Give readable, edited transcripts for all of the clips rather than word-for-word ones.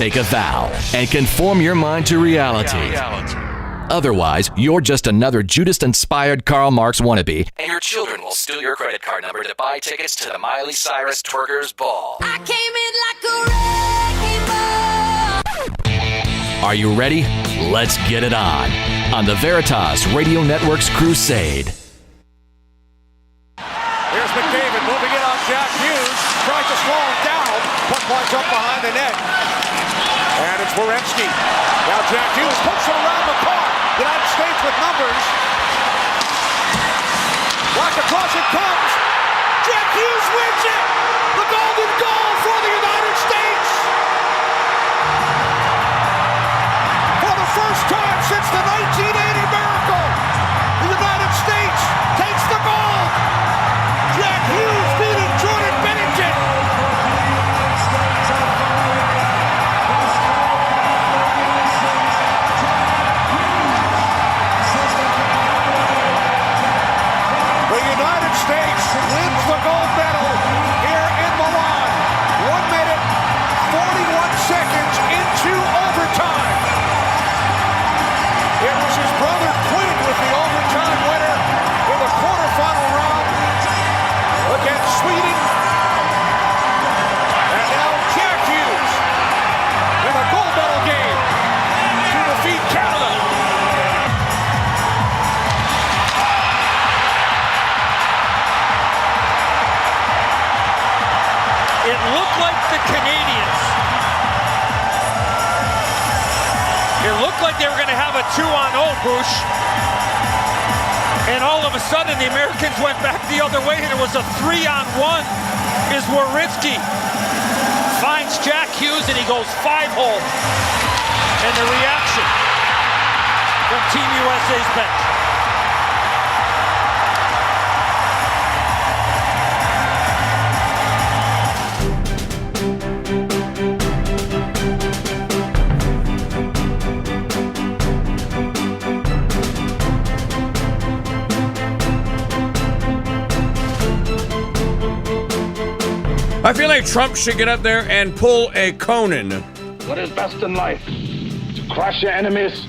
Take a vow and conform your mind to reality. Otherwise, you're just another Judas-inspired Karl Marx wannabe, and your children will steal your credit card number to buy tickets to the Miley Cyrus Twerkers Ball. I came in like a wrecking ball. Are you ready? Let's get it on the Veritas Radio Network's Crusade. Here's McDavid moving in on Jack Hughes. Tries to slow him down. Puck flies up behind the net. And it's Werenski. Now Jack Hughes puts it around the car. United States with numbers. Watch across it comes. Jack Hughes wins it. The golden goal for the United States. For the first time since the 1980 miracle, the United States takes the gold. Jack Hughes beating Jordan Bennington. The United States wins the gold medal here in Milan. 1 minute, 41 seconds into overtime. It was his brother Quinn with the overtime winner in the quarterfinal round against Sweden. And now Jack Hughes in a gold medal game to defeat Canada. It looked like the Canadians. It looked like they were going to have a 2-on-0, Bush. And all of a sudden, the Americans went back the other way, and it was a 3-on-1. Is Werenski finds Jack Hughes, and he goes 5-hole. And the reaction from Team USA's bench. I feel like Trump should get up there and pull a Conan. What is best in life? To crush your enemies,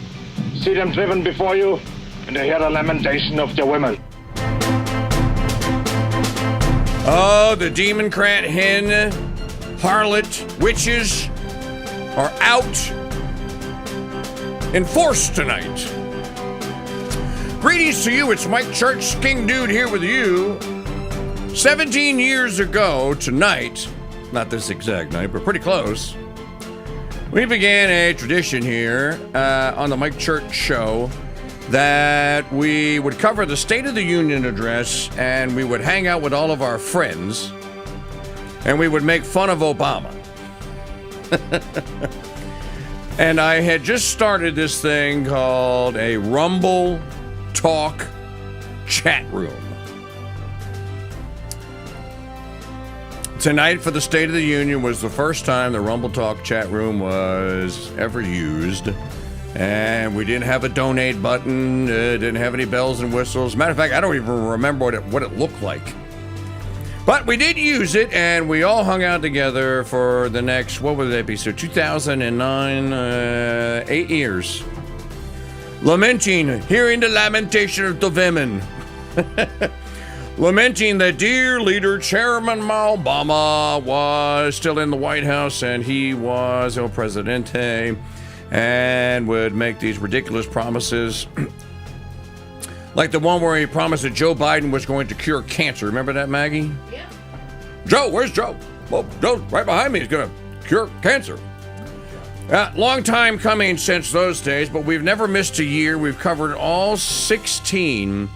see them driven before you, and to hear the lamentation of their women. Oh, the Democrat hen, harlot, witches are out in force tonight. Greetings to you, it's Mike Church, KingDude here with you. 17 years ago tonight, not this exact night, but pretty close, we began a tradition here on the Mike Church Show that we would cover the State of the Union address and we would hang out with all of our friends and we would make fun of Obama. And I had just started this thing called a Rumble Talk Chat Room. Tonight for the State of the Union was the first time the Rumble Talk chat room was ever used. And we didn't have a donate button, didn't have any bells and whistles. Matter of fact, I don't even remember what it looked like. But we did use it, and we all hung out together for the next, what would that be? So 2009, 8 years. Lamenting, hearing the lamentation of the women. Lamenting that dear leader, Chairman Obama, was still in the White House and he was El Presidente and would make these ridiculous promises. Like the one where he promised that Joe Biden was going to cure cancer. Remember that, Maggie? Yeah. Joe, where's Joe? Well, Joe's right behind me. He's going to cure cancer. Long time coming since those days, but we've never missed a year. We've covered all 16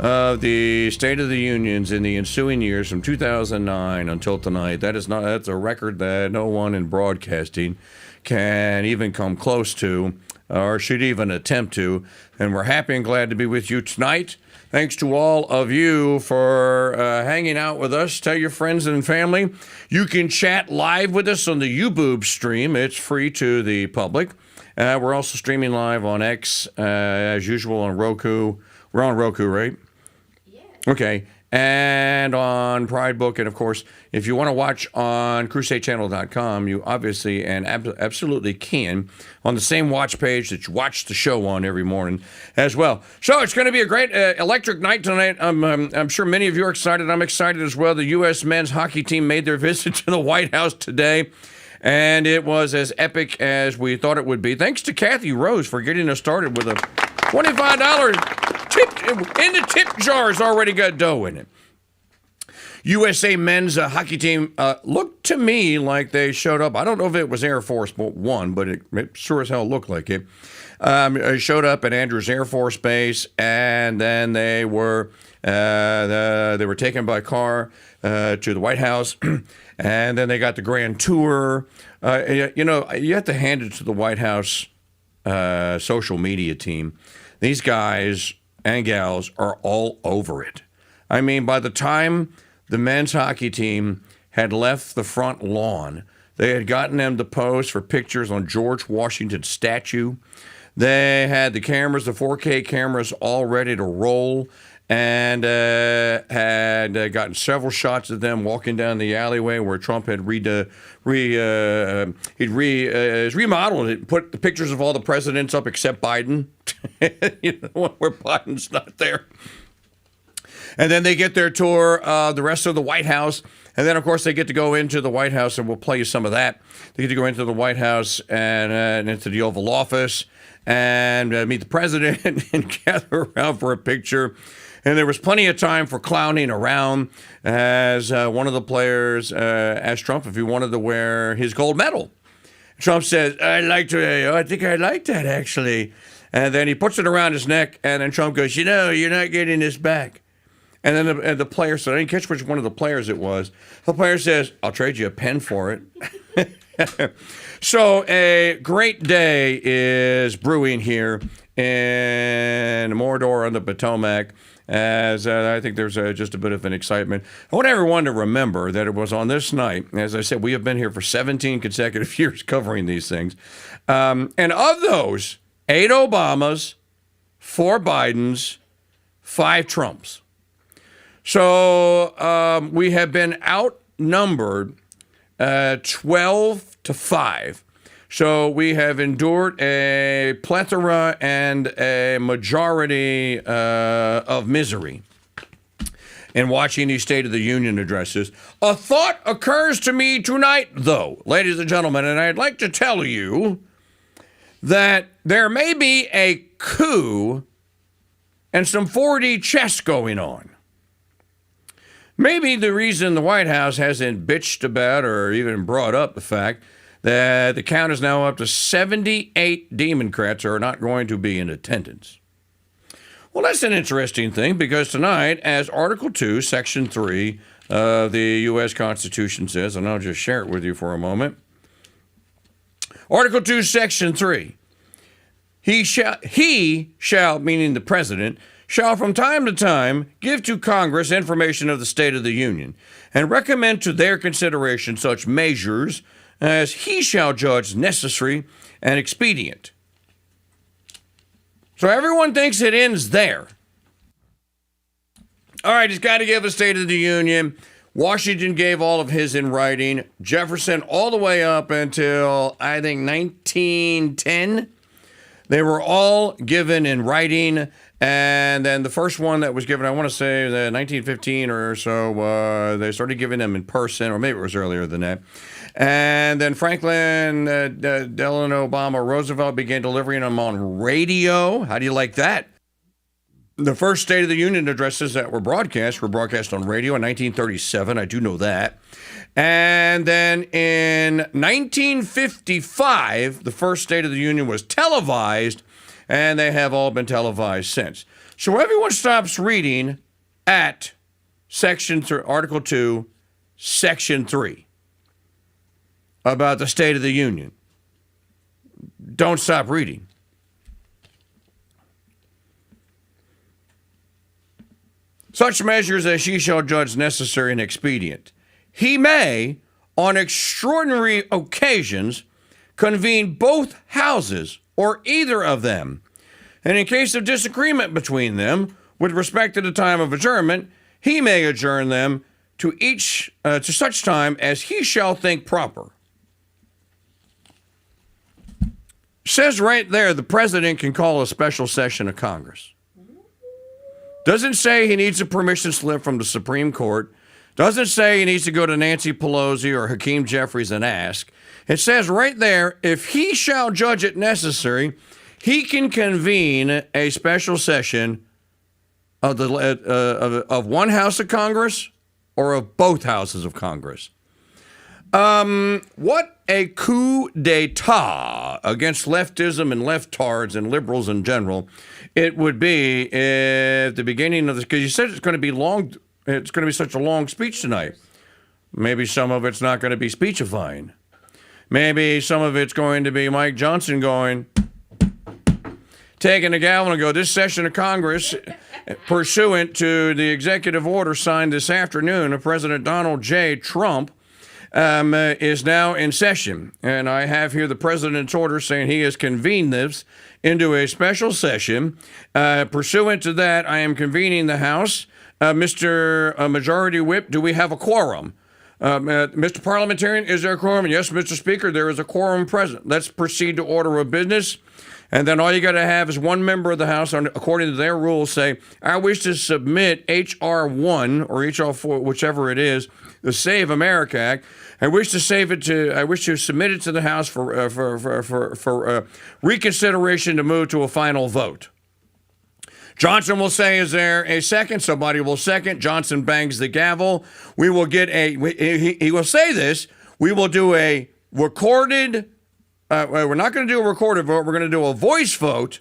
of the State of the Unions in the ensuing years from 2009 until tonight. That's a record that no one in broadcasting can even come close to or should even attempt to. And we're happy and glad to be with you tonight. Thanks to all of you for hanging out with us. Tell your friends and family. You can chat live with us on the YouBoob stream. It's free to the public. We're also streaming live on X, as usual, on Roku. We're on Roku, right? Yeah. Okay. and on Pride Book. And, of course, if you want to watch on CrusadeChannel.com, you obviously and absolutely can on the same watch page that you watch the show on every morning as well. So it's going to be a great electric night tonight. I'm sure many of you are excited. I'm excited as well. The U.S. men's hockey team made their visit to the White House today, and it was as epic as we thought it would be. Thanks to Kathy Rose for getting us started with a $25 tip in the tip jars. Already got dough in it. USA men's hockey team looked to me like they showed up. I don't know if it was Air Force One, but it sure as hell looked like it. Showed up at Andrews Air Force Base, and then they were taken by car to the White House, and then they got the grand tour. You have to hand it to the White House social media team. These guys and gals are all over it. I mean, by the time the men's hockey team had left the front lawn, they had gotten them to pose for pictures on George Washington's statue. They had the cameras, the 4K cameras, all ready to roll, and had gotten several shots of them walking down the alleyway where Trump had remodeled it, put the pictures of all the presidents up except Biden, where Biden's not there. And then they get their tour, the rest of the White House. And then, of course, they get to go into the White House, and we'll play you some of that. They get to go into the White House and into the Oval Office and meet the president and gather around for a picture. And there was plenty of time for clowning around as one of the players asked Trump if he wanted to wear his gold medal. Trump says, I think I like that, actually. And then he puts it around his neck, and then Trump goes, you're not getting this back. And then the player said, I didn't catch which one of the players it was. The player says, I'll trade you a pen for it. So a great day is brewing here in Mordor on the Potomac, as I think there's just a bit of an excitement. I want everyone to remember that it was on this night. As I said, we have been here for 17 consecutive years covering these things. And of those, 8 Obamas, 4 Bidens, 5 Trumps. So we have been outnumbered 12-5. So we have endured a plethora and a majority of misery in watching these State of the Union addresses. A thought occurs to me tonight, though, ladies and gentlemen, and I'd like to tell you that there may be a coup and some 4D chess going on. Maybe the reason the White House hasn't bitched about or even brought up the fact that the count is now up to 78 Democrats are not going to be in attendance. Well, that's an interesting thing, because tonight, as Article 2, Section 3 of the U.S. Constitution says, and I'll just share it with you for a moment. Article 2, Section 3. He shall, meaning the president, shall from time to time give to Congress information of the State of the Union and recommend to their consideration such measures as he shall judge necessary and expedient. So everyone thinks it ends there. All right, he's got to give a State of the Union. Washington gave all of his in writing. Jefferson all the way up until, I think, 1910. They were all given in writing. And then the first one that was given, I want to say, 1915 or so, they started giving them in person, or maybe it was earlier than that. And then Franklin Delano Obama Roosevelt began delivering them on radio. How do you like that? The first State of the Union addresses that were broadcast on radio in 1937. I do know that. And then in 1955, the first State of the Union was televised, and they have all been televised since. So everyone stops reading at Article 2, Section 3 about the State of the Union. Don't stop reading. Such measures as he shall judge necessary and expedient. He may, on extraordinary occasions, convene both houses or either of them. And in case of disagreement between them, with respect to the time of adjournment, he may adjourn them to such time as he shall think proper. Says right there the president can call a special session of Congress. Doesn't say he needs a permission slip from the Supreme Court. Doesn't say he needs to go to Nancy Pelosi or Hakeem Jeffries and ask. It says right there, if he shall judge it necessary, he can convene a special session of one house of Congress or of both houses of Congress. What a coup d'etat against leftism and leftards and liberals in general it would be at the beginning of this, because you said it's going to be long. It's going to be such a long speech tonight. Maybe some of it's not going to be speechifying. Maybe some of it's going to be Mike Johnson going, taking the gavel and go, this session of Congress, pursuant to the executive order signed this afternoon of President Donald J. Trump, is now in session. And I have here the president's order saying he has convened this into a special session. Pursuant to that, I am convening the House. Mr. Majority Whip, do we have a quorum? Mr. Parliamentarian, is there a quorum? Yes, Mr. Speaker, there is a quorum present. Let's proceed to order of business. And then all you got to have is one member of the House, according to their rules, say, I wish to submit H.R. 1 or H.R. 4, whichever it is, the Save America Act. I wish to submit it to the House for reconsideration to move to a final vote. Johnson will say, is there a second? Somebody will second. Johnson bangs the gavel. We will get he will say this. We will do a recorded, we're not going to do a recorded vote. We're going to do a voice vote.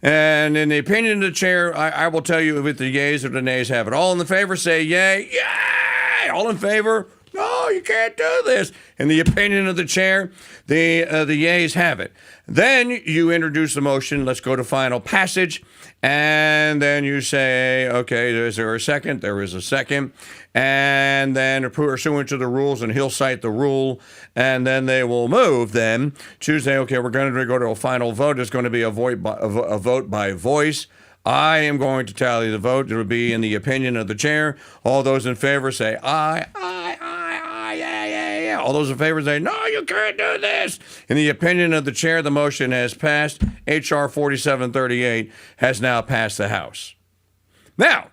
And in the opinion of the chair, I will tell you if the yeas or the nays have it. All in the favor say yay. Yay! All in favor? No, you can't do this. In the opinion of the chair, the yeas have it. Then you introduce the motion. Let's go to final passage. And then you say, okay, is there a second? There is a second. And then pursuant to the rules, and he'll cite the rule, and then they will move then to say, okay, we're going to go to a final vote. It's going to be a vote by voice. I am going to tally the vote. It will be in the opinion of the chair. All those in favor say aye, aye, aye, aye, yeah, yeah, yeah. All those in favor say, no, you can't do this. In the opinion of the chair, the motion has passed. H.R. 4738 has now passed the House. Now,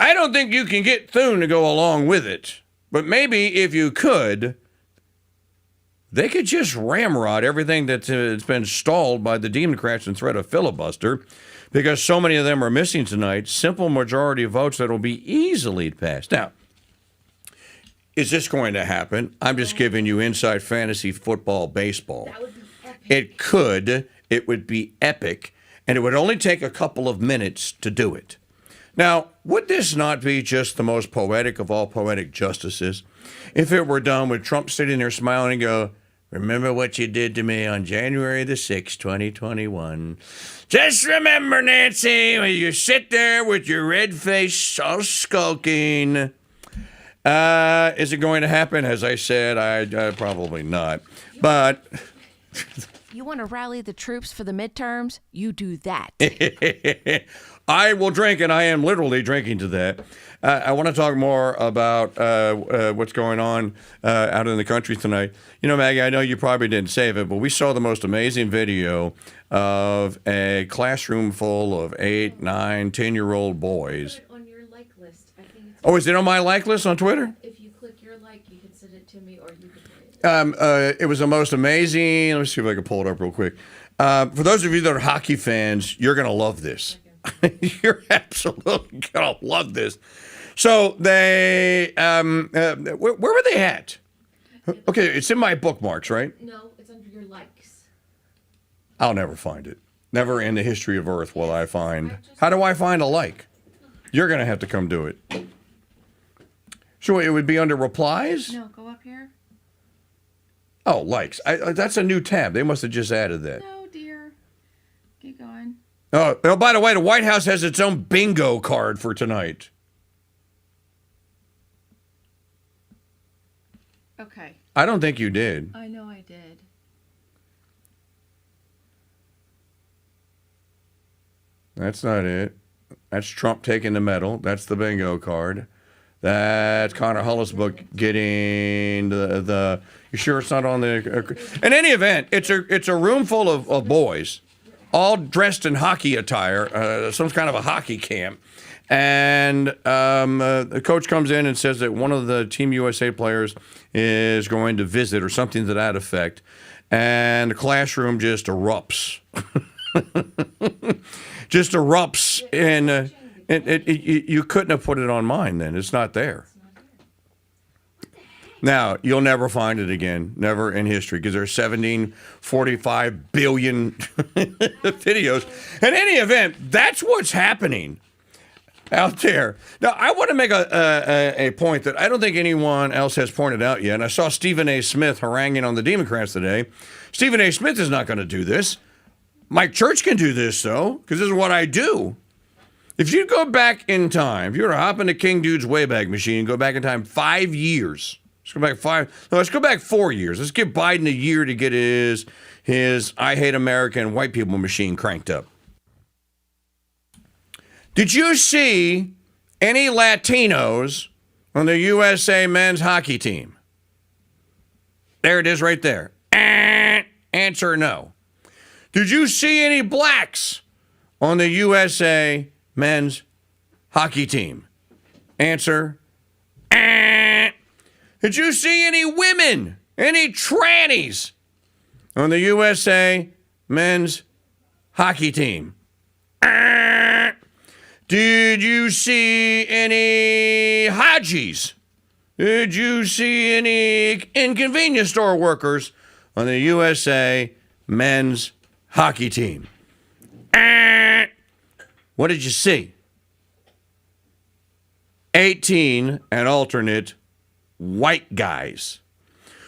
I don't think you can get Thune to go along with it, but maybe if you could, they could just ramrod everything that's been stalled by the Democrats and threat of filibuster, because so many of them are missing tonight, simple majority votes that will be easily passed. Now, is this going to happen? I'm just giving you inside fantasy football baseball. That would be epic. It could. It would be epic, and it would only take a couple of minutes to do it. Now, would this not be just the most poetic of all poetic justices if it were done with Trump sitting there smiling and go, remember what you did to me on January the 6th, 2021. Just remember, Nancy, when you sit there with your red face all skulking. Is it going to happen? As I said, I probably not. But You want to rally the troops for the midterms? You do that. I will drink, and I am literally drinking to that. I want to talk more about what's going on out in the country tonight. You know, Maggie, I know you probably didn't save it, but we saw the most amazing video of a classroom full of 8, 9, 10-year-old boys. On your like list. I think it's Oh, is it on my like list on Twitter? if you click your like, you can send it to me or you can play it. It was the most amazing. Let me see if I can pull it up real quick. For those of you that are hockey fans, you're going to love this. You're absolutely going to love this. So they, where were they at? Okay, it's in my bookmarks, right? No, it's under your likes. I'll never find it. Never in the history of Earth will I find. How do I find a like? You're going to have to come do it. So it would be under replies? No, go up here. Oh, likes. That's a new tab. They must have just added that. No, dear. Keep going. Oh, by the way, the White House has its own bingo card for tonight. Okay. I don't think you did. I know I did. That's not it. That's Trump taking the medal. That's the bingo card. That's Connor Hullisbook getting the. You sure it's not on the? In any event, it's a room full of boys, all dressed in hockey attire, some kind of a hockey camp, and the coach comes in and says that one of the Team USA players is going to visit or something to that effect, and the classroom just erupts. Just erupts, and you couldn't have put it on mine then. It's not there. Now, you'll never find it again, never in history, because there's 1745 billion videos. In any event, that's what's happening out there. Now, I want to make a point that I don't think anyone else has pointed out yet, and I saw Stephen A. Smith haranguing on the Democrats today. Stephen A. Smith is not going to do this. Mike Church can do this, though, because this is what I do. If you go back in time, if you were to hop into KingDude's Wayback Machine and go back in time 5 years, let's go back 4 years. Let's give Biden a year to get his I Hate American white people machine cranked up. Did you see any Latinos on the USA men's hockey team? There it is right there. Answer no. Did you see any blacks on the USA men's hockey team? Answer. Did you see any women, any trannies on the USA men's hockey team? Did you see any Hajis? Did you see any inconvenience store workers on the USA men's hockey team? What did you see? 18 and alternate white guys.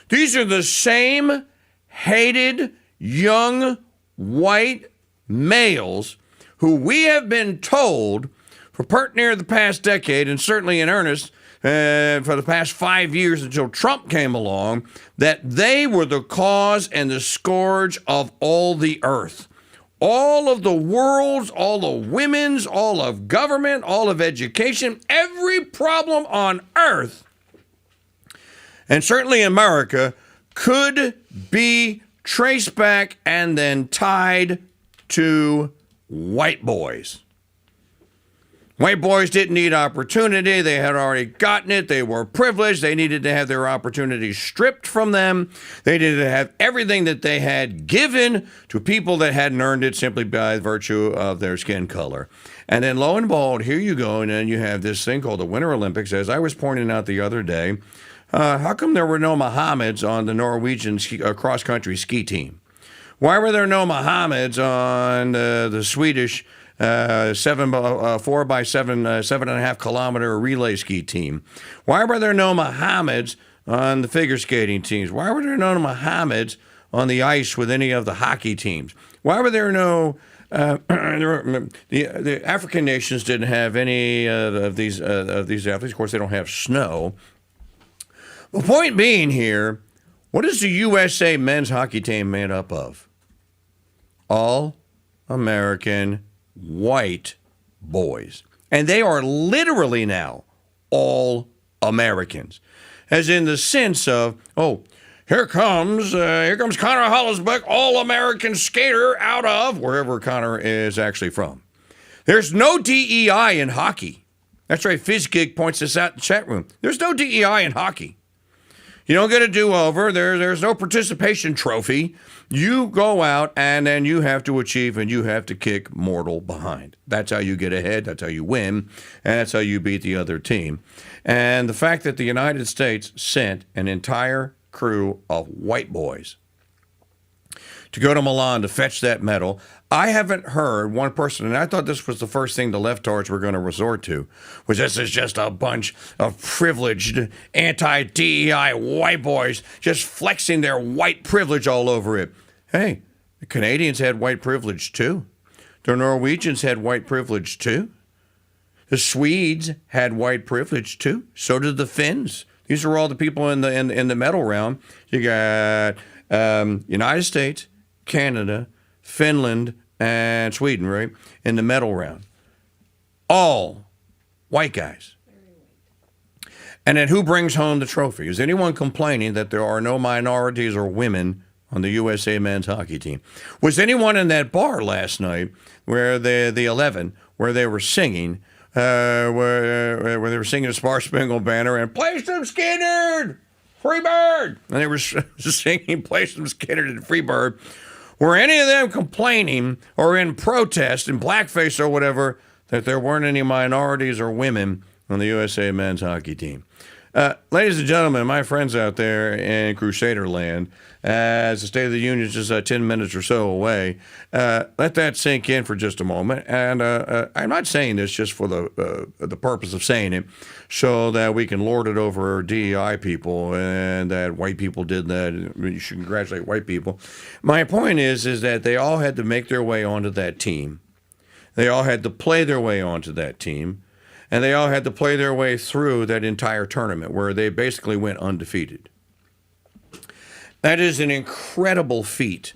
These are the same hated young white males who we have been told for part near the past decade, and certainly in earnest for the past 5 years until Trump came along, that they were the cause and the scourge of all the earth. All of the world's, all of women's, all of government, all of education, every problem on earth, and certainly America, could be traced back and then tied to white boys. White boys didn't need opportunity. They had already gotten it. They were privileged. They needed to have their opportunities stripped from them. They needed to have everything that they had given to people that hadn't earned it simply by virtue of their skin color. And then lo and behold, here you go, and then you have this thing called the Winter Olympics. As I was pointing out the other day, how come there were no Mohammeds on the Norwegian cross-country ski team? Why were there no Mohammeds on the Swedish 4x7.5 kilometer relay ski team? Why were there no Mohammeds on the figure skating teams? Why were there no Mohammeds on the ice with any of the hockey teams? Why were there no the African nations didn't have any of these athletes? Of course, they don't have snow. The point being here, what is the USA men's hockey team made up of? All American white boys. And they are literally now all Americans. As in the sense of, here comes Connor Hullisbook, all-American skater out of wherever Connor is actually from. There's no DEI in hockey. That's right, FizzGig points this out in the chat room. There's no DEI in hockey. You don't get a do-over. There's no participation trophy. You go out and then you have to achieve and you have to kick mortal behind. That's how you get ahead. That's how you win. And that's how you beat the other team. And the fact that the United States sent an entire crew of white boys to go to Milan to fetch that medal, I haven't heard one person, and I thought this was the first thing the leftards were going to resort to, was this is just a bunch of privileged anti-DEI white boys just flexing their white privilege all over it. Hey, the Canadians had white privilege too. The Norwegians had white privilege too. The Swedes had white privilege too. So did the Finns. These are all the people in the medal round. You got United States, Canada, Finland, and Sweden, right, in the medal round. All white guys. And then who brings home the trophy? Is anyone complaining that there are no minorities or women on the USA men's hockey team? Was anyone in that bar last night where the 11, where they were singing, where they were singing the Star Spangled Banner and play some Skinner, Free Bird, and they were singing play some Skinner and Free Bird? Were any of them complaining or in protest, in blackface or whatever, that there weren't any minorities or women on the USA men's hockey team? Ladies and gentlemen, my friends out there in Crusader land, as the State of the Union is just 10 minutes or so away, let that sink in for just a moment. And I'm not saying this just for the purpose of saying it, so that we can lord it over DEI people and that white people did that. You should congratulate white people. My point is that they all had to make their way onto that team. They all had to play their way onto that team. And they all had to play their way through that entire tournament where they basically went undefeated. That is an incredible feat,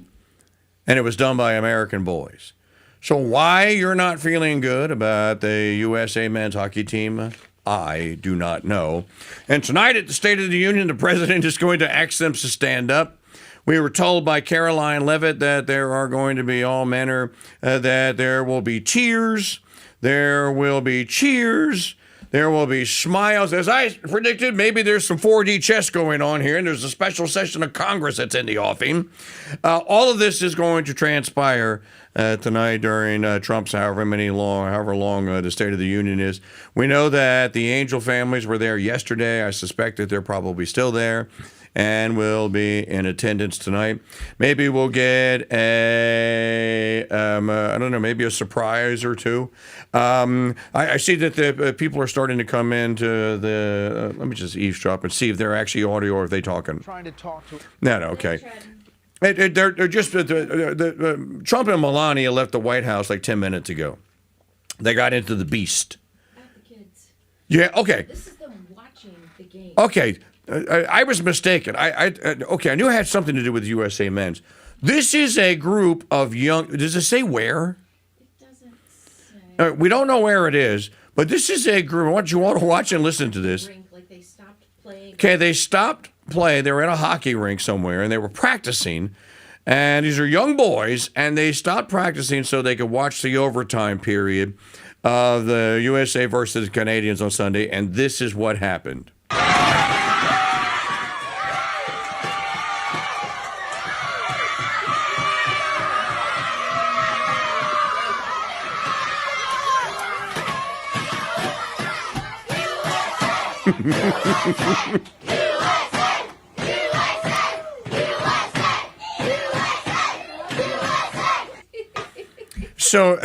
and it was done by American boys. So why you're not feeling good about the USA men's hockey team, I do not know. And tonight at the State of the Union, the president is going to ask them to stand up. We were told by Caroline Leavitt that there are going to be all manner, that there will be tears. There will be cheers. There will be smiles. As I predicted, maybe there's some 4D chess going on here, and there's a special session of Congress that's in the offing. All of this is going to transpire tonight during Trump's however long the State of the Union is. We know that the Angel families were there yesterday. I suspect that they're probably still there and will be in attendance tonight. Maybe we'll get maybe a surprise or two. I see that the people are starting to come into the, let me just eavesdrop and see if they're actually audio or if they're talking. Trying to talk to. No, okay. They're just, Trump and Melania left the White House like 10 minutes ago. They got into the beast. Not the kids. Yeah, okay. This is them watching the game. Okay. I was mistaken. I knew it had something to do with USA Men's. This is a group of young. Does it say where? It doesn't say. We don't know where it is, but this is a group. I want you all to watch and listen to this. Like they stopped playing. Okay, they stopped play. They were at a hockey rink somewhere, and they were practicing. And these are young boys, and they stopped practicing so they could watch the overtime period of the USA versus the Canadians on Sunday. And this is what happened. So,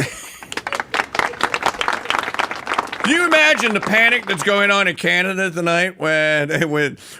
can you imagine the panic that's going on in Canada tonight when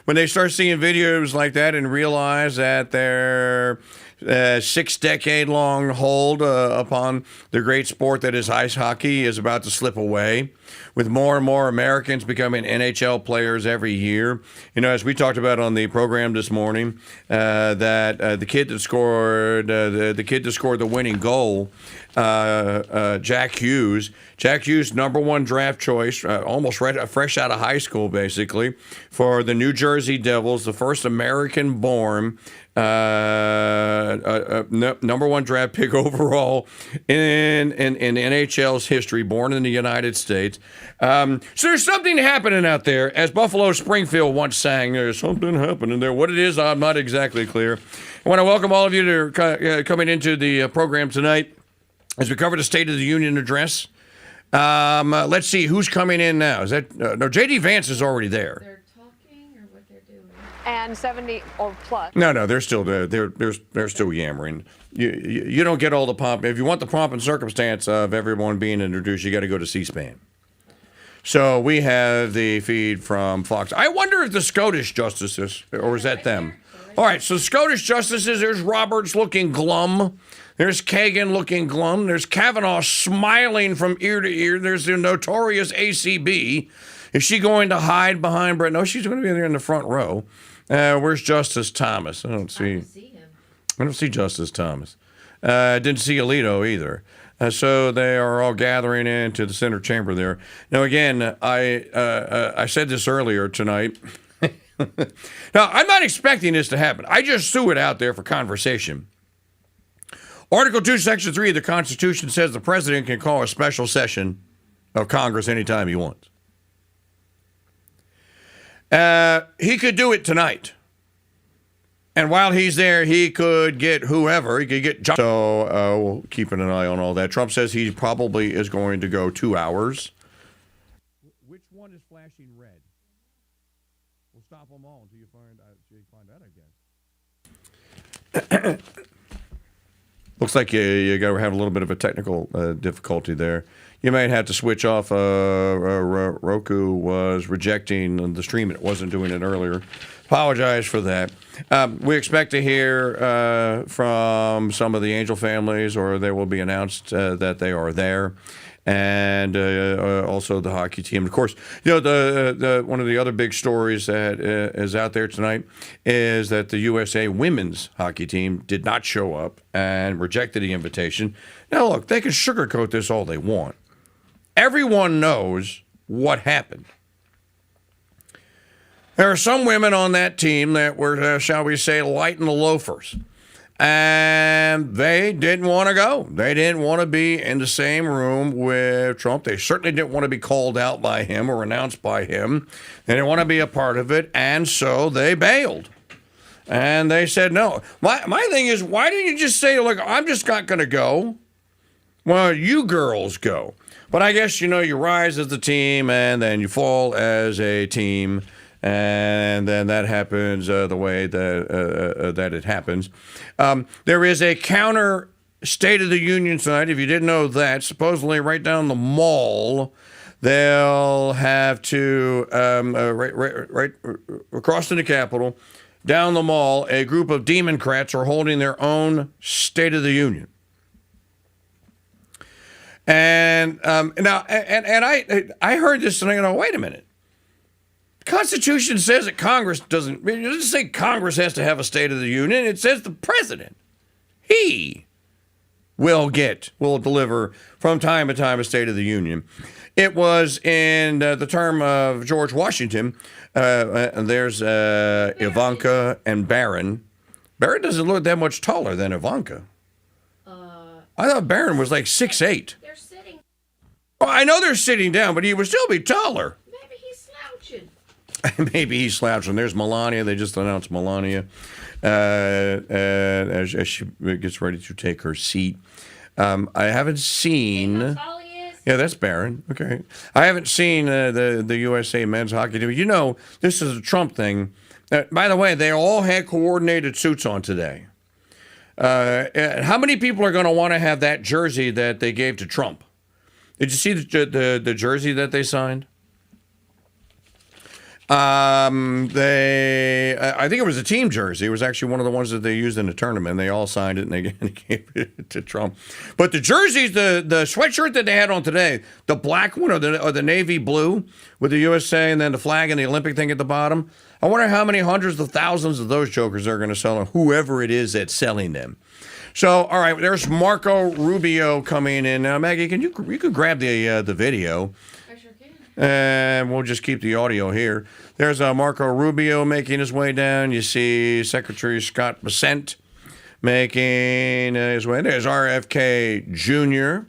they start seeing videos like that and realize that their 6-decade-long hold upon the great sport that is ice hockey is about to slip away, with more and more Americans becoming NHL players every year. You know, as we talked about on the program this morning, that the kid that scored the winning goal, Jack Hughes, #1 draft choice, almost fresh out of high school, basically, for the New Jersey Devils, the first American-born #1 draft pick overall in NHL's history, born in the United States. So there's something happening out there, as Buffalo Springfield once sang. There's something happening there. What it is, I'm not exactly clear. I want to welcome all of you to coming into the program tonight as we cover the State of the Union address. Let's see who's coming in now. Is that no? JD Vance is already there. They're talking or what they're doing. And 70 or plus. No, they're still there. They're still yammering. You don't get all the pomp. If you want the pomp and circumstance of everyone being introduced, you got to go to C-SPAN. So we have the feed from Fox. I wonder if the Scottish justices, or is that them? All right, so Scottish justices, there's Roberts looking glum. There's Kagan looking glum. There's Kavanaugh smiling from ear to ear. There's the notorious ACB. Is she going to hide behind Brett? No, she's going to be there in the front row. Where's Justice Thomas? I don't see See him. I don't see Justice Thomas. Didn't see Alito either. So they are all gathering into the center chamber there. Now, again, I said this earlier tonight. Now, I'm not expecting this to happen. I just threw it out there for conversation. Article 2, Section 3 of the Constitution says the president can call a special session of Congress anytime he wants. He could do it tonight. And while he's there, he could get whoever. He could get John. So we'll keep an eye on all that. Trump says he probably is going to go 2 hours. Which one is flashing red? We'll stop them all until you find out, I guess. Looks like you got to have a little bit of a technical difficulty there. You might have to switch off. Roku was rejecting the stream. It wasn't doing it earlier. Apologize for that. We expect to hear from some of the Angel families, or they will be announced that they are there. And also the hockey team. Of course, the one of the other big stories that is out there tonight is that the USA women's hockey team did not show up and rejected the invitation. Now, look, they can sugarcoat this all they want. Everyone knows what happened. There are some women on that team that were, shall we say, light in the loafers. And they didn't want to go. They didn't want to be in the same room with Trump. They certainly didn't want to be called out by him or announced by him. They didn't want to be a part of it, and so they bailed. And they said no. My thing is, why didn't you just say, look, I'm just not going to go? Well, you girls go. But I guess, you rise as a team, and then you fall as a team. And then that happens the way that it happens. There is a counter State of the Union tonight. If you didn't know that, supposedly right down the mall, they'll have to, right across from the Capitol, down the mall, a group of Democrats are holding their own State of the Union. And now, I heard this and I go, wait a minute. Constitution says that Congress it doesn't say Congress has to have a State of the Union. It says the president, he will deliver from time to time a State of the Union. It was in the term of George Washington. There's Ivanka and Barron. Barron doesn't look that much taller than Ivanka. I thought Barron was like 6'8". They're sitting. Oh, I know they're sitting down, but he would still be taller. Maybe he's slouching. Maybe he's slouching. There's Melania. They just announced Melania as she gets ready to take her seat. I haven't seen. How tall he is? Yeah, that's Barron. Okay. I haven't seen the USA men's hockey team. This is a Trump thing. By the way, they all had coordinated suits on today. How many people are going to want to have that jersey that they gave to Trump? Did you see the jersey that they signed? I think it was a team jersey. It was actually one of the ones that they used in the tournament. They all signed it and they gave it to Trump. But the jerseys, the sweatshirt that they had on today, the black one or the navy blue with the USA and then the flag and the Olympic thing at the bottom. I wonder how many hundreds of thousands of those jokers they're going to sell, and whoever it is that's selling them. So, all right, there's Marco Rubio coming in now. Maggie, you could grab the video. I sure can. And we'll just keep the audio here. There's Marco Rubio making his way down. You see Secretary Scott Bessent making his way. There's RFK Jr.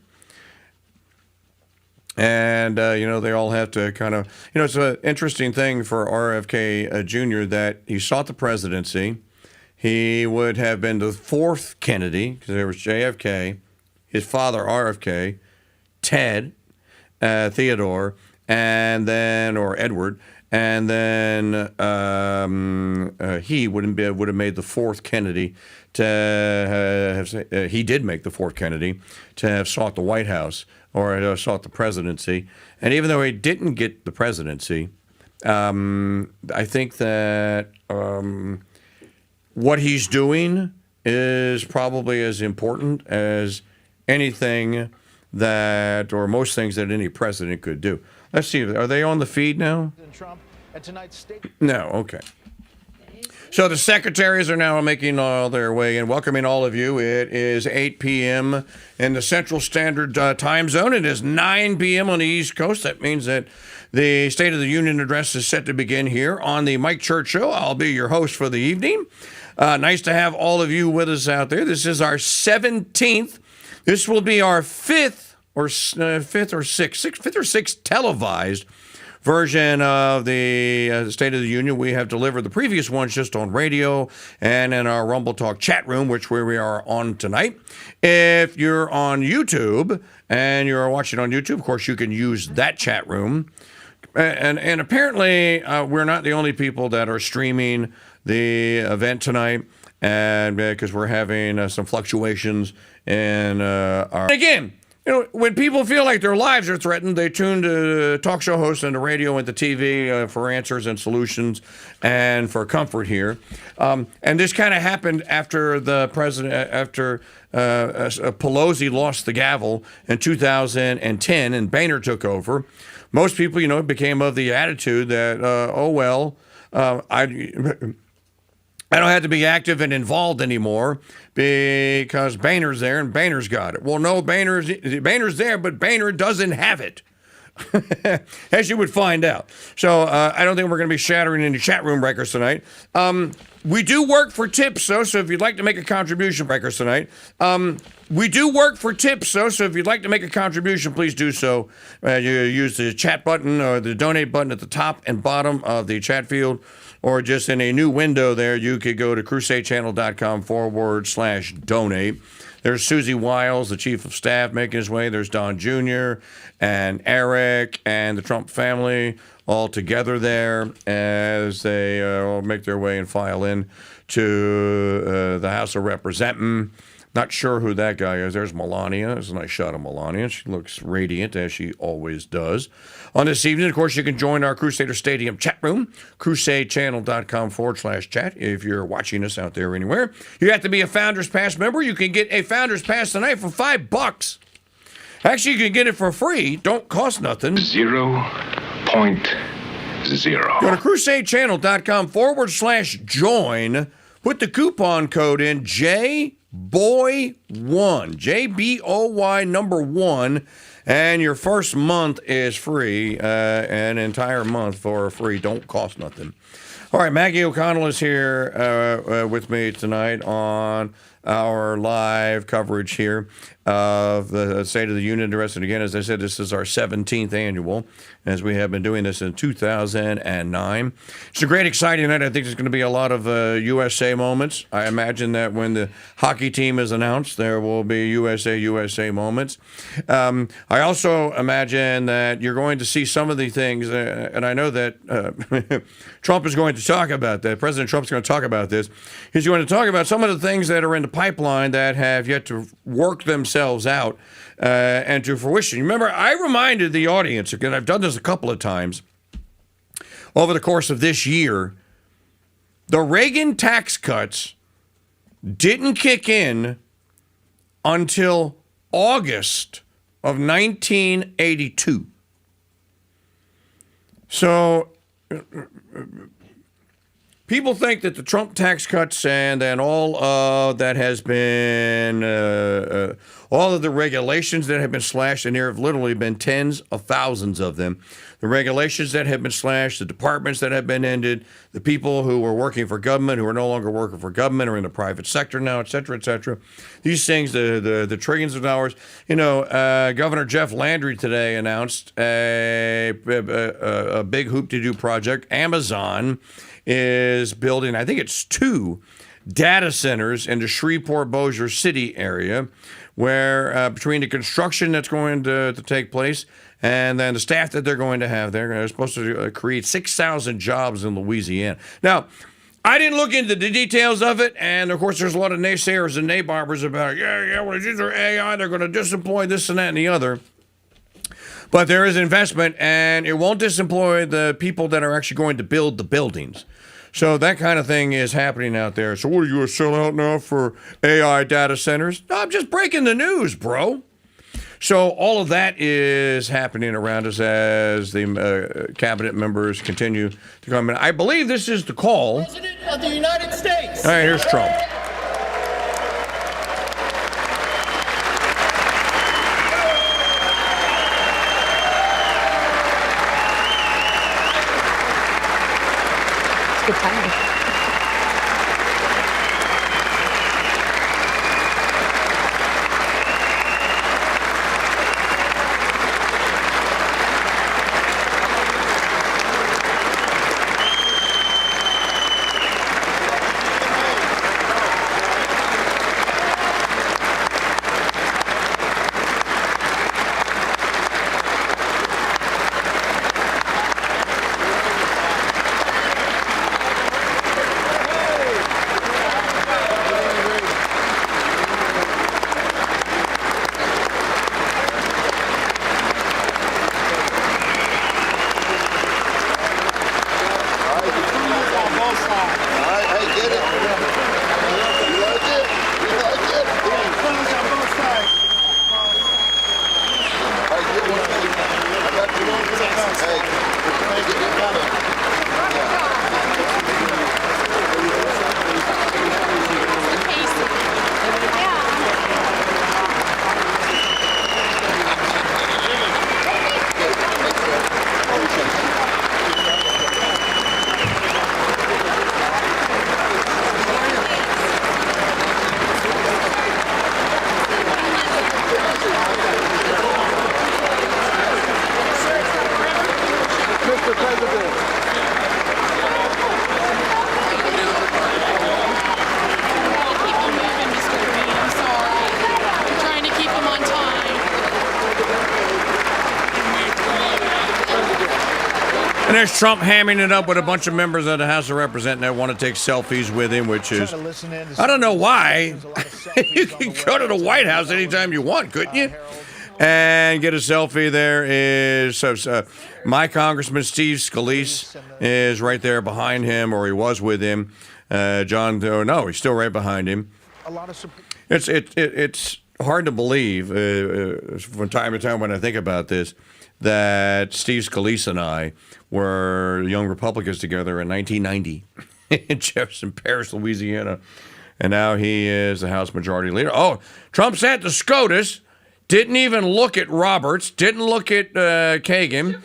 And, they all have to kind of, it's an interesting thing for RFK Jr. that he sought the presidency. He would have been the fourth Kennedy, because there was JFK, his father RFK, Ted, Theodore, and then, or Edward, and then he would have made the fourth Kennedy to have, he did make the fourth Kennedy to have sought the White House or sought the presidency. And even though he didn't get the presidency, I think that what he's doing is probably as important as anything that, or most things that any president could do. Let's see, are they on the feed now? Trump at tonight's state. No, okay. So the secretaries are now making all their way in, welcoming all of you. It is 8 p.m. in the Central Standard Time Zone. It is 9 p.m. on the East Coast. That means that the State of the Union address is set to begin here on the Mike Church Show. I'll be your host for the evening. Nice to have all of you with us out there. This is our 17th. This will be our fifth or sixth televised version of the State of the Union. We have delivered the previous ones just on radio and in our Rumble Talk chat room, which where we are on tonight. If you're on YouTube and you're watching on YouTube, of course, you can use that chat room. And apparently, we're not the only people that are streaming the event tonight, and because we're having some fluctuations in our... Again, you know, when people feel like their lives are threatened, they tune to talk show hosts and the radio and the TV for answers and solutions and for comfort here. And this kind of happened after the president, after Pelosi lost the gavel in 2010 and Boehner took over. Most people, you know, became of the attitude that, I don't have to be active and involved anymore because Boehner's there and Boehner's got it. Well, no, Boehner's there, but Boehner doesn't have it, as you would find out. So I don't think we're going to be shattering any chat room breakers tonight. We do work for tips, though, so if you'd like to make a contribution, breakers tonight. We do work for tips, though, so if you'd like to make a contribution, please do so. You use the chat button or the donate button at the top and bottom of the chat field. Or just in a new window there, you could go to crusadechannel.com/donate. There's Susie Wiles, the chief of staff, making his way. There's Don Jr. and Eric and the Trump family all together there as they all make their way and file in to the House of Representatives. Not sure who that guy is. There's Melania. There's a nice shot of Melania. She looks radiant, as she always does. On this evening, of course, you can join our Crusader Stadium chat room, crusadechannel.com/chat, if you're watching us out there anywhere. You have to be a Founders Pass member. You can get a Founders Pass tonight for $5. Actually, you can get it for free. Don't cost nothing. 0.0. Go to crusadechannel.com/join. Put the coupon code in JBOY1, JBOY number 1, and your first month is free, an entire month for free. Don't cost nothing. All right, Maggie O'Connell is here with me tonight on our live coverage here of the State of the Union address. And again, as I said, this is our 17th annual, as we have been doing this in 2009. It's a great, exciting night. I think there's going to be a lot of USA moments. I imagine that when the hockey team is announced, there will be USA moments. I also imagine that you're going to see some of the things, and I know that Trump is going to talk about that. President Trump's going to talk about this. He's going to talk about some of the things that are in the pipeline that have yet to work themselves out and to fruition. Remember, I reminded the audience, again, I've done this a couple of times over the course of this year, the Reagan tax cuts didn't kick in until August of 1982. So people think that the Trump tax cuts and then all that has been, all of the regulations that have been slashed, and there have literally been tens of thousands of them. The regulations that have been slashed, the departments that have been ended, the people who were working for government who are no longer working for government or in the private sector now, et cetera, et cetera. These things, the trillions of dollars. You know, Governor Jeff Landry today announced a big hoop-de-doo project. Amazon is building, I think it's 2 data centers in the Shreveport-Bossier City area, where between the construction that's going to take place and then the staff that they're going to have, they're supposed to create 6,000 jobs in Louisiana. Now, I didn't look into the details of it, and of course there's a lot of naysayers and nabarbers about, well, these are AI, they're going to disemploy this and that and the other. But there is investment, and it won't disemploy the people that are actually going to build the buildings. So that kind of thing is happening out there. So what, are you going to sell out now for AI data centers? No, I'm just breaking the news, bro. So all of that is happening around us as the cabinet members continue to come in. I believe this is the call. President of the United States. All right, here's Trump. Good timing. And there's Trump hamming it up with a bunch of members of the House of Representatives that want to take selfies with him, which is, I don't know why. You can go to the White House anytime you want, couldn't you? And get a selfie. There is my Congressman Steve Scalise is right there behind him, or he was with him. John, no, he's still right behind him. It's hard to believe from time to time when I think about this that Steve Scalise and I were young Republicans together in 1990 in Jefferson Parish, Louisiana. And now he is the House Majority Leader. Oh, Trump's at the SCOTUS. Didn't even look at Roberts. Didn't look at Kagan.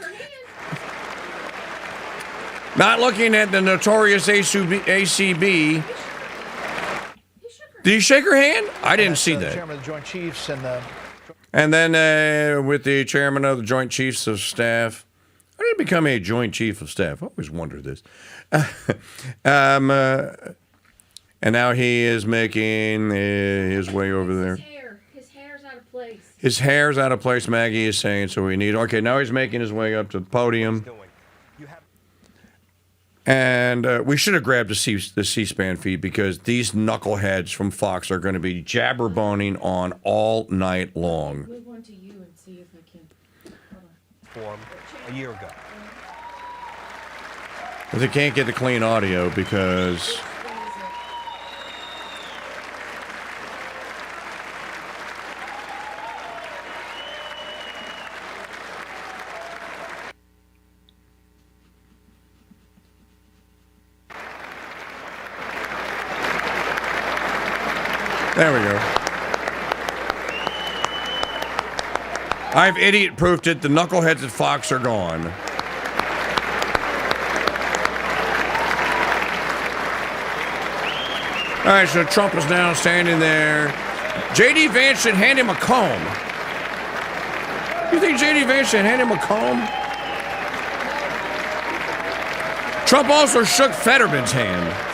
Not looking at the notorious ACB. Did he shake her hand? I didn't see that. Chairman of the Joint Chiefs and then with the chairman of the Joint Chiefs of Staff. How did he become a Joint Chief of Staff? I always wondered this. And now he is making his way over there. His hair's out of place. His hair's out of place, Maggie is saying, so we need... Okay, now he's making his way up to the podium. And we should have grabbed the C-SPAN feed because these knuckleheads from Fox are going to be jabberboning on all night long. Move one to you and see if I can. form a year ago. But they can't get the clean audio because... There we go. I've idiot-proofed it. The knuckleheads at Fox are gone. All right, so Trump is now standing there. J.D. Vance should hand him a comb. You think J.D. Vance should hand him a comb? Trump also shook Fetterman's hand.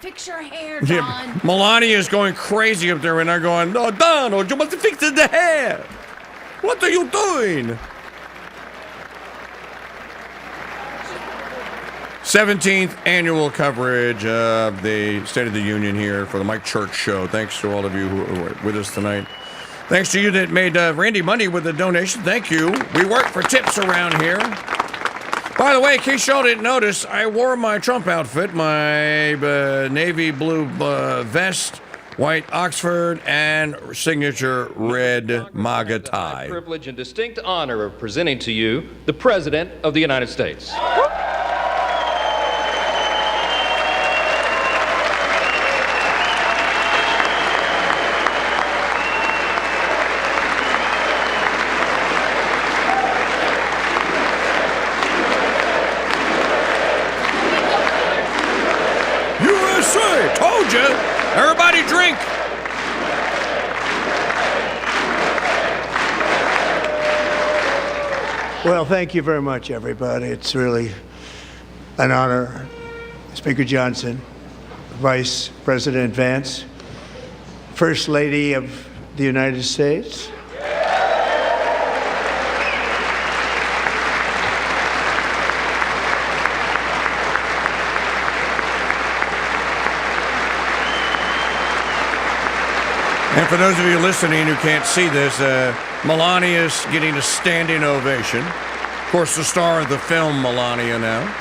Fix your hair, Don. Yeah, Melania is going crazy up there, and they're going, "No, Donald, you must fix the hair. What are you doing?" 17th annual coverage of the State of the Union here for the Mike Church Show. Thanks to all of you who are with us tonight. Thanks to you that made Randy money with the donation. Thank you. We work for tips around here. By the way, in case y'all didn't notice, I wore my Trump outfit, my navy blue vest white Oxford, and signature red MAGA tie. Privilege and distinct honor of presenting to you the President of the United States. USA, told you. Everybody drink. Well, thank you very much, everybody. It's really an honor. Speaker Johnson, Vice President Vance, First Lady of the United States. And for those of you listening who can't see this, Melania is getting a standing ovation. Of course, the star of the film, Melania now.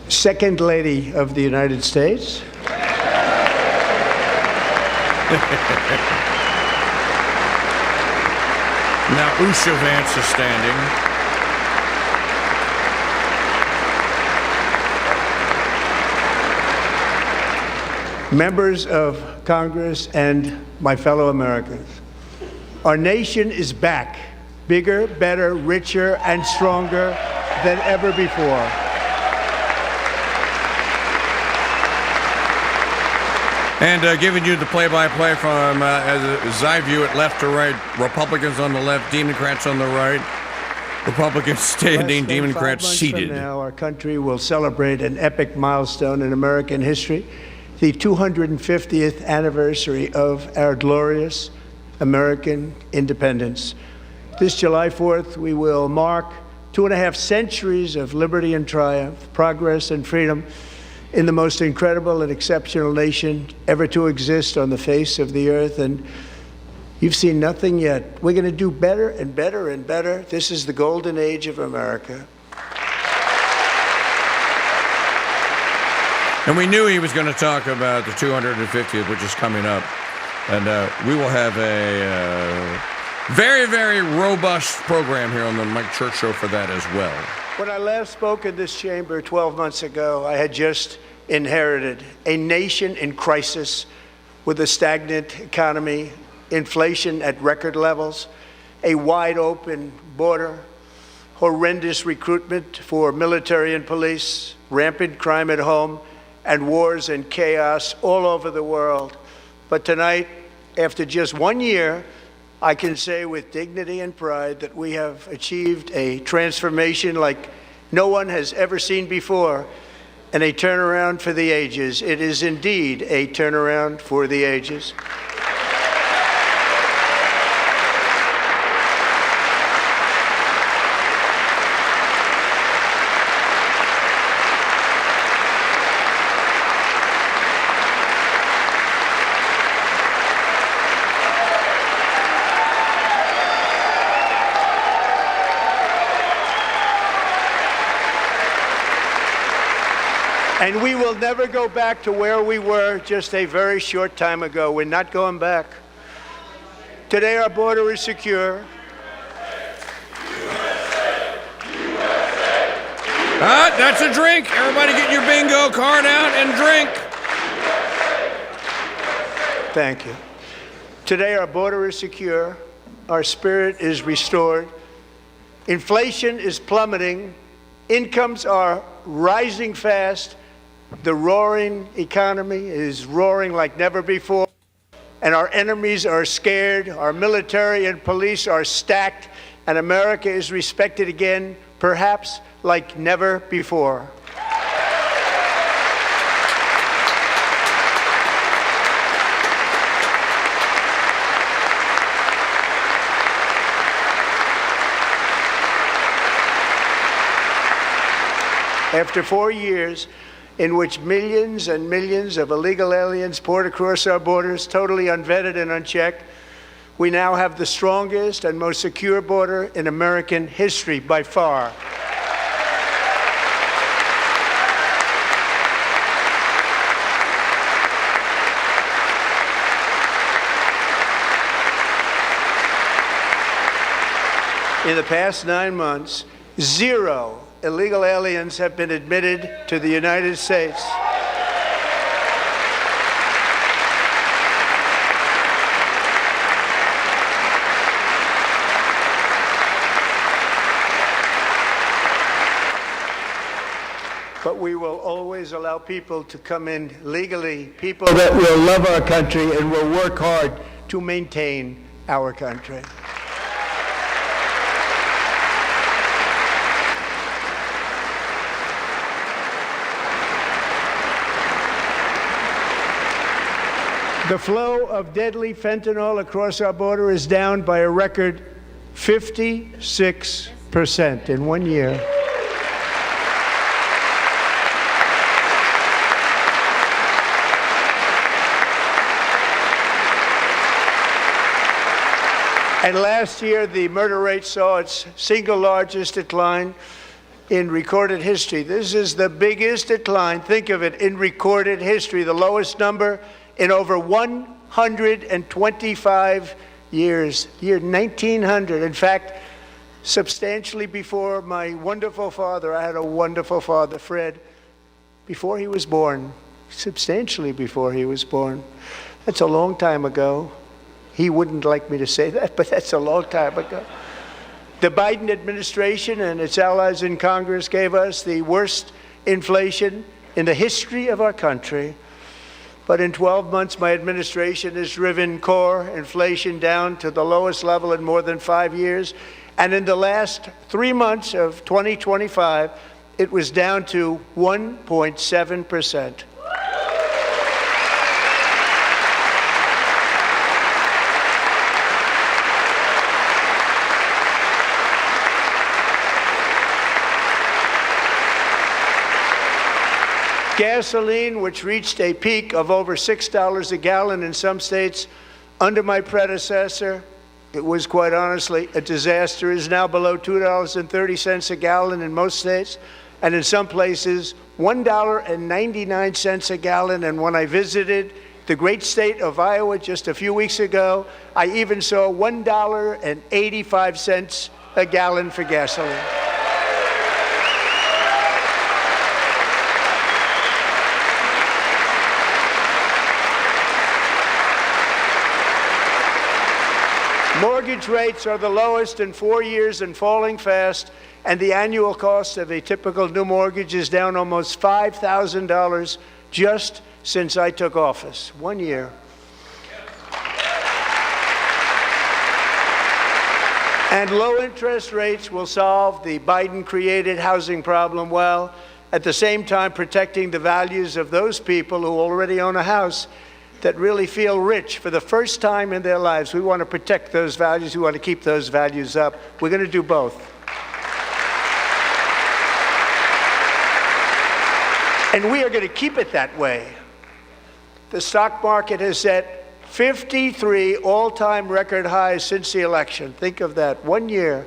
Second Lady of the United States. Now Usha Vance is standing. Members of Congress and my fellow Americans, our nation is back, bigger, better, richer, and stronger than ever before. And giving you the play-by-play from, as I view it, left to right, Republicans on the left, Democrats on the right, Republicans standing, Democrats seated. Now our country will celebrate an epic milestone in American history, the 250th anniversary of our glorious American independence. This July 4th, we will mark 2.5 centuries of liberty and triumph, progress and freedom in the most incredible and exceptional nation ever to exist on the face of the earth. And you've seen nothing yet. We're going to do better and better and better. This is the golden age of America. And we knew he was going to talk about the 250th, which is coming up. And we will have a very, very robust program here on the Mike Church Show for that as well. When I last spoke in this chamber 12 months ago, I had just inherited a nation in crisis with a stagnant economy, inflation at record levels, a wide open border, horrendous recruitment for military and police, rampant crime at home, and wars and chaos all over the world. But tonight, after just 1 year, I can say with dignity and pride that we have achieved a transformation like no one has ever seen before, and a turnaround for the ages. It is indeed a turnaround for the ages. And we will never go back to where we were just a very short time ago. We're not going back. Today our border is secure. That's a drink. Everybody get your bingo card out and drink. Thank you. Today our border is secure. Our spirit is restored. Inflation is plummeting. Incomes are rising fast. The roaring economy is roaring like never before, and our enemies are scared. Our military and police are stacked, and America is respected again, perhaps like never before. After 4 years in which millions and millions of illegal aliens poured across our borders, totally unvetted and unchecked, we now have the strongest and most secure border in American history by far. In the past 9 months, 0 illegal aliens have been admitted to the United States. But we will always allow people to come in legally, people that will love our country and will work hard to maintain our country. The flow of deadly fentanyl across our border is down by a record 56% in 1 year. And last year, the murder rate saw its single largest decline in recorded history. This is the biggest decline, think of it, in recorded history, the lowest number in over 125 years, year 1900. In fact, substantially before my wonderful father, I had a wonderful father, Fred, before he was born, substantially before he was born. That's a long time ago. He wouldn't like me to say that, but that's a long time ago. The Biden administration and its allies in Congress gave us the worst inflation in the history of our country. But in 12 months, my administration has driven core inflation down to the lowest level in more than 5 years. And in the last 3 months of 2025, it was down to 1.7%. Gasoline, which reached a peak of over $6 a gallon in some states under my predecessor, it was quite honestly a disaster, is now below $2.30 a gallon in most states, and in some places $1.99 a gallon. And when I visited the great state of Iowa just a few weeks ago, I even saw $1.85 a gallon for gasoline. Mortgage rates are the lowest in 4 years and falling fast, and the annual cost of a typical new mortgage is down almost $5,000 just since I took office. 1 year. And low interest rates will solve the Biden-created housing problem while at the same time protecting the values of those people who already own a house that really feel rich for the first time in their lives. We want to protect those values. We want to keep those values up. We're going to do both. And we are going to keep it that way. The stock market has set 53 all-time record highs since the election. Think of that, 1 year.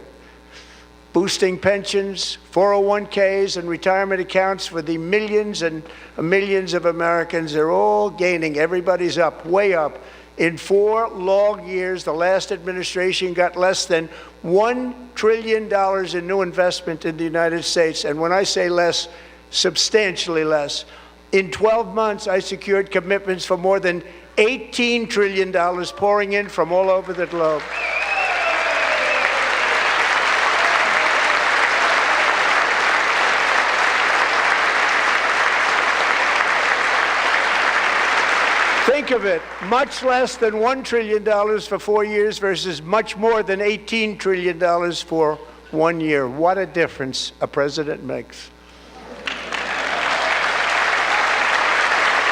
Boosting pensions, 401ks, and retirement accounts for the millions and millions of Americans. They're all gaining. Everybody's up, way up. In 4 long years, the last administration got less than $1 trillion in new investment in the United States. And when I say less, substantially less. In 12 months, I secured commitments for more than $18 trillion pouring in from all over the globe. Think of it, much less than $1 trillion for 4 years versus much more than $18 trillion for 1 year. What a difference a president makes.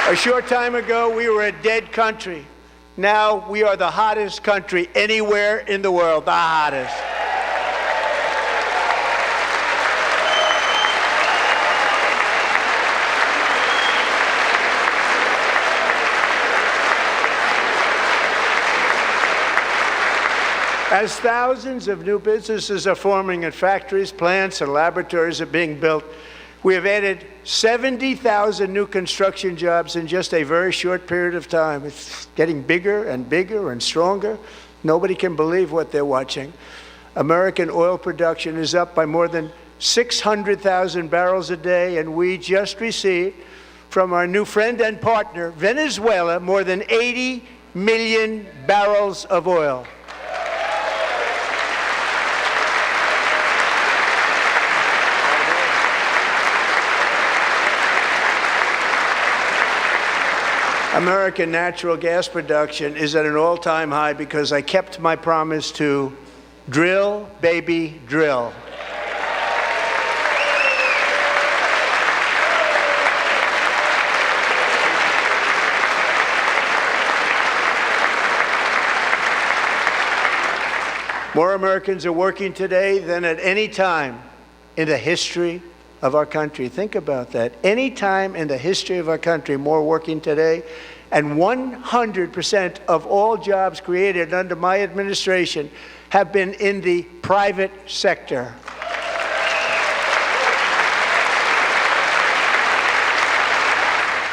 A short time ago, we were a dead country. Now we are the hottest country anywhere in the world, the hottest. As thousands of new businesses are forming and factories, plants, and laboratories are being built, we have added 70,000 new construction jobs in just a very short period of time. It's getting bigger and bigger and stronger. Nobody can believe what they're watching. American oil production is up by more than 600,000 barrels a day, and we just received from our new friend and partner, Venezuela, more than 80 million barrels of oil. American natural gas production is at an all-time high because I kept my promise to drill, baby, drill. More Americans are working today than at any time in the history of our country. Think about that. Any time in the history of our country, more working today, and 100% of all jobs created under my administration have been in the private sector.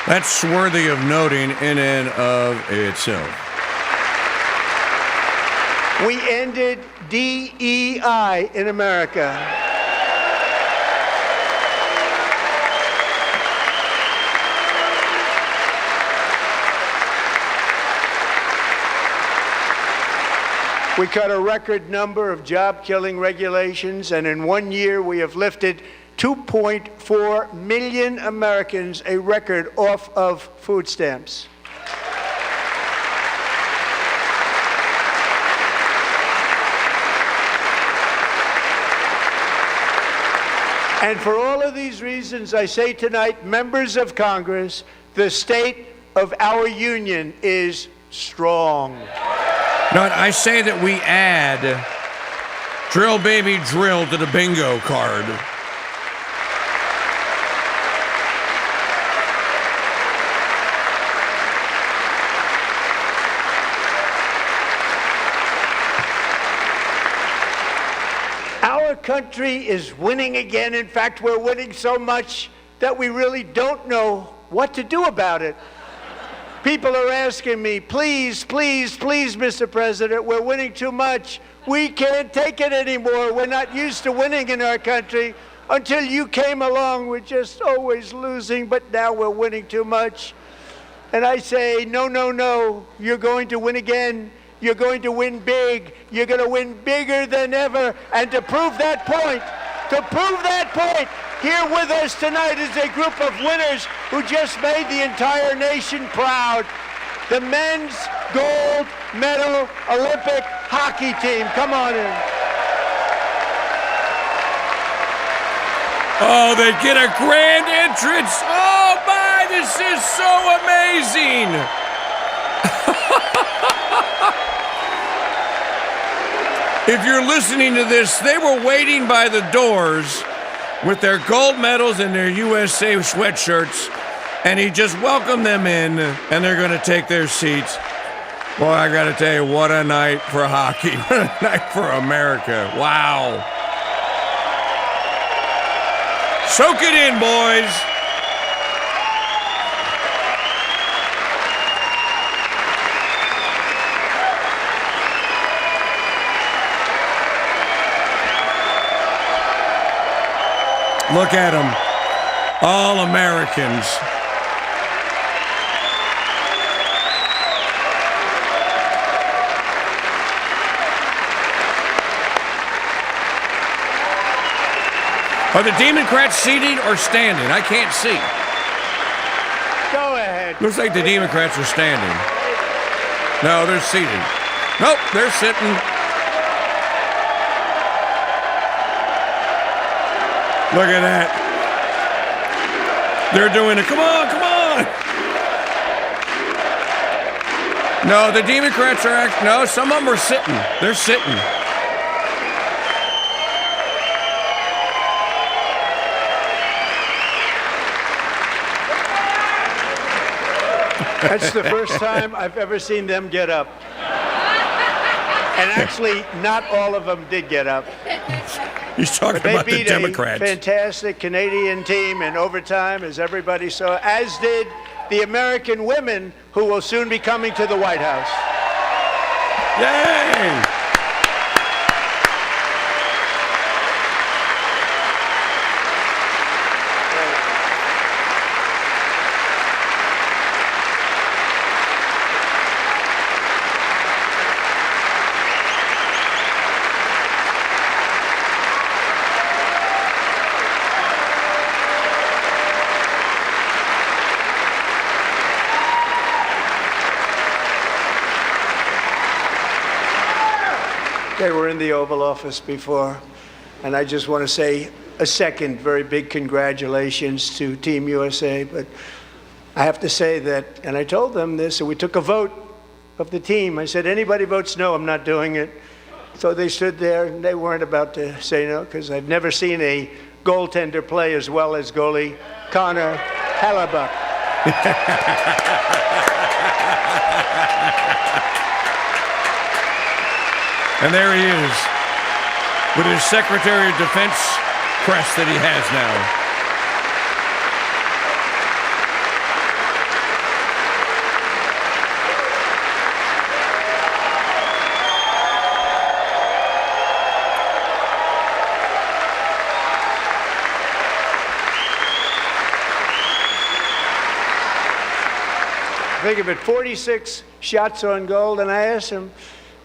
That's worthy of noting in and of itself. We ended DEI in America. We cut a record number of job-killing regulations, and in 1 year we have lifted 2.4 million Americans, a record, off of food stamps. And for all of these reasons, I say tonight, members of Congress, the state of our union is strong. No, I say that we add drill, baby, drill to the bingo card. Our country is winning again. In fact, we're winning so much that we really don't know what to do about it. People are asking me, please, please, please, Mr. President, we're winning too much. We can't take it anymore. We're not used to winning in our country. Until you came along, we're just always losing, but now we're winning too much. And I say, no, no, no, you're going to win again. You're going to win big. You're going to win bigger than ever. And to prove that point, here with us tonight is a group of winners who just made the entire nation proud. The men's gold medal Olympic hockey team. Come on in. Oh, they get a grand entrance. Oh, my, this is so amazing. If you're listening to this, they were waiting by the doors with their gold medals and their USA sweatshirts, and he just welcomed them in, and they're going to take their seats. Boy, I got to tell you, what a night for hockey. What a night for America. Wow. Soak it in, boys. Look at them. All Americans. Are the Democrats seated or standing? I can't see. Go ahead. Looks like the Democrats are standing. No, they're seated. Nope, they're sitting. Look at that. They're doing it. Come on, come on. No, the Democrats are no, some of them are sitting. They're sitting. That's the first time I've ever seen them get up. And actually, not all of them did get up. He's talking about the Democrats. They beat a fantastic Canadian team in overtime, as everybody saw, as did the American women who will soon be coming to the White House. Yay! They were in the Oval Office before, and I just want to say a second very big congratulations to Team USA. But I have to say that, and I told them this, and we took a vote of the team. I said, anybody votes no, I'm not doing it. So they stood there, and they weren't about to say no, because I've never seen a goaltender play as well as goalie Connor Hellebuck. And there he is, with his Secretary of Defense crest that he has now. Think of it, 46 shots on goal, and I asked him,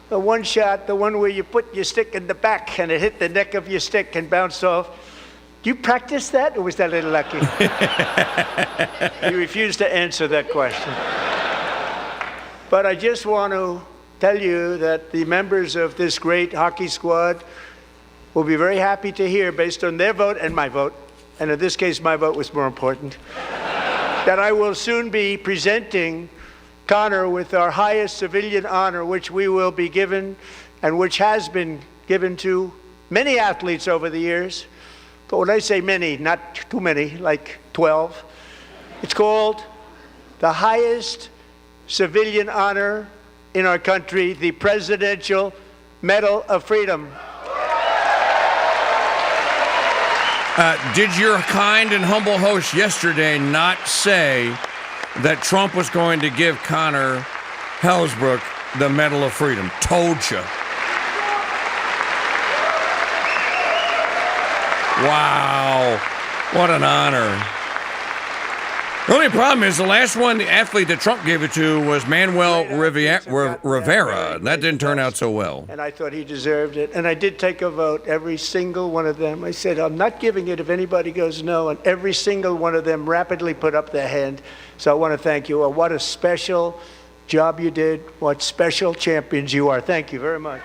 the one shot, the one where you put your stick in the back and it hit the neck of your stick and bounced off. Do you practice that, or was that a little lucky? He refused to answer that question. But I just want to tell you that the members of this great hockey squad will be very happy to hear, based on their vote and my vote, and in this case my vote was more important, that I will soon be presenting Connor with our highest civilian honor, which we will be given, and which has been given to many athletes over the years. But when I say many, not too many, like 12, it's called the highest civilian honor in our country, the Presidential Medal of Freedom. Did your kind and humble host yesterday not say that Trump was going to give Connor Hellebuck the Medal of Freedom? Told you. Wow. What an honor. The only problem is the last one, the athlete that Trump gave it to, was Manuel Rivera, and that didn't turn out so well. And I thought he deserved it. And I did take a vote, every single one of them. I said, I'm not giving it if anybody goes no. And every single one of them rapidly put up their hand. So I want to thank you. What a special job you did. What special champions you are. Thank you very much.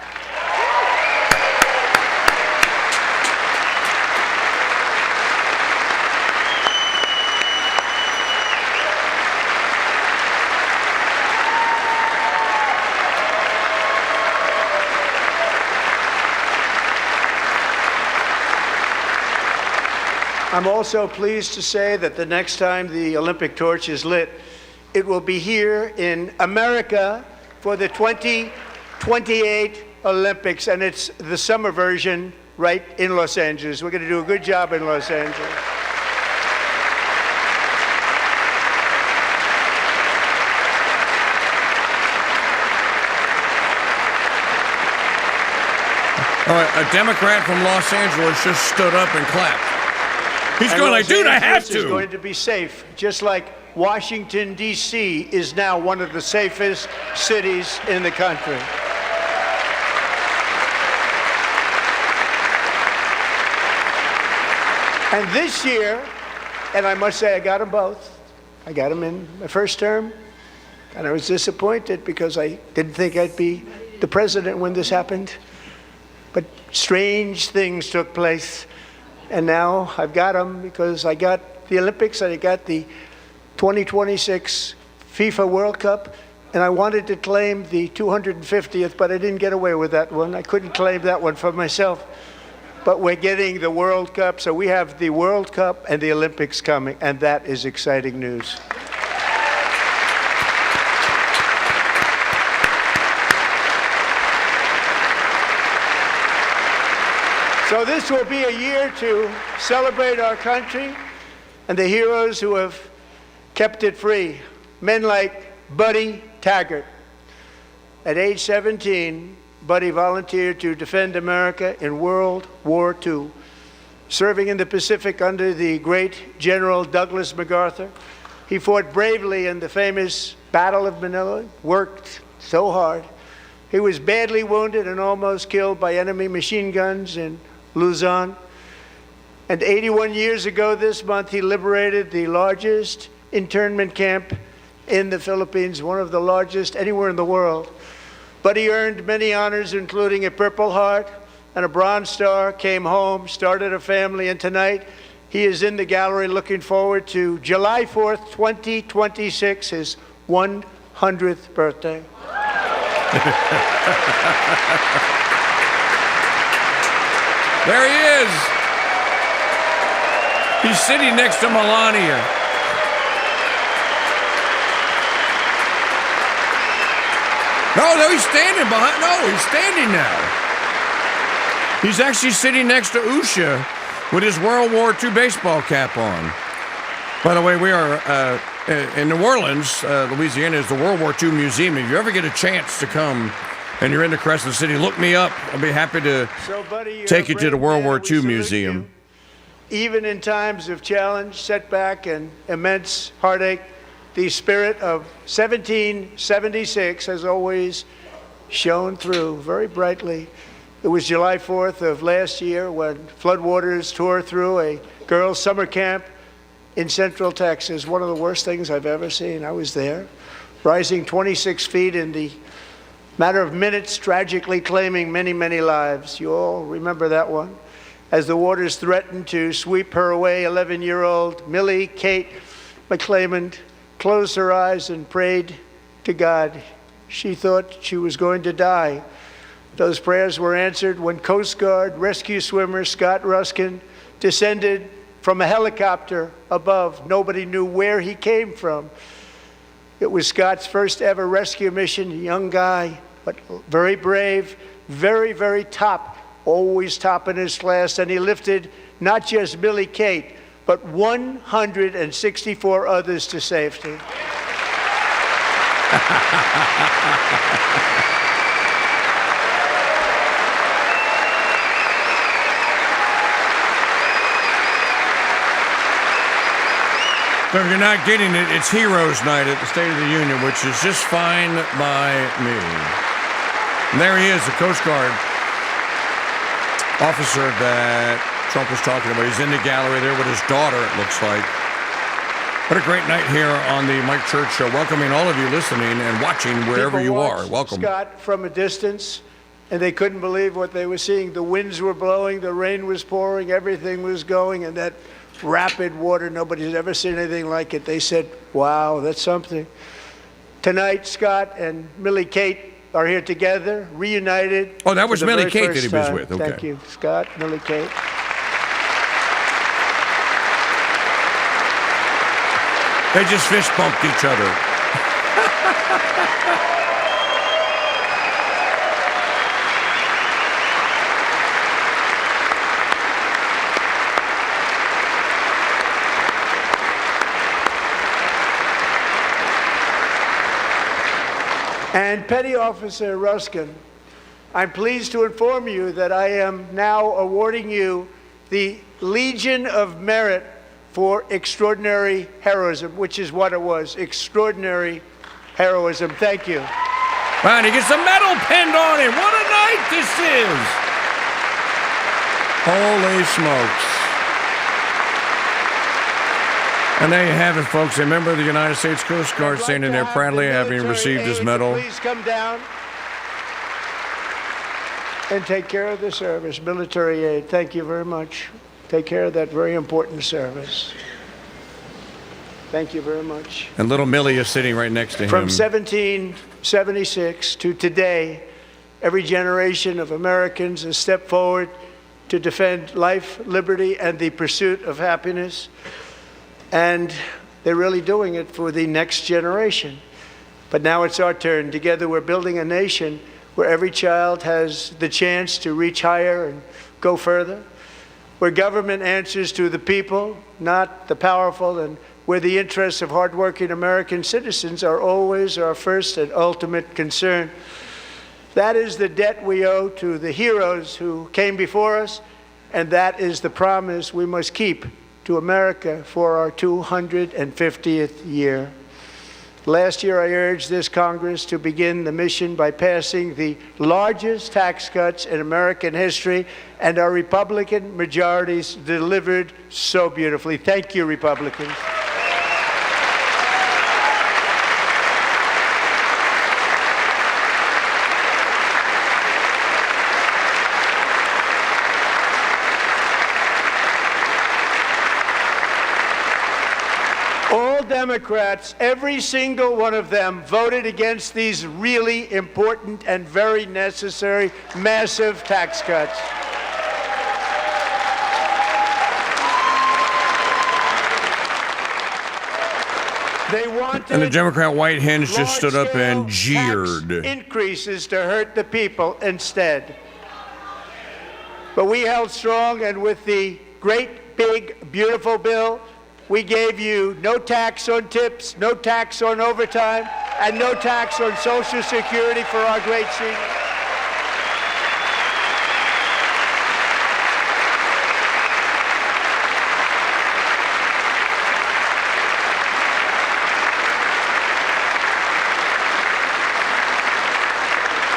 I'm also pleased to say that the next time the Olympic torch is lit, it will be here in America for the 2028 Olympics, and it's the summer version right in Los Angeles. We're going to do a good job in Los Angeles. All right, a Democrat from Los Angeles just stood up and clapped. He's going like, dude, I have to. It's going to be safe, just like Washington, D.C. is now one of the safest cities in the country. And this year, and I must say I got them both. I got them in my first term, and I was disappointed because I didn't think I'd be the president when this happened. But strange things took place. And now I've got them because I got the Olympics and I got the 2026 FIFA World Cup, and I wanted to claim the 250th, but I didn't get away with that one. I couldn't claim that one for myself. But we're getting the World Cup, so we have the World Cup and the Olympics coming, and that is exciting news. So this will be a year to celebrate our country and the heroes who have kept it free. Men like Buddy Taggart. At age 17, Buddy volunteered to defend America in World War II, serving in the Pacific under the great General Douglas MacArthur. He fought bravely in the famous Battle of Manila, worked so hard. He was badly wounded and almost killed by enemy machine guns in Luzon. And 81 years ago this month, he liberated the largest internment camp in the Philippines, one of the largest anywhere in the world. Buddy earned many honors, including a Purple Heart and a Bronze Star, came home, started a family, and tonight he is in the gallery looking forward to July 4th, 2026, his 100th birthday. There he is. He's sitting next to Melania. No, he's standing behind. No, he's standing now. He's actually sitting next to Usha with his World War II baseball cap on. By the way, we are in New Orleans, Louisiana, is the World War II Museum. If you ever get a chance to come and you're into Crescent City, look me up. I'll be happy to take you to the World War II Museum. Even in times of challenge, setback, and immense heartache, the spirit of 1776 has always shone through very brightly. It was July 4th of last year when floodwaters tore through a girls' summer camp in Central Texas. One of the worst things I've ever seen. I was there, rising 26 feet in the matter of minutes, tragically claiming many, many lives. You all remember that one? As the waters threatened to sweep her away, 11-year-old Millie Kate McClelland closed her eyes and prayed to God. She thought she was going to die. Those prayers were answered when Coast Guard rescue swimmer Scott Ruskin descended from a helicopter above. Nobody knew where he came from. It was Scott's first ever rescue mission, a young guy, but very brave, very, very top, always top in his class, and he lifted not just Millie Kate, but 164 others to safety. So if you're not getting it, it's Heroes Night at the State of the Union, which is just fine by me. And there he is, the Coast Guard officer that Trump was talking about. He's in the gallery there with his daughter, it looks like. What a great night here on the Mike Church Show. Welcoming all of you listening and watching wherever you are. Welcome. Scott from a distance, and they couldn't believe what they were seeing. The winds were blowing, the rain was pouring, everything was going, and that rapid water, nobody's ever seen anything like it. They said, wow, that's something. Tonight, Scott and Millie Kate are here together, reunited. Oh, that was Millie Kate that he was with. Okay. Thank you, Scott, Millie Kate. They just fist bumped each other. And Petty Officer Ruskin, I'm pleased to inform you that I am now awarding you the Legion of Merit for extraordinary heroism, which is what it was, extraordinary heroism. Thank you. Wow, and he gets a medal pinned on him. What a night this is. Holy smokes. And there you have it, folks. A member of the United States Coast Guard standing there proudly having received his medal. Please come down and take care of the service. Military aid, thank you very much. Take care of that very important service. Thank you very much. And little Millie is sitting right next to him. From 1776 to today, every generation of Americans has stepped forward to defend life, liberty, and the pursuit of happiness. And they're really doing it for the next generation. But now it's our turn. Together we're building a nation where every child has the chance to reach higher and go further, where government answers to the people, not the powerful, and where the interests of hardworking American citizens are always our first and ultimate concern. That is the debt we owe to the heroes who came before us, and that is the promise we must keep to America for our 250th year. Last year, I urged this Congress to begin the mission by passing the largest tax cuts in American history, and our Republican majorities delivered so beautifully. Thank you, Republicans. Democrats, every single one of them, voted against these really important and very necessary massive tax cuts. They wanted And the Democrat white hens just stood up and jeered. Increases to hurt the people instead. But we held strong, and with the great, big, beautiful bill, we gave you no tax on tips, no tax on overtime, and no tax on Social Security for our great seniors.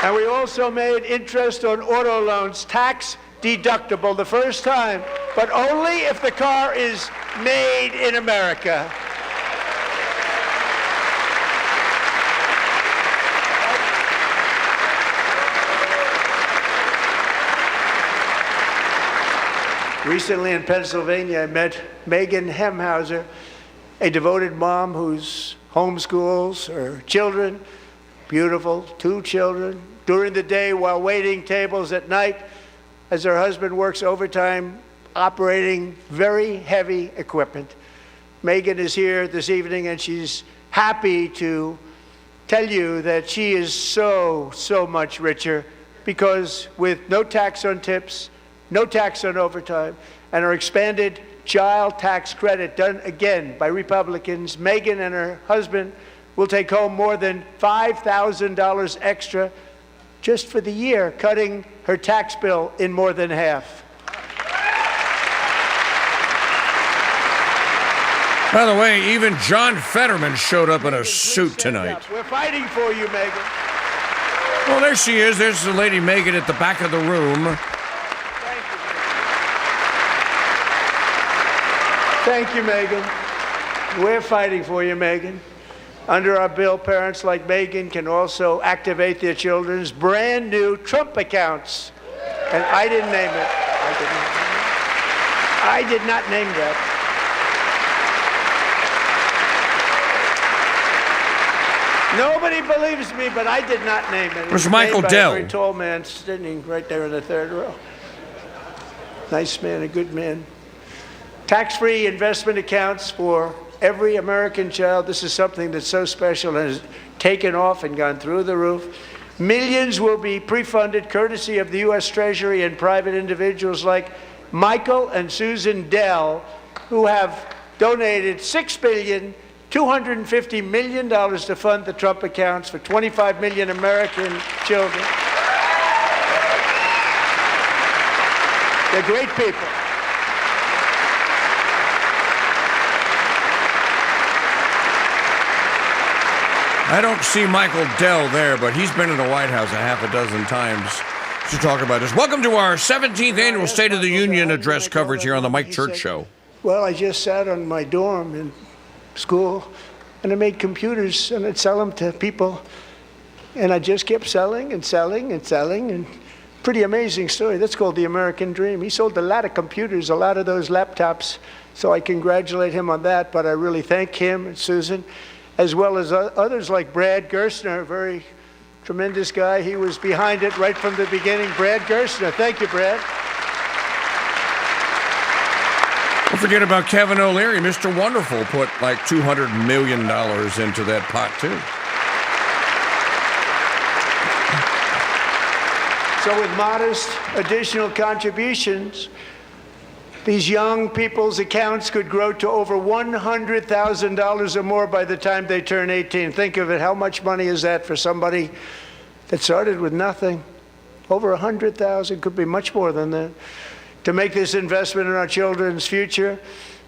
And we also made interest on auto loans tax deductible the first time, but only if the car is made in America. Recently in Pennsylvania, I met Megan Hemhauser, a devoted mom who's homeschools her children, beautiful, 2 children, during the day while waiting tables at night as her husband works overtime operating very heavy equipment. Megan is here this evening, and she's happy to tell you that she is so much richer because with no tax on tips, no tax on overtime, and her expanded child tax credit done again by Republicans, Megan and her husband will take home more than $5,000 extra just for the year, cutting her tax bill in more than half. By the way, even John Fetterman showed up in a suit tonight. We're fighting for you, Megan. Well, there she is. There's the lady Megan at the back of the room. Thank you, Megan. We're fighting for you, Megan. Under our bill, parents like Megan can also activate their children's brand new Trump accounts. And I didn't name it. I did not name that. Nobody believes me, but I did not name it. Where's Michael Dell? A very tall man standing right there in the third row. Nice man, a good man. Tax-free investment accounts for every American child. This is something that's so special and has taken off and gone through the roof. Millions will be pre-funded courtesy of the U.S. Treasury and private individuals like Michael and Susan Dell, who have donated $6,250 million to fund the Trump accounts for 25 million American children. They're great people. I don't see Michael Dell there, but he's been in the White House a half a dozen times to talk about this. Welcome to our 17th annual State of the Union address coverage here on the Mike Church Show. Well, I just sat on my dorm in school, and I made computers, and I'd sell them to people. And I just kept selling and selling and selling, and pretty amazing story. That's called the American dream. He sold a lot of computers, a lot of those laptops, so I congratulate him on that, but I really thank him and Susan, as well as others like Brad Gerstner, a very tremendous guy. He was behind it right from the beginning. Brad Gerstner. Thank you, Brad. Don't forget about Kevin O'Leary. Mr. Wonderful put like $200 million into that pot, too. So with modest additional contributions, these young people's accounts could grow to over $100,000 or more by the time they turn 18. Think of it. How much money is that for somebody that started with nothing? Over 100,000, could be much more than that. To make this investment in our children's future,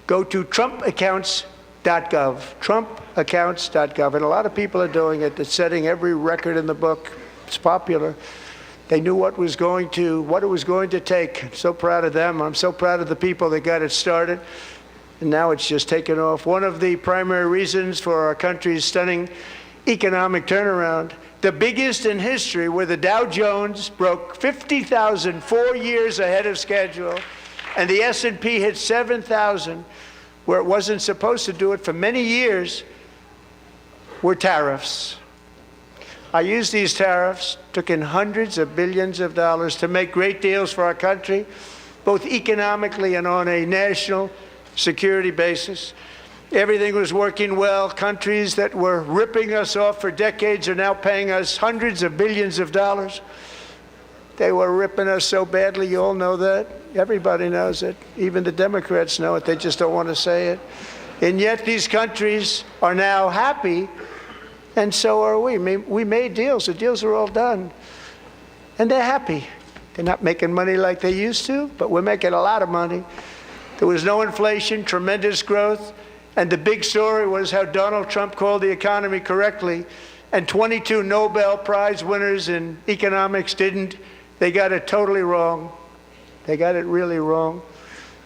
go to trumpaccounts.gov, trumpaccounts.gov. And a lot of people are doing it. It's setting every record in the book. It's popular. They knew what it was going to take. I'm so proud of them. I'm so proud of the people that got it started. And now it's just taken off. One of the primary reasons for our country's stunning economic turnaround, the biggest in history, where the Dow Jones broke 50,000 4 years ahead of schedule, and the S&P hit 7,000, where it wasn't supposed to do it for many years, were tariffs. I used these tariffs, took in hundreds of billions of dollars to make great deals for our country, both economically and on a national security basis. Everything was working well. Countries that were ripping us off for decades are now paying us hundreds of billions of dollars. They were ripping us so badly, you all know that. Everybody knows it. Even the Democrats know it. They just don't want to say it. And yet these countries are now happy, and so are we. We made deals. The deals are all done. And they're happy. They're not making money like they used to, but we're making a lot of money. There was no inflation, tremendous growth, and the big story was how Donald Trump called the economy correctly, and 22 Nobel Prize winners in economics didn't. They got it totally wrong. They got it really wrong.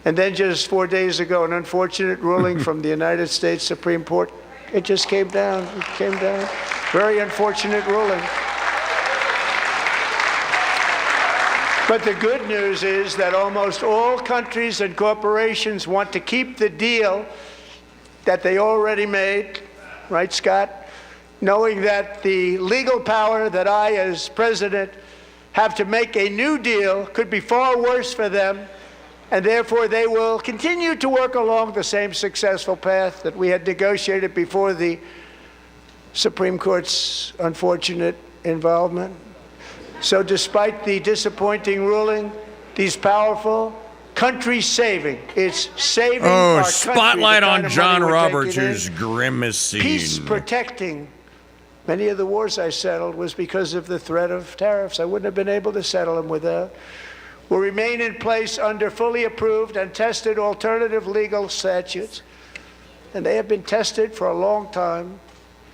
And then just 4 days ago, an unfortunate ruling from the United States Supreme Court. It just came down. It came down. Very unfortunate ruling. But the good news is that almost all countries and corporations want to keep the deal that they already made, right, Scott? Knowing that the legal power that I, as president, have to make a new deal could be far worse for them, and therefore they will continue to work along the same successful path that we had negotiated before the Supreme Court's unfortunate involvement. So despite the disappointing ruling, these powerful, country-saving, it's saving our country. Spotlight on John Roberts, who's grimacing. Peace-protecting. Many of the wars I settled was because of the threat of tariffs. I wouldn't have been able to settle them without. Will remain in place under fully approved and tested alternative legal statutes. And they have been tested for a long time.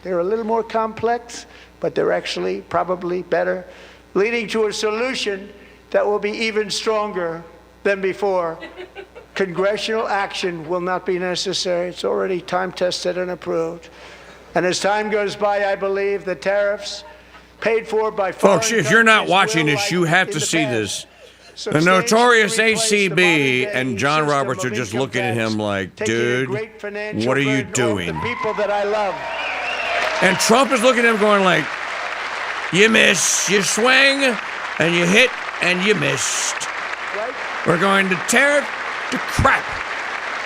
They're a little more complex, but they're actually probably better, leading to a solution that will be even stronger than before. Congressional action will not be necessary. It's already time-tested and approved. And as time goes by, I believe the tariffs paid for by foreign Folks, if you're not watching this, you have to see this. The notorious ACB and John Roberts are just looking at him like, dude, what are you doing? The people that I love. And Trump is looking at him going like, you miss, you swing, and you hit, and you missed. Right? We're going to tear the crap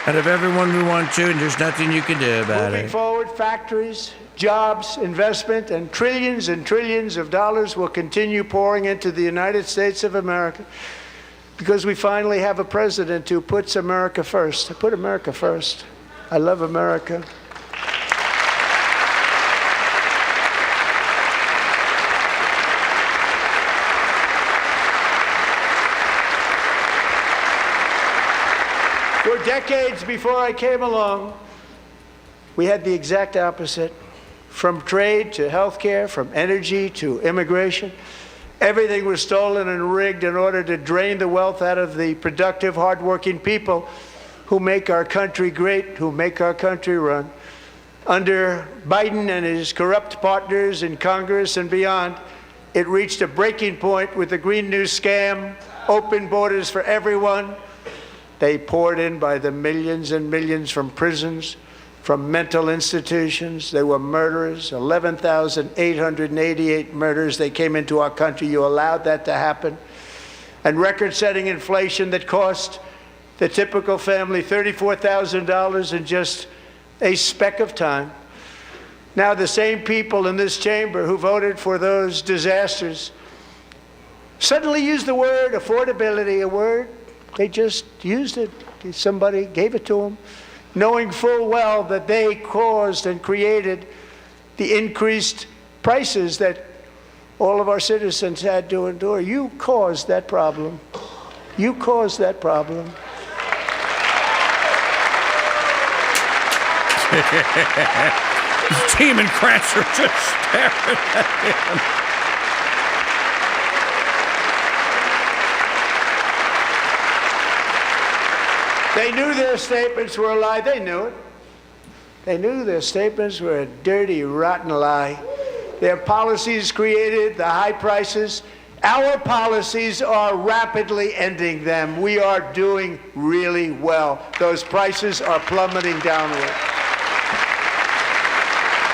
out of everyone we want to, and there's nothing you can do about Moving it. forward, factories, jobs, investment, and trillions of dollars will continue pouring into the United States of America because we finally have a president who puts America first. I put America first. I love America. For decades before I came along, we had the exact opposite. From trade to healthcare, from energy to immigration, everything was stolen and rigged in order to drain the wealth out of the productive, hardworking people who make our country great, who make our country run. Under Biden and his corrupt partners in Congress and beyond, it reached a breaking point with the Green New Scam, open borders for everyone. They poured in by the millions and millions from prisons, from mental institutions. They were murderers, 11,888 murders. They came into our country. You allowed that to happen. And record-setting inflation that cost the typical family $34,000 in just a speck of time. Now the same people in this chamber who voted for those disasters suddenly use the word affordability, a word. They just used it. Somebody gave it to them, knowing full well that they caused and created the increased prices that all of our citizens had to endure. You caused that problem. You caused that problem. Democrats are just staring at him. They knew their statements were a lie. They knew it. They knew their statements were a dirty, rotten lie. Their policies created the high prices Our policies are rapidly ending them. We are doing really well. Those prices are plummeting downward.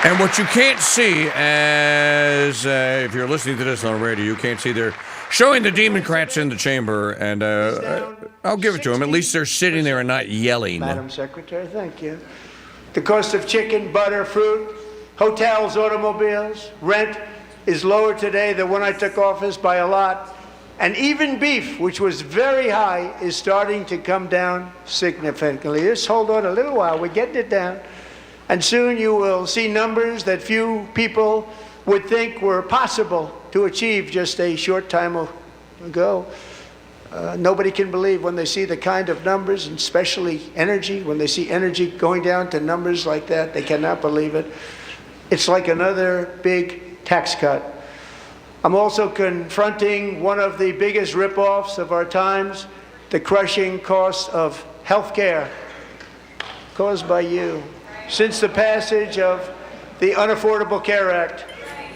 And what you can't see, as if you're listening to this on radio, you can't see they're showing the Democrats in the chamber, and I'll give it to them. At least they're sitting there and not yelling. Madam Secretary, thank you. The cost of chicken, butter, fruit, hotels, automobiles, rent is lower today than when I took office by a lot. And even beef, which was very high, is starting to come down significantly. Just hold on a little while. We're getting it down. And soon you will see numbers that few people would think were possible to achieve just a short time ago. Nobody can believe when they see the kind of numbers, and especially energy, when they see energy going down to numbers like that, they cannot believe it. It's like another big tax cut. I'm also confronting one of the biggest ripoffs of our times, the crushing cost of health care caused by you. Since the passage of the Unaffordable Care Act,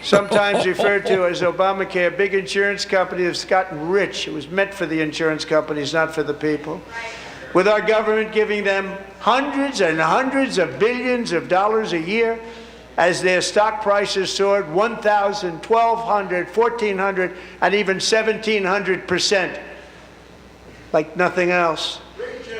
sometimes referred to as Obamacare, big insurance companies have gotten rich. It was meant for the insurance companies, not for the people. With our government giving them hundreds and hundreds of billions of dollars a year, as their stock prices soared 1,000, 1,200, 1,400, and even 1,700%, like nothing else.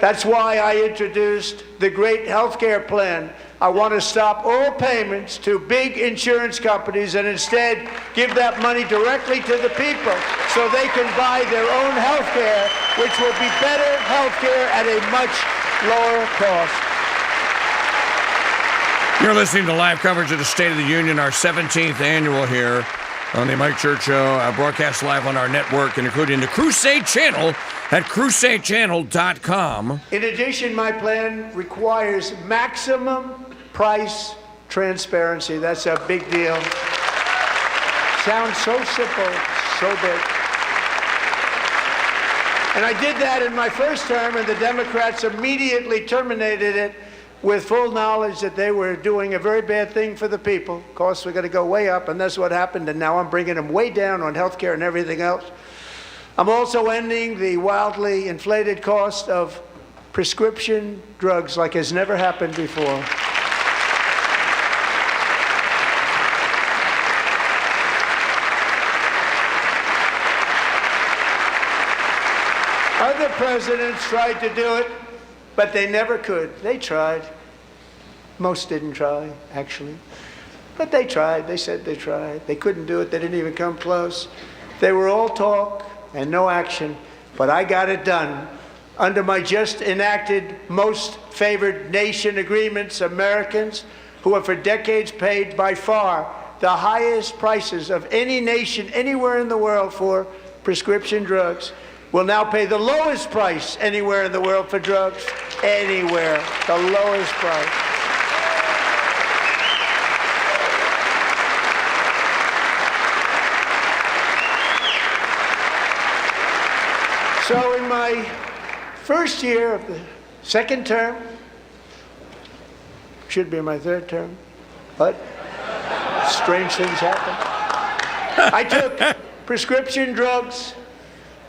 That's why I introduced the great health care plan. I want to stop all payments to big insurance companies and instead give that money directly to the people so they can buy their own health care, which will be better health care at a much lower cost. You're listening to live coverage of the State of the Union, our 17th annual here on the Mike Church Show, broadcast live on our network, and including the Crusade channel at crusadechannel.com. In addition, my plan requires maximum price transparency. That's a big deal. Sounds so simple, so big. And I did that in my first term, and the Democrats immediately terminated it with full knowledge that they were doing a very bad thing for the people. Costs were going to go way up, and that's what happened, and now I'm bringing them way down on health care and everything else. I'm also ending the wildly inflated cost of prescription drugs like has never happened before. Other presidents tried to do it, but they never could. They tried. Most didn't try, actually. But they tried. They said they tried. They couldn't do it. They didn't even come close. They were all talk and no action. But I got it done. Under my just enacted most favored nation agreements, Americans who have for decades paid by far the highest prices of any nation anywhere in the world for prescription drugs will now pay the lowest price anywhere in the world for drugs. Anywhere. The lowest price. So in my first year of the second term, should be my third term, but strange things happen. I took prescription drugs,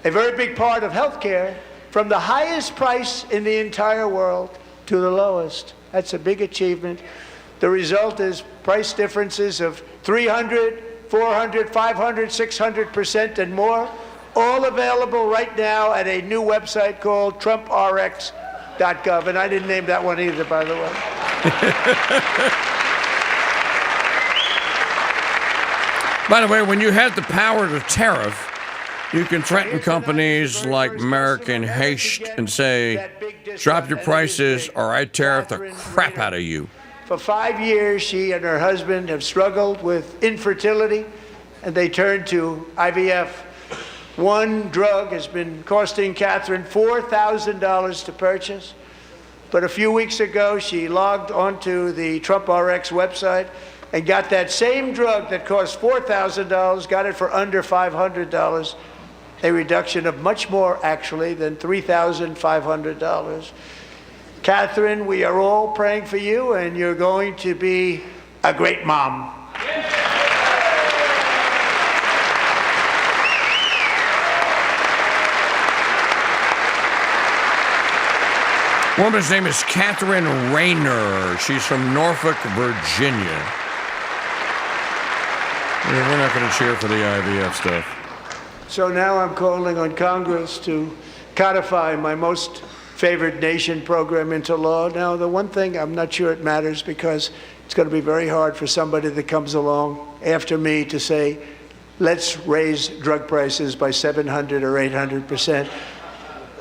a very big part of healthcare, from the highest price in the entire world to the lowest. That's a big achievement. The result is price differences of 300, 400, 500, 600% and more, all available right now at a new website called TrumpRx.gov. And I didn't name that one either, by the way. By the way, when you have the power to tariff, you can threaten companies like American Haste and say, drop your prices or I tariff the crap out of you. For 5 years, she and her husband have struggled with infertility, and they turned to IVF. One drug has been costing Catherine $4,000 to purchase. But a few weeks ago, she logged onto the TrumpRx website and got that same drug that cost $4,000, got it for under $500, a reduction of much more, actually, than $3,500. Catherine, we are all praying for you, and you're going to be a great mom. Woman's name is Catherine Rayner. She's from Norfolk, Virginia. We're not going to cheer for the IVF stuff. So now I'm calling on Congress to codify my most favored nation program into law. Now, the one thing, I'm not sure it matters because it's going to be very hard for somebody that comes along after me to say, let's raise drug prices by 700 or 800%.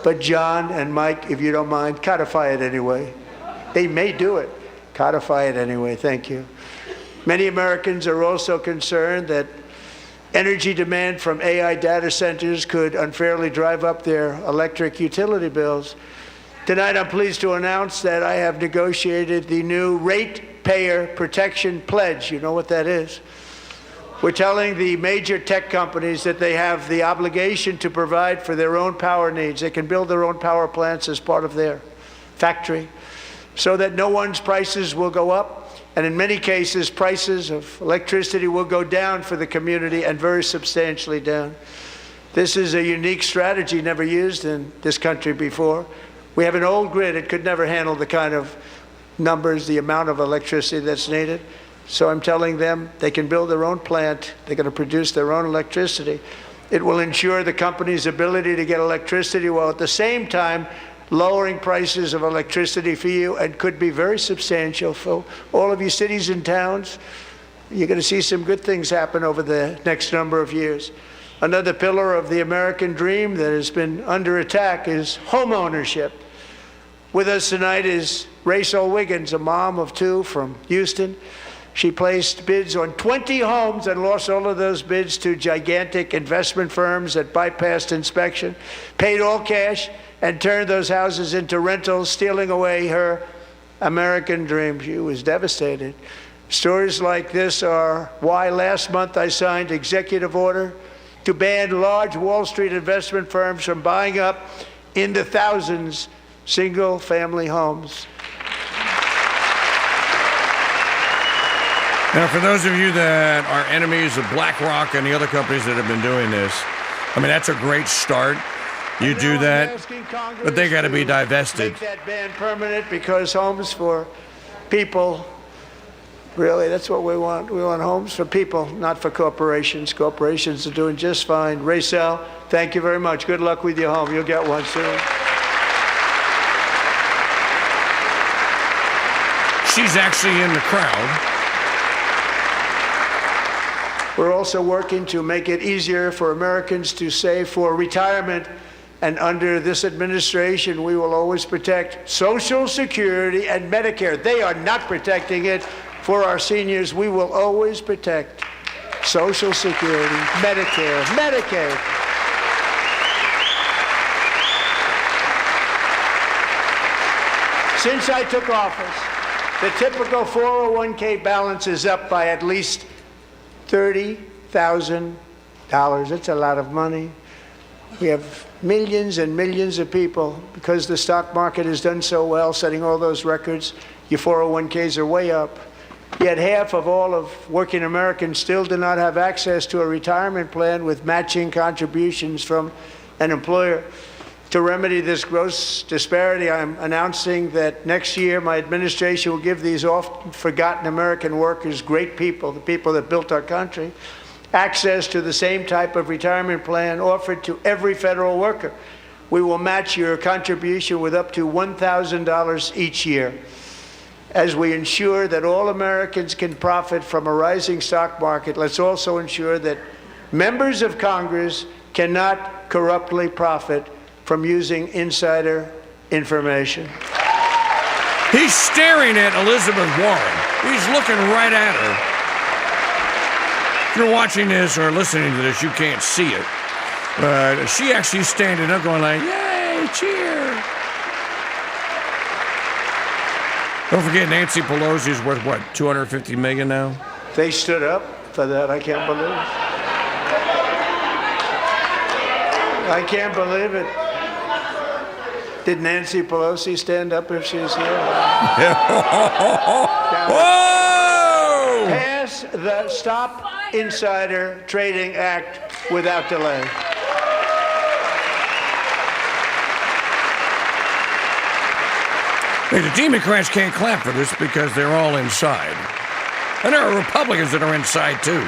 But John and Mike, if you don't mind, codify it anyway. They may do it. Codify it anyway. Thank you. Many Americans are also concerned that energy demand from AI data centers could unfairly drive up their electric utility bills. Tonight, I'm pleased to announce that I have negotiated the new Ratepayer Protection Pledge. You know what that is? We're telling the major tech companies that they have the obligation to provide for their own power needs. They can build their own power plants as part of their factory so that no one's prices will go up. And in many cases, prices of electricity will go down for the community and very substantially down. This is a unique strategy never used in this country before. We have an old grid. It could never handle the kind of numbers, the amount of electricity that's needed. So I'm telling them they can build their own plant. They're going to produce their own electricity. It will ensure the company's ability to get electricity while at the same time lowering prices of electricity for you, and could be very substantial for all of you cities and towns. You're going to see some good things happen over the next number of years. Another pillar of the American dream that has been under attack is home ownership. With us tonight is Rachel Wiggins, a mom of two from Houston. She placed bids on 20 homes and lost all of those bids to gigantic investment firms that bypassed inspection, paid all cash, and turned those houses into rentals, stealing away her American dream. She was devastated. Stories like this are why last month I signed executive order to ban large Wall Street investment firms from buying up in the thousands single-family homes. Now, for those of you that are enemies of BlackRock and the other companies that have been doing this, I mean, that's a great start. You do that, but they got to be divested. Make that ban permanent, because homes for people, really, that's what we want. We want homes for people, not for corporations. Corporations are doing just fine. Rachel, thank you very much. Good luck with your home. You'll get one soon. She's actually in the crowd. We're also working to make it easier for Americans to save for retirement. And under this administration, we will always protect Social Security and Medicare. They are not protecting it for our seniors. We will always protect Social Security, Medicare, Medicaid. Since I took office, the typical 401k balance is up by at least $30,000. That's a lot of money. We have millions and millions of people, because the stock market has done so well, setting all those records. Your 401ks are way up. Yet half of all of working Americans still do not have access to a retirement plan with matching contributions from an employer. To remedy this gross disparity, I'm announcing that next year my administration will give these often forgotten American workers, great people, the people that built our country, access to the same type of retirement plan offered to every federal worker. We will match your contribution with up to $1,000 each year. As we ensure that all Americans can profit from a rising stock market, let's also ensure that members of Congress cannot corruptly profit from using insider information. He's staring at Elizabeth Warren. He's looking right at her. If you're watching this or listening to this, you can't see it. But she actually standing up going like, yay, cheer. Don't forget, Nancy Pelosi's worth, what, $250 million now? They stood up for that. I can't believe it. I can't believe it. Did Nancy Pelosi stand up if she's here? Whoa! Pass the Stop Insider Trading Act without delay. Hey, the Democrats can't clap for this because they're all inside. And there are Republicans that are inside, too.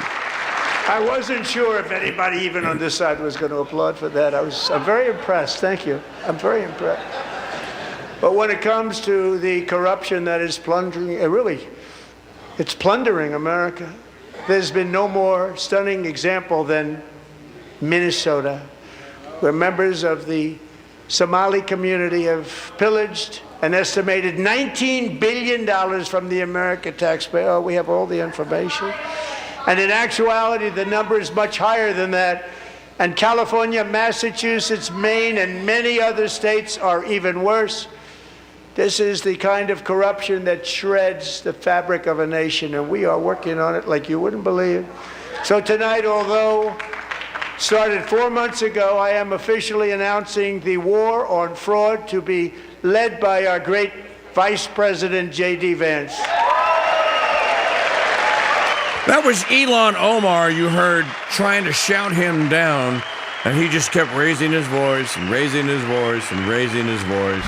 I wasn't sure if anybody even on this side was going to applaud for that. I'm very impressed. Thank you. I'm very impressed. But when it comes to the corruption that is plundering, it's plundering America. There's been no more stunning example than Minnesota, where members of the Somali community have pillaged an estimated $19 billion from the American taxpayer. Oh, we have all the information. And in actuality, the number is much higher than that. And California, Massachusetts, Maine, and many other states are even worse. This is the kind of corruption that shreds the fabric of a nation, and we are working on it like you wouldn't believe. So tonight, although started 4 months ago, I am officially announcing the war on fraud to be led by our great Vice President J.D. Vance. That was Elon Omar you heard trying to shout him down, and he just kept raising his voice and raising his voice and raising his voice.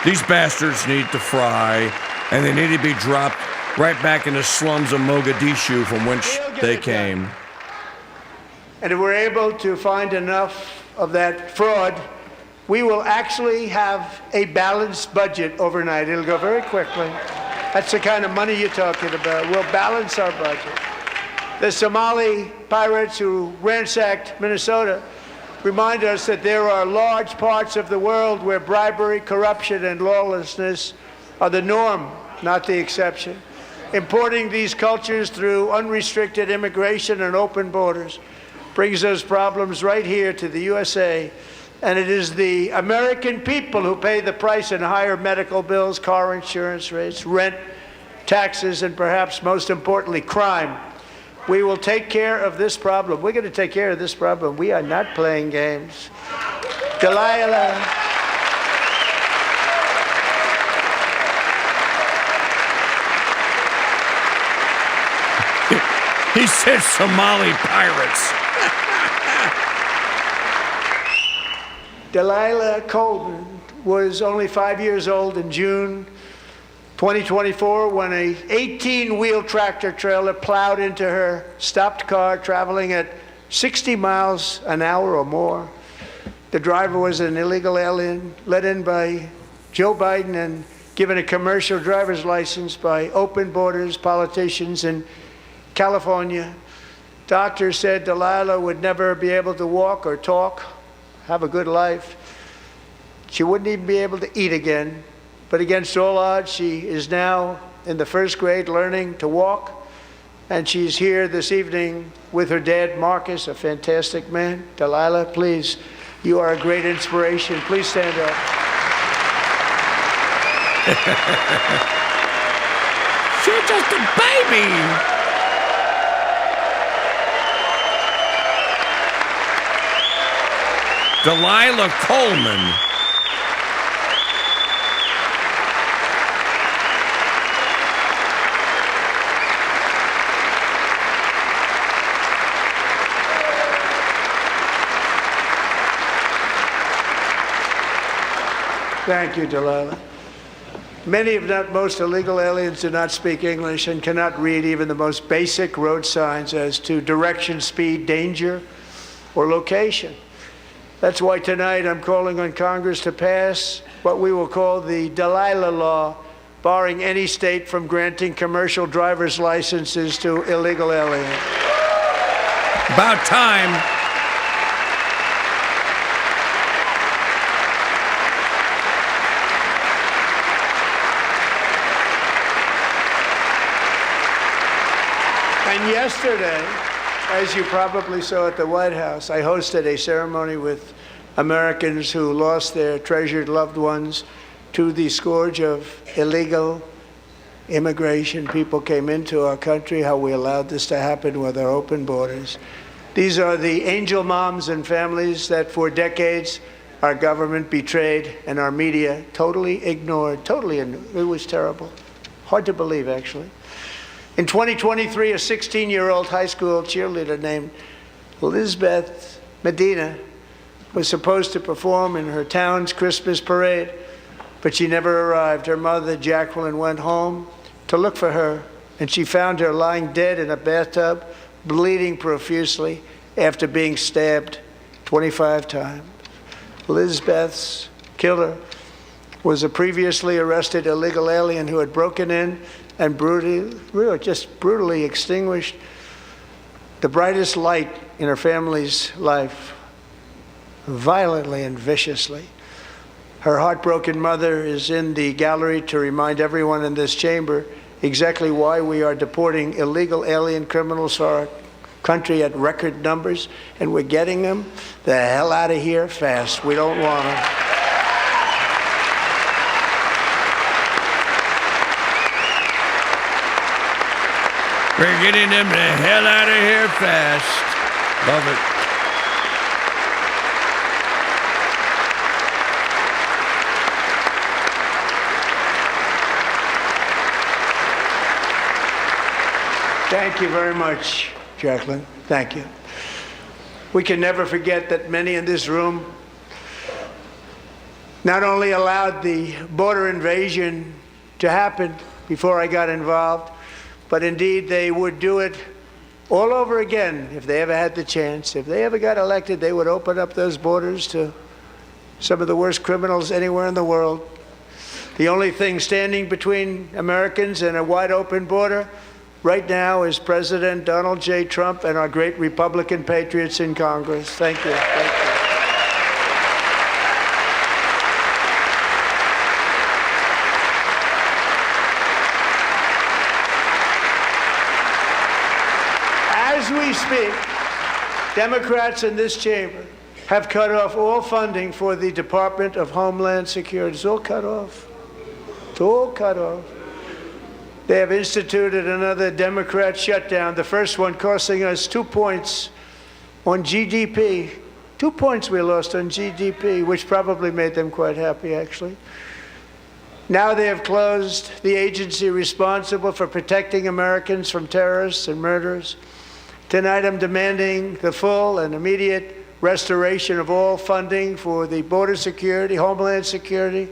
These bastards need to fry, and they need to be dropped right back in the slums of Mogadishu from whence they came. And if we're able to find enough of that fraud, we will actually have a balanced budget overnight. It'll go very quickly. That's the kind of money you're talking about. We'll balance our budget. The Somali pirates who ransacked Minnesota remind us that there are large parts of the world where bribery, corruption, and lawlessness are the norm, not the exception. Importing these cultures through unrestricted immigration and open borders brings those problems right here to the USA. And it is the American people who pay the price in higher medical bills, car insurance rates, rent, taxes, and perhaps most importantly, crime. We will take care of this problem. We're going to take care of this problem. We are not playing games. Delilah. He said Somali pirates. Delilah Coleman was only 5 years old in June 2024 when a 18-wheel tractor trailer plowed into her stopped car traveling at 60 miles an hour or more. The driver was an illegal alien let in by Joe Biden and given a commercial driver's license by open borders politicians in California. Doctors said Delilah would never be able to walk or talk, have a good life. She wouldn't even be able to eat again. But against all odds, she is now in the first grade learning to walk. And she's here this evening with her dad, Marcus, a fantastic man. Delilah, please, you are a great inspiration. Please stand up. She's just a baby. Delilah Coleman. Thank you, Delilah. Many, if not most, illegal aliens do not speak English and cannot read even the most basic road signs as to direction, speed, danger, or location. That's why tonight I'm calling on Congress to pass what we will call the Delilah Law, barring any state from granting commercial driver's licenses to illegal aliens. About time. And yesterday, as you probably saw at the White House, I hosted a ceremony with Americans who lost their treasured loved ones to the scourge of illegal immigration. People came into our country, how we allowed this to happen with our open borders. These are the angel moms and families that for decades our government betrayed and our media totally ignored. It was terrible. Hard to believe, actually. In 2023, a 16-year-old high school cheerleader named Elizabeth Medina was supposed to perform in her town's Christmas parade, but she never arrived. Her mother, Jacqueline, went home to look for her, and she found her lying dead in a bathtub, bleeding profusely after being stabbed 25 times. Lizbeth's killer was a previously arrested illegal alien who had broken in and brutally extinguished the brightest light in her family's life, violently and viciously. Her heartbroken mother is in the gallery to remind everyone in this chamber exactly why we are deporting illegal alien criminals to our country at record numbers, and we're getting them the hell out of here fast. We don't want them. We're getting them the hell out of here fast. Love it. Thank you very much, Jacqueline. Thank you. We can never forget that many in this room not only allowed the border invasion to happen before I got involved, but indeed they would do it all over again if they ever had the chance. If they ever got elected, they would open up those borders to some of the worst criminals anywhere in the world. The only thing standing between Americans and a wide open border right now is President Donald J. Trump and our great Republican patriots in Congress. Thank you. Thank you. As we speak, Democrats in this chamber have cut off all funding for the Department of Homeland Security. It's all cut off. It's all cut off. They have instituted another Democrat shutdown, the first one costing us 2 points on GDP. 2 points we lost on GDP, which probably made them quite happy, actually. Now they have closed the agency responsible for protecting Americans from terrorists and murderers. Tonight I'm demanding the full and immediate restoration of all funding for the border security, Homeland Security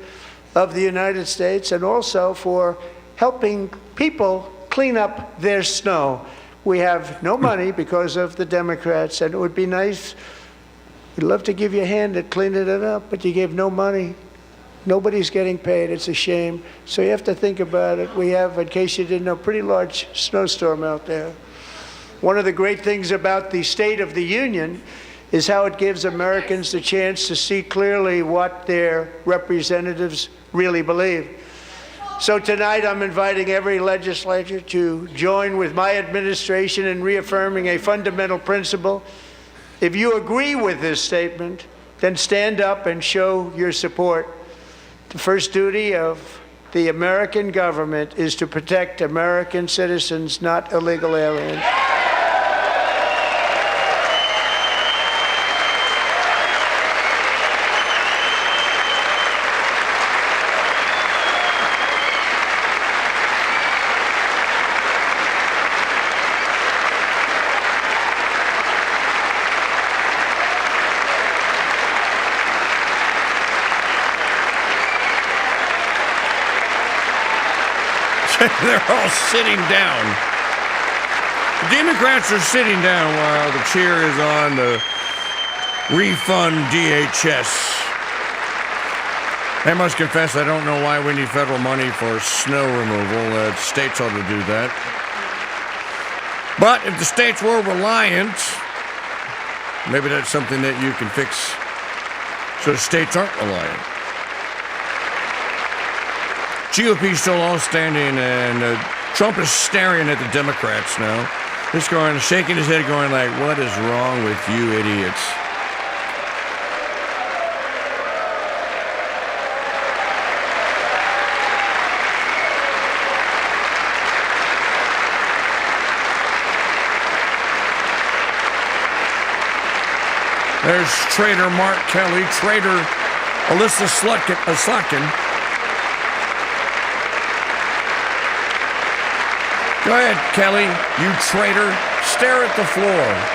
of the United States, and also for helping people clean up their snow. We have no money because of the Democrats, and it would be nice, we'd love to give you a hand at cleaning it up, but you gave no money. Nobody's getting paid. It's a shame. So you have to think about it. We have, in case you didn't know, a pretty large snowstorm out there. One of the great things about the State of the Union is how it gives Americans the chance to see clearly what their representatives really believe. So tonight I'm inviting every legislator to join with my administration in reaffirming a fundamental principle. If you agree with this statement, then stand up and show your support. The first duty of the American government is to protect American citizens, not illegal aliens. They're all sitting down. The Democrats are sitting down while the chair is on the refund DHS. I must confess, I don't know why we need federal money for snow removal. States ought to do that. But if the states were reliant, maybe that's something that you can fix so states aren't reliant. GOP still all standing, and Trump is staring at the Democrats now. Just going, shaking his head, going like, what is wrong with you idiots? There's traitor Mark Kelly, traitor Alyssa Slotkin. Go ahead, Kelly, you traitor. Stare at the floor.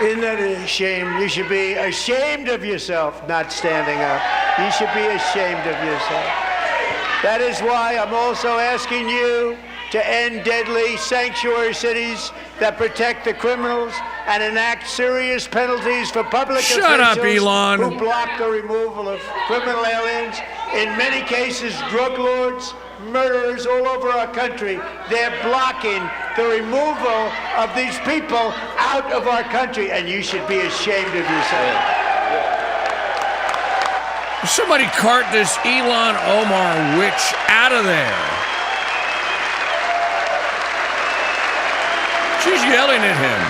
Isn't that a shame? You should be ashamed of yourself not standing up. You should be ashamed of yourself. That is why I'm also asking you to end deadly sanctuary cities that protect the criminals and enact serious penalties for public officials who block the removal of criminal aliens. In many cases, drug lords, murderers all over our country, they're blocking the removal of these people out of our country, and you should be ashamed of yourself. Somebody cart this Ilhan Omar witch out of there. She's yelling at him.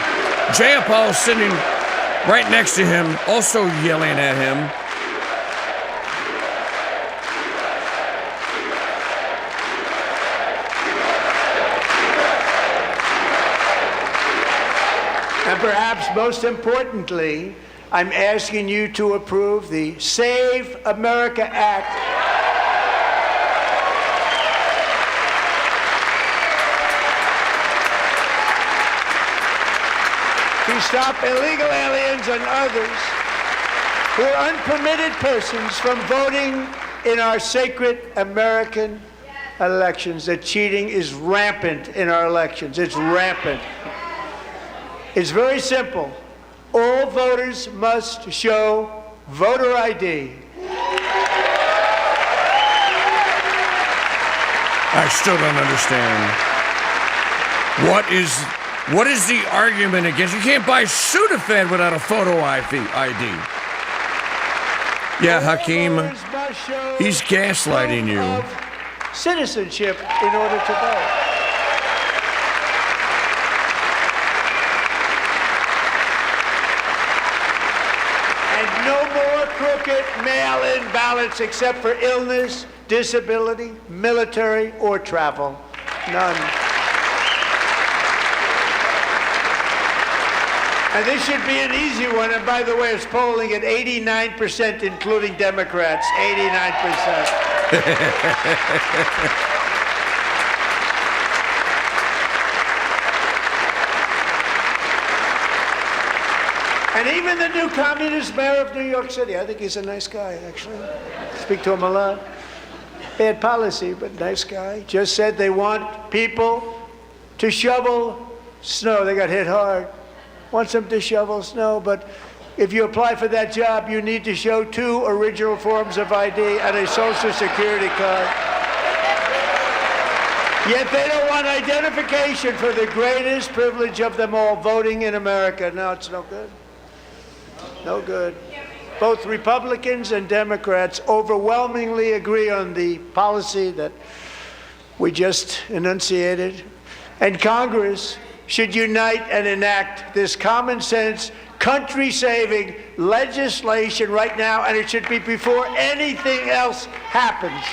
Jayapal sitting right next to him, also yelling at him. And perhaps most importantly, I'm asking you to approve the Save America Act. To stop illegal aliens and others who are unpermitted persons from voting in our sacred American elections. That cheating is rampant in our elections. It's rampant. It's very simple. All voters must show voter ID. I still don't understand. What is the argument against? You can't buy Sudafed without a photo ID. Yeah, Hakeem, he's gaslighting you. Citizenship in order to vote. No more crooked mail-in ballots except for illness, disability, military, or travel. None. And this should be an easy one. And by the way, it's polling at 89%, including Democrats. 89%. And even the new communist mayor of New York City, I think he's a nice guy, actually. Speak to him a lot. Bad policy, but nice guy. Just said they want people to shovel snow. They got hit hard. Wants them to shovel snow, but if you apply for that job, you need to show 2 original forms of ID and a Social Security card. Yet they don't want identification for the greatest privilege of them all, voting in America. No, it's no good. No good. Both Republicans and Democrats overwhelmingly agree on the policy that we just enunciated. And Congress should unite and enact this common sense, country-saving legislation right now, and it should be before anything else happens.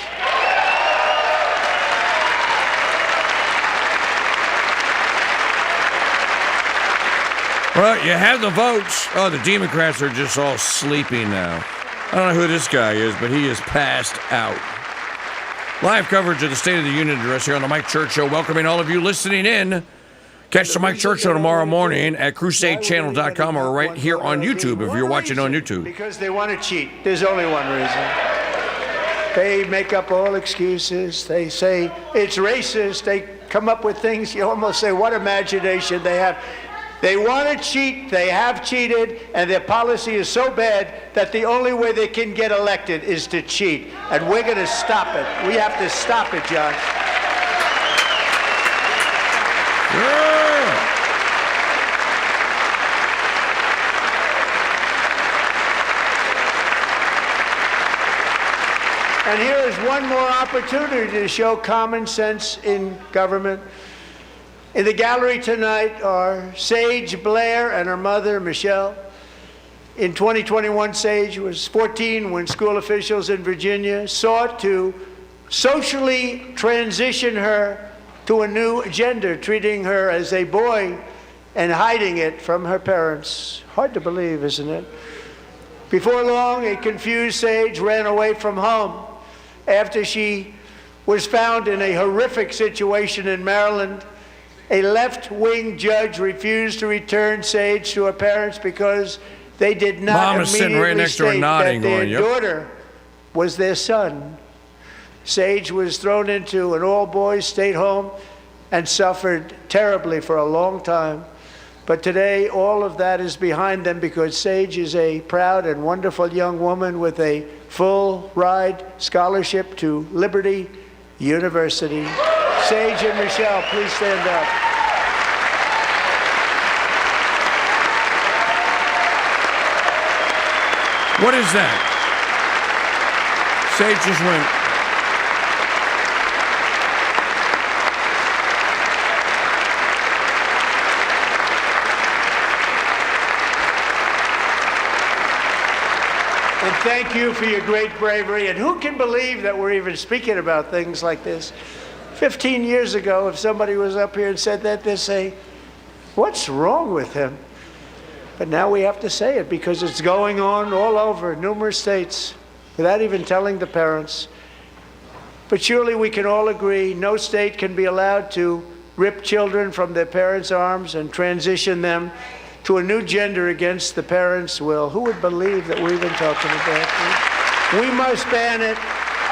Well, you have the votes. Oh, the Democrats are just all sleeping now. I don't know who this guy is, but he is passed out. Live coverage of the State of the Union address here on the Mike Church Show, welcoming all of you listening in. Catch the Mike Church Show tomorrow morning at crusadechannel.com or right here on YouTube if you're watching on YouTube. Because they want to cheat. There's only one reason. They make up all excuses. They say it's racist. They come up with things. You almost say, what imagination they have. They want to cheat, they have cheated, and their policy is so bad that the only way they can get elected is to cheat. And we're going to stop it. We have to stop it, John. Yeah. And here is one more opportunity to show common sense in government. In the gallery tonight are Sage Blair and her mother, Michelle. In 2021, Sage was 14 when school officials in Virginia sought to socially transition her to a new gender, treating her as a boy and hiding it from her parents. Hard to believe, isn't it? Before long, a confused Sage ran away from home after she was found in a horrific situation in Maryland. A left-wing judge refused to return Sage to her parents because they did not Mom is sitting right immediately next to her state nodding, that their going, "Yep." daughter was their son. Sage was thrown into an all-boys state home and suffered terribly for a long time. But today, all of that is behind them because Sage is a proud and wonderful young woman with a full-ride scholarship to Liberty University. Sage and Michelle, please stand up. What is that? Sage just went. And thank you for your great bravery. And who can believe that we're even speaking about things like this? 15 years ago, if somebody was up here and said that, they'd say, what's wrong with him? But now we have to say it because it's going on all over numerous states without even telling the parents. But surely we can all agree no state can be allowed to rip children from their parents' arms and transition them to a new gender against the parents' will. Who would believe that we're even talking about this? We must ban it,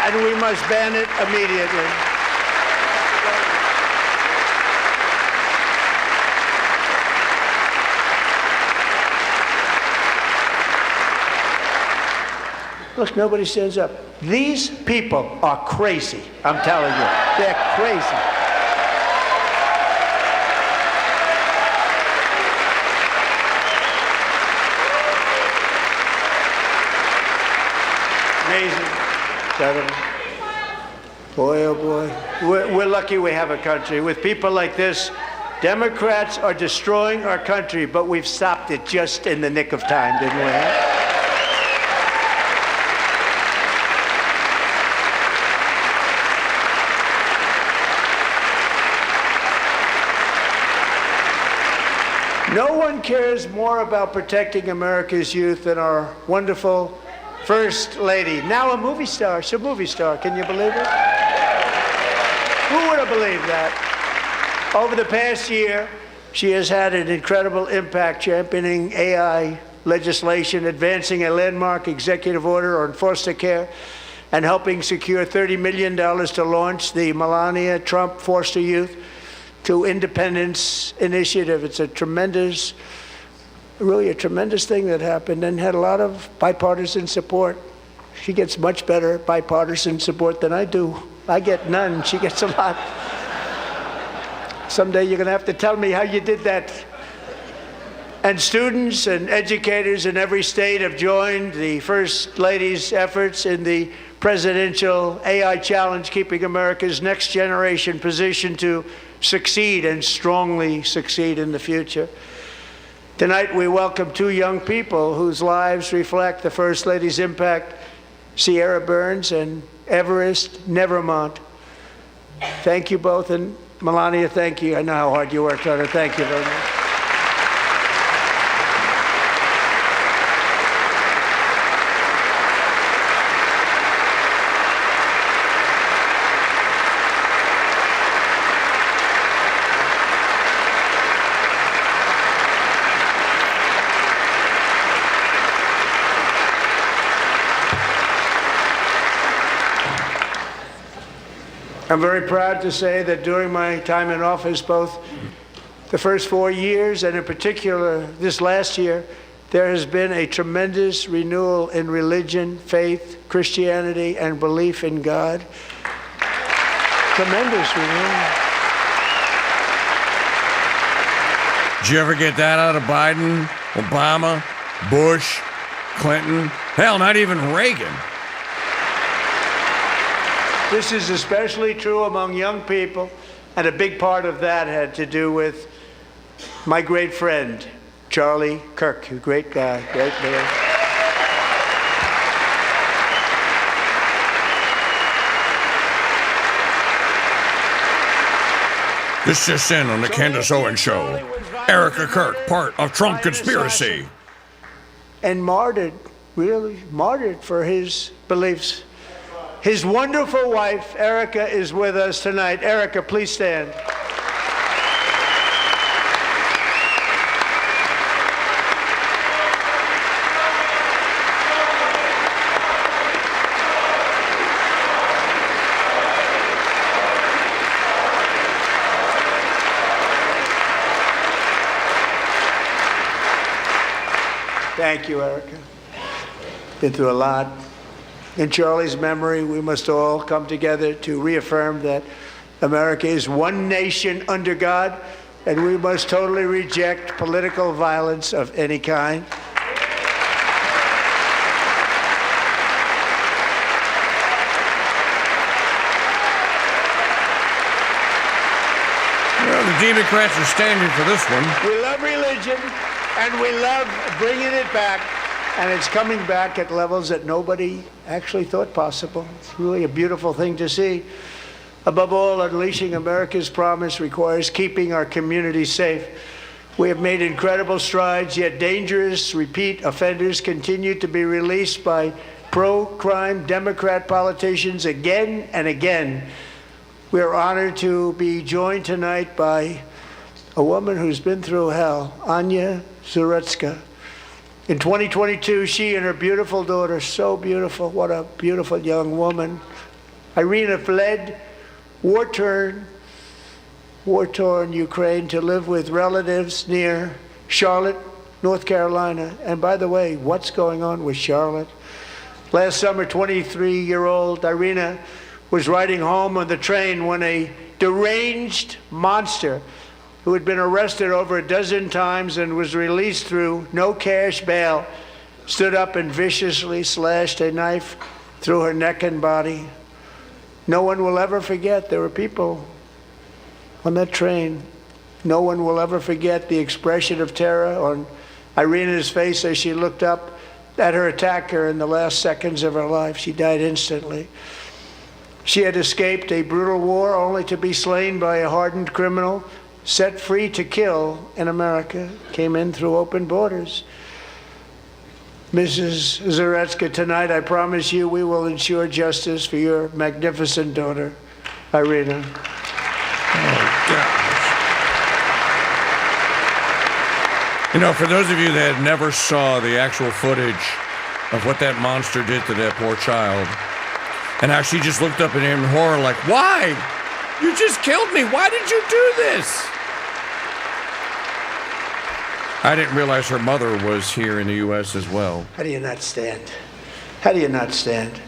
and we must ban it immediately. Look, nobody stands up. These people are crazy, I'm telling you. They're crazy. Amazing. Boy, oh boy. We're lucky we have a country. With people like this, Democrats are destroying our country, but we've stopped it just in the nick of time, didn't we? No one cares more about protecting America's youth than our wonderful First Lady, now a movie star. She's a movie star. Can you believe it? Who would have believed that? Over the past year, she has had an incredible impact championing AI legislation, advancing a landmark executive order on foster care, and helping secure $30 million to launch the Melania Trump Foster Youth to Independence Initiative. It's a tremendous, really a tremendous thing that happened and had a lot of bipartisan support. She gets much better bipartisan support than I do. I get none. She gets a lot. Someday you're going to have to tell me how you did that. And students and educators in every state have joined the First Lady's efforts in the presidential AI challenge, keeping America's next generation positioned to succeed and strongly succeed in the future. Tonight we welcome two young people whose lives reflect the First Lady's impact, Sierra Burns and Everest Nevermont. Thank you both, and Melania, thank you. I know how hard you worked on it. Thank you very much. I'm very proud to say that during my time in office, both the first 4 years and in particular this last year, there has been a tremendous renewal in religion, faith, Christianity, and belief in God. Tremendous renewal. Did you ever get that out of Biden, Obama, Bush, Clinton? Hell, not even Reagan. This is especially true among young people, and a big part of that had to do with my great friend, Charlie Kirk, a great guy, great man. This just in on the Candace Owens Show. Erica Kirk, part of Trump conspiracy. And martyred, really martyred for his beliefs. His wonderful wife, Erica, is with us tonight. Erica, please stand. Thank you, Erica. Been through a lot. In Charlie's memory, we must all come together to reaffirm that America is one nation under God, and we must totally reject political violence of any kind. Well, the Democrats are standing for this one. We love religion, and we love bringing it back, and it's coming back at levels that nobody actually thought possible. It's really a beautiful thing to see. Above all, unleashing America's promise requires keeping our communities safe. We have made incredible strides, yet dangerous repeat offenders continue to be released by pro-crime Democrat politicians again and again. We are honored to be joined tonight by a woman who's been through hell, Anya Zuretska. In 2022, she and her beautiful daughter, so beautiful, what a beautiful young woman, Irina, fled war-torn Ukraine to live with relatives near Charlotte, North Carolina. And by the way, what's going on with Charlotte? Last summer, 23-year-old Irina was riding home on the train when a deranged monster who had been arrested over a dozen times and was released through no cash bail stood up and viciously slashed a knife through her neck and body. No one will ever forget. There were people on that train. No one will ever forget the expression of terror on Irina's face as she looked up at her attacker in the last seconds of her life. She died instantly. She had escaped a brutal war only to be slain by a hardened criminal set free to kill in America. Came in through open borders. Mrs. Zuretska, tonight I promise you we will ensure justice for your magnificent daughter, Irina. Oh, gosh. You know, for those of you that never saw the actual footage of what that monster did to that poor child, and how she just looked up at him in horror like, why? You just killed me. Why did you do this? I didn't realize her mother was here in the U.S. as well. How do you not stand? How do you not stand?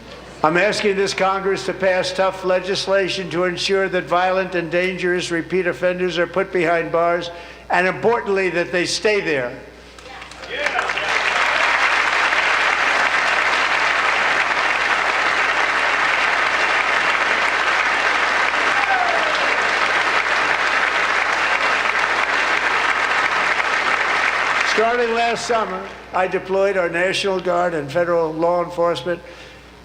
I'm asking this Congress to pass tough legislation to ensure that violent and dangerous repeat offenders are put behind bars, and importantly, that they stay there. Starting last summer, I deployed our National Guard and federal law enforcement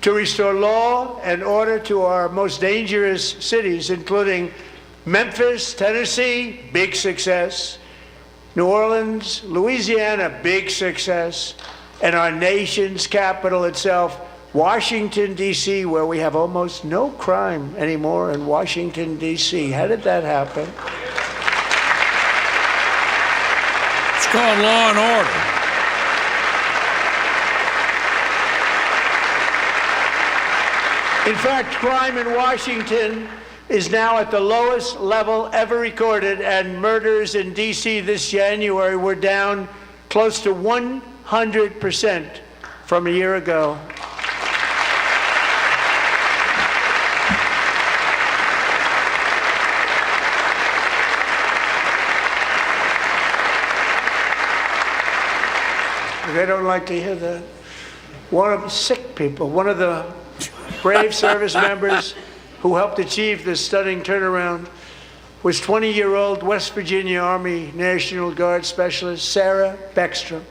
to restore law and order to our most dangerous cities, including Memphis, Tennessee, big success, New Orleans, Louisiana, big success, and our nation's capital itself, Washington, D.C., where we have almost no crime anymore in Washington, D.C. How did that happen? It's called law and order. In fact, crime in Washington is now at the lowest level ever recorded, and murders in D.C. this January were down close to 100% from a year ago. They don't like to hear that. One of the sick people, one of the brave service members who helped achieve this stunning turnaround was 20-year-old West Virginia Army National Guard Specialist Sarah Beckstrom.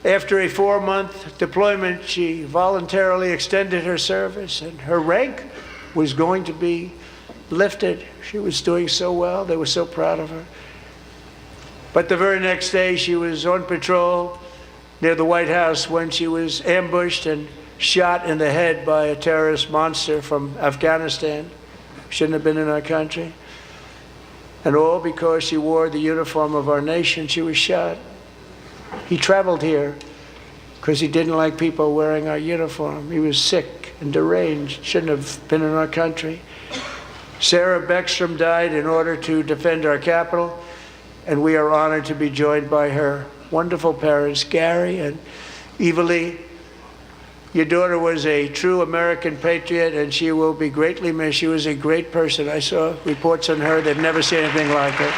After a 4-month deployment, she voluntarily extended her service, and her rank was going to be lifted. She was doing so well. They were so proud of her. But the very next day, she was on patrol near the White House when she was ambushed and shot in the head by a terrorist monster from Afghanistan. Shouldn't have been in our country. And all because she wore the uniform of our nation, she was shot. He traveled here because he didn't like people wearing our uniform. He was sick and deranged, shouldn't have been in our country. Sarah Beckstrom died in order to defend our capital, and we are honored to be joined by her wonderful parents, Gary and Evalie. Your daughter was a true American patriot, and she will be greatly missed. She was a great person. I saw reports on her. They've never seen anything like it.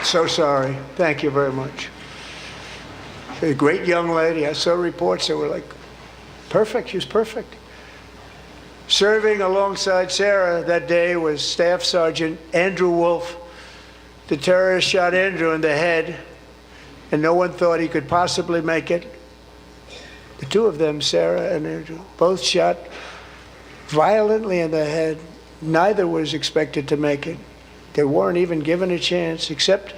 So sorry. Thank you very much. A great young lady. I saw reports that were like, perfect. She was perfect. Serving alongside Sarah that day was Staff Sergeant Andrew Wolf. The terrorist shot Andrew in the head, and no one thought he could possibly make it. The two of them, Sarah and Andrew, both shot violently in the head. Neither was expected to make it. They weren't even given a chance, except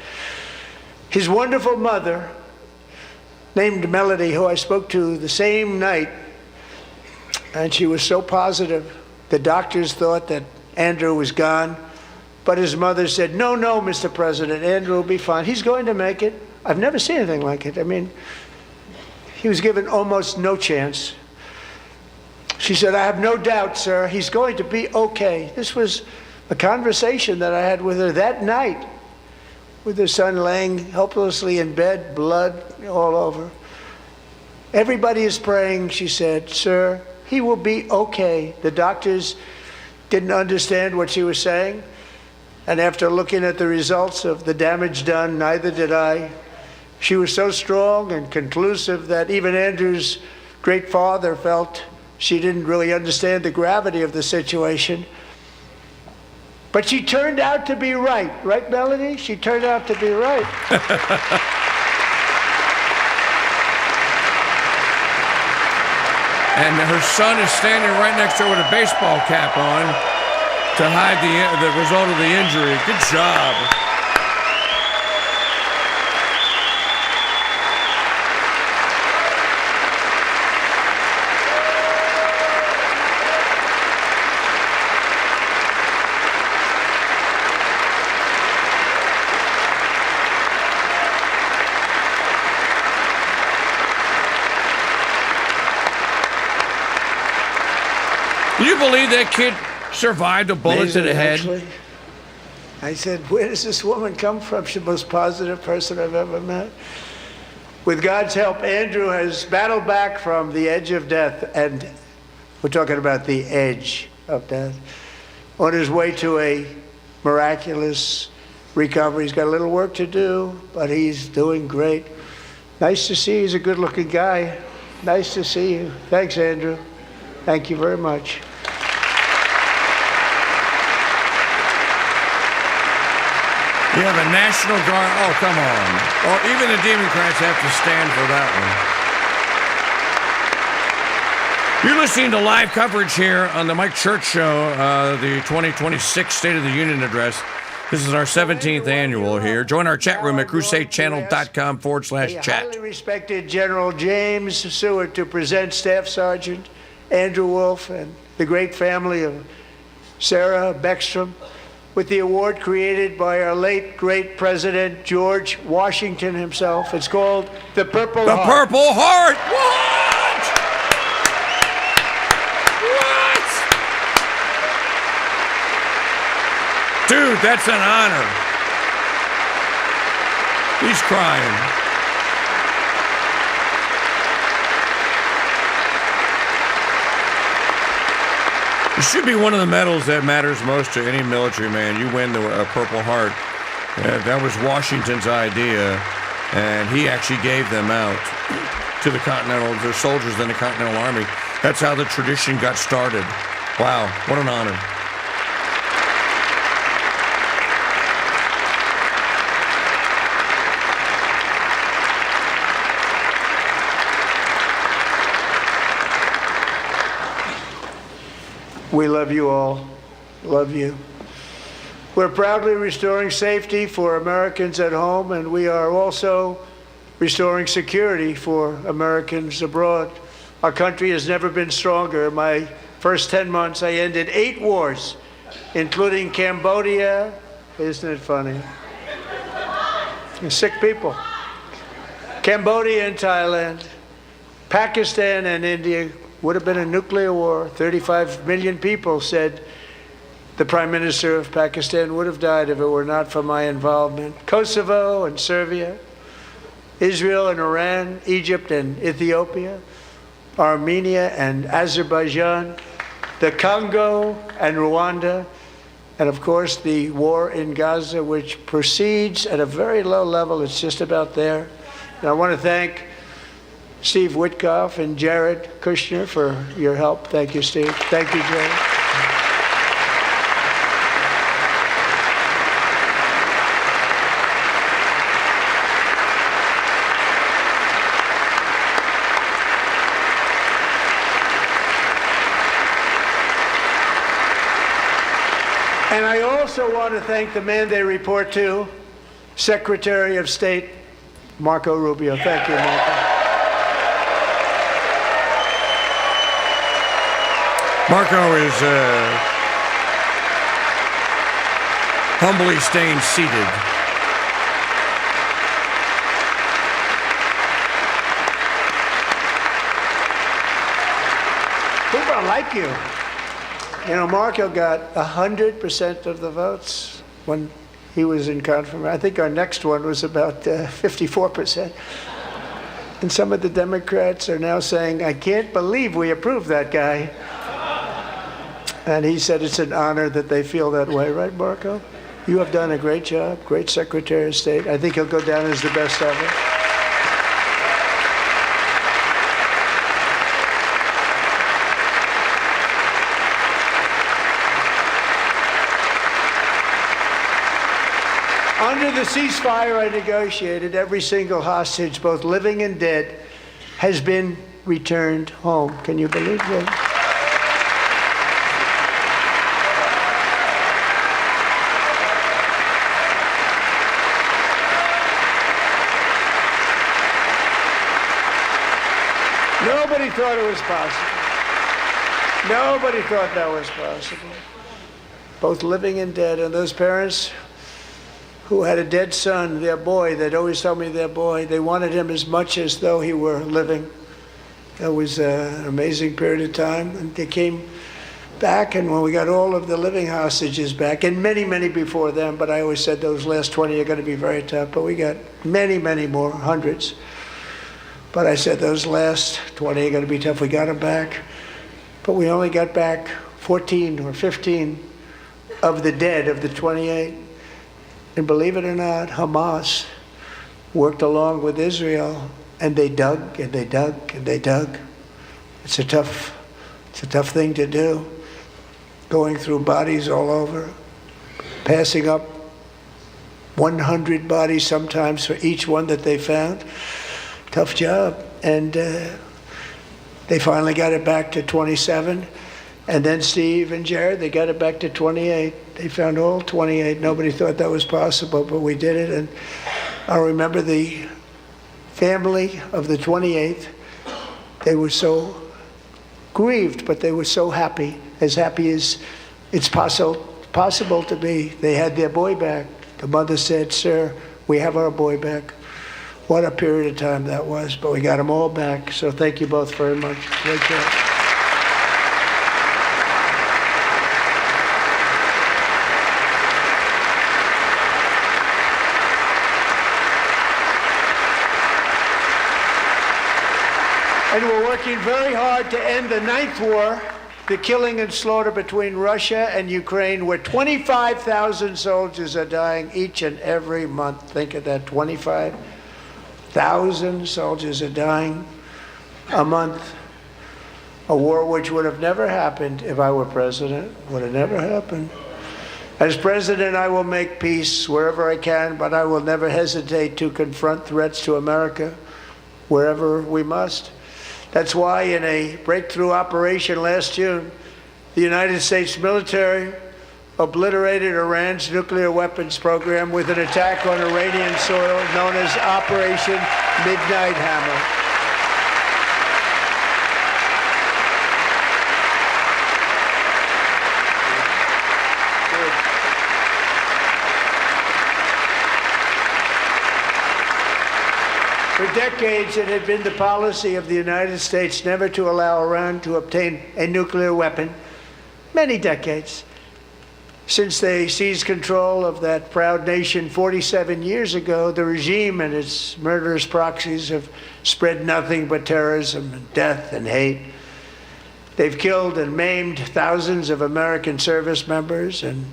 his wonderful mother, named Melody, who I spoke to the same night, and she was so positive. The doctors thought that Andrew was gone, but his mother said, no, Mr. President, Andrew will be fine. He's going to make it. I've never seen anything like it. I mean, he was given almost no chance. She said, I have no doubt, sir, he's going to be okay. This was a conversation that I had with her that night, with her son laying helplessly in bed, blood all over. Everybody is praying, she said, sir, he will be okay. The doctors didn't understand what she was saying, and after looking at the results of the damage done, neither did I. She was so strong and conclusive that even Andrew's great father felt she didn't really understand the gravity of the situation. But she turned out to be right. Right, Melody? She turned out to be right. And her son is standing right next to her with a baseball cap on to hide the result of the injury. Good job. Do you believe that kid survived a bullet to the head? Actually, I said, where does this woman come from? She's the most positive person I've ever met. With God's help, Andrew has battled back from the edge of death, and we're talking about the edge of death, on his way to a miraculous recovery. He's got a little work to do, but he's doing great. Nice to see you. He's a good-looking guy. Nice to see you. Thanks, Andrew. Thank you very much. You have a National Guard. Oh, come on. Oh, even the Democrats have to stand for that one. You're listening to live coverage here on the Mike Church Show, the 2026 State of the Union Address. This is our 17th annual here. Join our chat room at crusadechannel.com/chat. Highly respected General James Sooo to present Staff Sergeant Andrew Wolf and the great family of Sarah Beckstrom with the award created by our late great President George Washington himself. It's called the Purple Heart. The Purple Heart. What? Dude, that's an honor. He's crying. It should be one of the medals that matters most to any military man. You win the Purple Heart. That was Washington's idea, and he actually gave them out to the soldiers in the Continental Army. That's how the tradition got started. Wow, what an honor. We love you all. Love you. We're proudly restoring safety for Americans at home, and we are also restoring security for Americans abroad. Our country has never been stronger. My first 10 months, I ended 8 wars, including Cambodia. Isn't it funny? Sick people. Cambodia and Thailand, Pakistan and India. Would have been a nuclear war. 35 million people said the Prime Minister of Pakistan would have died if it were not for my involvement. Kosovo and Serbia, Israel and Iran, Egypt and Ethiopia, Armenia and Azerbaijan, the Congo and Rwanda, and of course the war in Gaza, which proceeds at a very low level. It's just about there. And I want to thank Steve Witkoff and Jared Kushner for your help. Thank you, Steve. Thank you, Jared. And I also want to thank the man they report to, Secretary of State Marco Rubio. Thank you, Marco. Marco is humbly staying seated. People like you. You know, Marco got 100% of the votes when he was in confirmation. I think our next one was about 54%. And some of the Democrats are now saying, I can't believe we approved that guy. And he said it's an honor that they feel that way, right, Marco? You have done a great job, great Secretary of State. I think he'll go down as the best ever. Under the ceasefire I negotiated, every single hostage, both living and dead, has been returned home. Can you believe that? Nobody thought it was possible. Nobody thought that was possible. Both living and dead. And those parents who had a dead son, their boy, they'd always tell me their boy, they wanted him as much as though he were living. It was an amazing period of time. And they came back, and when we got all of the living hostages back, and many, many before them, but I always said those last 20 are going to be very tough, but we got many, many more, hundreds. But I said those last 20 are going to be tough. We got them back. But we only got back 14 or 15 of the dead of the 28. And believe it or not, Hamas worked along with Israel, and they dug and they dug and they dug. It's a tough thing to do, going through bodies all over, passing up 100 bodies sometimes for each one that they found. Tough job. And they finally got it back to 27. And then Steve and Jared, they got it back to 28. They found all 28. Nobody thought that was possible, but we did it. And I remember the family of the 28th. They were so grieved, but they were so happy as it's possible to be. They had their boy back. The mother said, "Sir, we have our boy back." What a period of time that was, but we got them all back. So thank you both very much. Great job. And we're working very hard to end the 9th war, the killing and slaughter between Russia and Ukraine, where 25,000 soldiers are dying each and every month. Think of that, 25,000 soldiers are dying a month. A war which would have never happened if I were president. Would have never happened. As president, I will make peace wherever I can, but I will never hesitate to confront threats to America wherever we must. That's why in a breakthrough operation last June, the United States military obliterated Iran's nuclear weapons program with an attack on Iranian soil known as Operation Midnight Hammer. decades, it had been the policy of the United States never to allow Iran to obtain a nuclear weapon. Many decades. Since they seized control of that proud nation 47 years ago, the regime and its murderous proxies have spread nothing but terrorism and death and hate. They've killed and maimed thousands of American service members and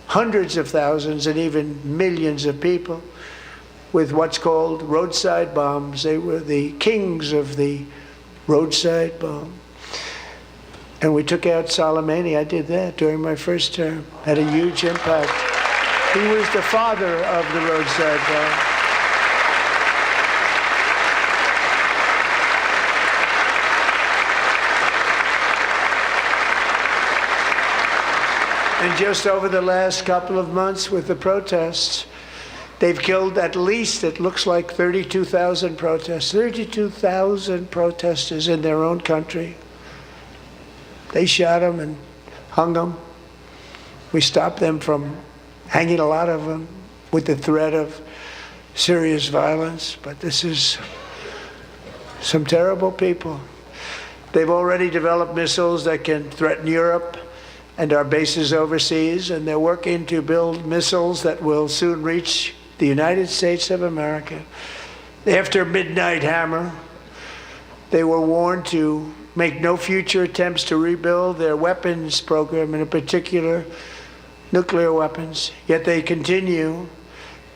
hundreds of thousands and even millions of people with what's called roadside bombs. They were the kings of the roadside bomb. And we took out Soleimani. I did that during my first term. Had a huge impact. He was the father of the roadside bomb. And just over the last couple of months with the protests, they've killed at least, it looks like 32,000 protests, 32,000 protesters in their own country. They shot them and hung them. We stopped them from hanging a lot of them with the threat of serious violence. But this is some terrible people. They've already developed missiles that can threaten Europe and our bases overseas, and they're working to build missiles that will soon reach the United States of America. After Midnight Hammer, they were warned to make no future attempts to rebuild their weapons program, and in particular, nuclear weapons. Yet they continue.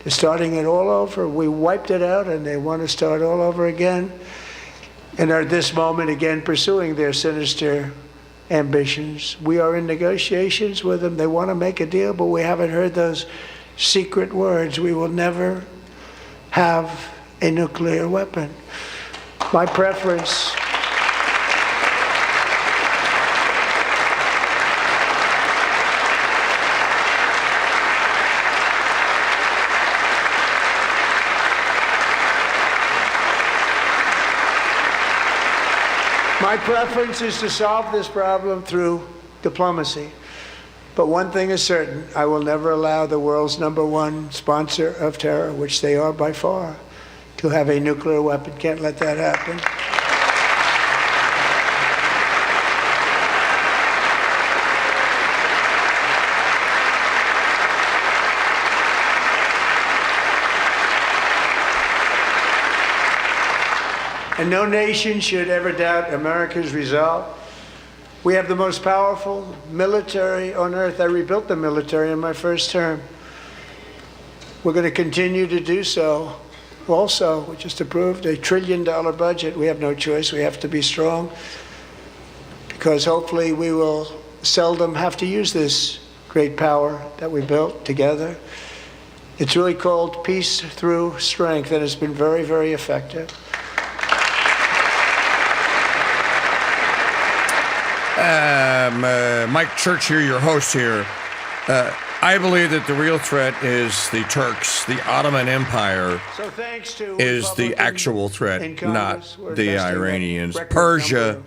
They're starting it all over. We wiped it out, and they want to start all over again, and are at this moment again pursuing their sinister ambitions. We are in negotiations with them. They want to make a deal, but we haven't heard those secret words. We will never have a nuclear weapon. My preference is to solve this problem through diplomacy. But one thing is certain, I will never allow the world's #1 sponsor of terror, which they are by far, to have a nuclear weapon. Can't let that happen. And no nation should ever doubt America's resolve. We have the most powerful military on earth. I rebuilt the military in my first term. We're going to continue to do so. Also, we just approved a $1 trillion budget. We have no choice. We have to be strong, because hopefully we will seldom have to use this great power that we built together. It's really called peace through strength, and it's been very, very effective. Mike Church here, your host here. I believe that the real threat is the Turks. The Ottoman Empire is the actual threat, not the Iranians. Persia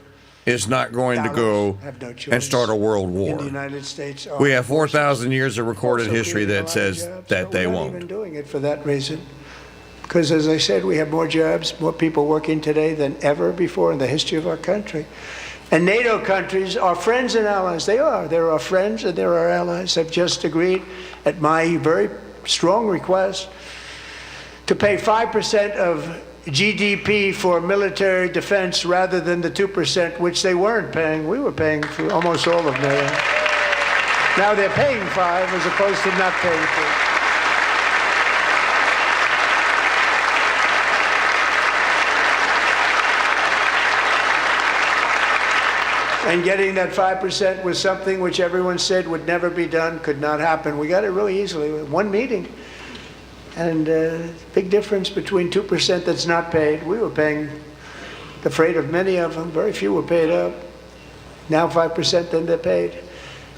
is not going to go and start a world war. We have 4,000 years of recorded history that says that they won't. We're not even doing it for that reason. Because, as I said, we have more jobs, more people working today than ever before in the history of our country. And NATO countries are friends and allies. They are. They're our friends and they're our allies. Have just agreed, at my very strong request, to pay 5% of GDP for military defense rather than the 2%, which they weren't paying. We were paying for almost all of NATO. Now they're paying 5 as opposed to not paying 4. And getting that 5% was something which everyone said would never be done, could not happen. We got it really easily with one meeting. And big difference between 2% that's not paid. We were paying the freight of many of them. Very few were paid up. Now 5%, then they're paid.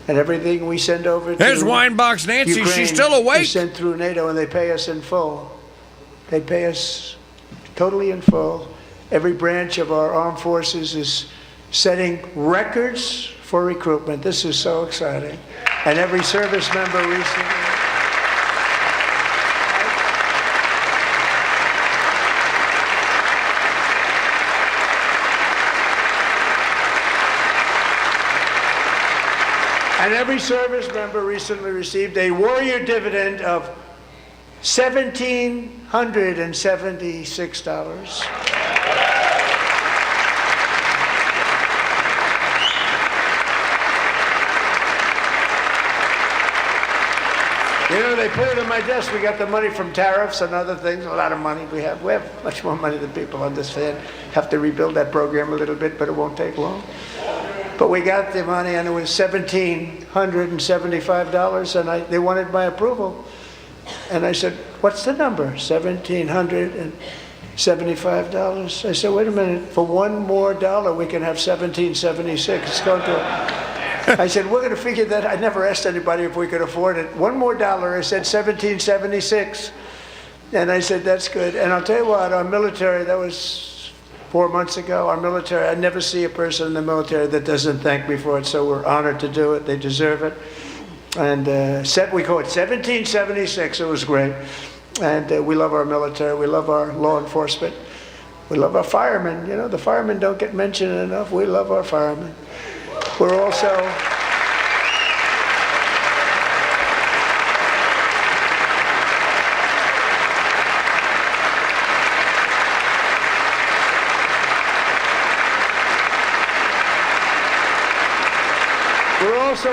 And everything we send over to There's Winebox Nancy. Ukraine, She's still awake. we send through NATO, and they pay us in full. They pay us totally in full. Every branch of our armed forces is setting records for recruitment. This is so exciting. And every service member recently. And every service member recently received a warrior dividend of $1,776. You know, they put it on my desk. We got the money from tariffs and other things, a lot of money we have. We have much more money than people understand. Have to rebuild that program a little bit, but it won't take long. But we got the money, and it was $1,775, and they wanted my approval. And I said, what's the number? $1,775. I said, wait a minute, for $1 more we can have $1,776. It's going to... I said, we're going to figure that. I never asked anybody if we could afford it. $1 more. I said, $1,776. And I said, that's good. And I'll tell you what, our military, that was 4 months ago, our military, I never see a person in the military that doesn't thank me for it, so we're honored to do it. They deserve it. And we call it 1776. It was great. And we love our military. We love our law enforcement. We love our firemen. You know, the firemen don't get mentioned enough. We love our firemen. We're also...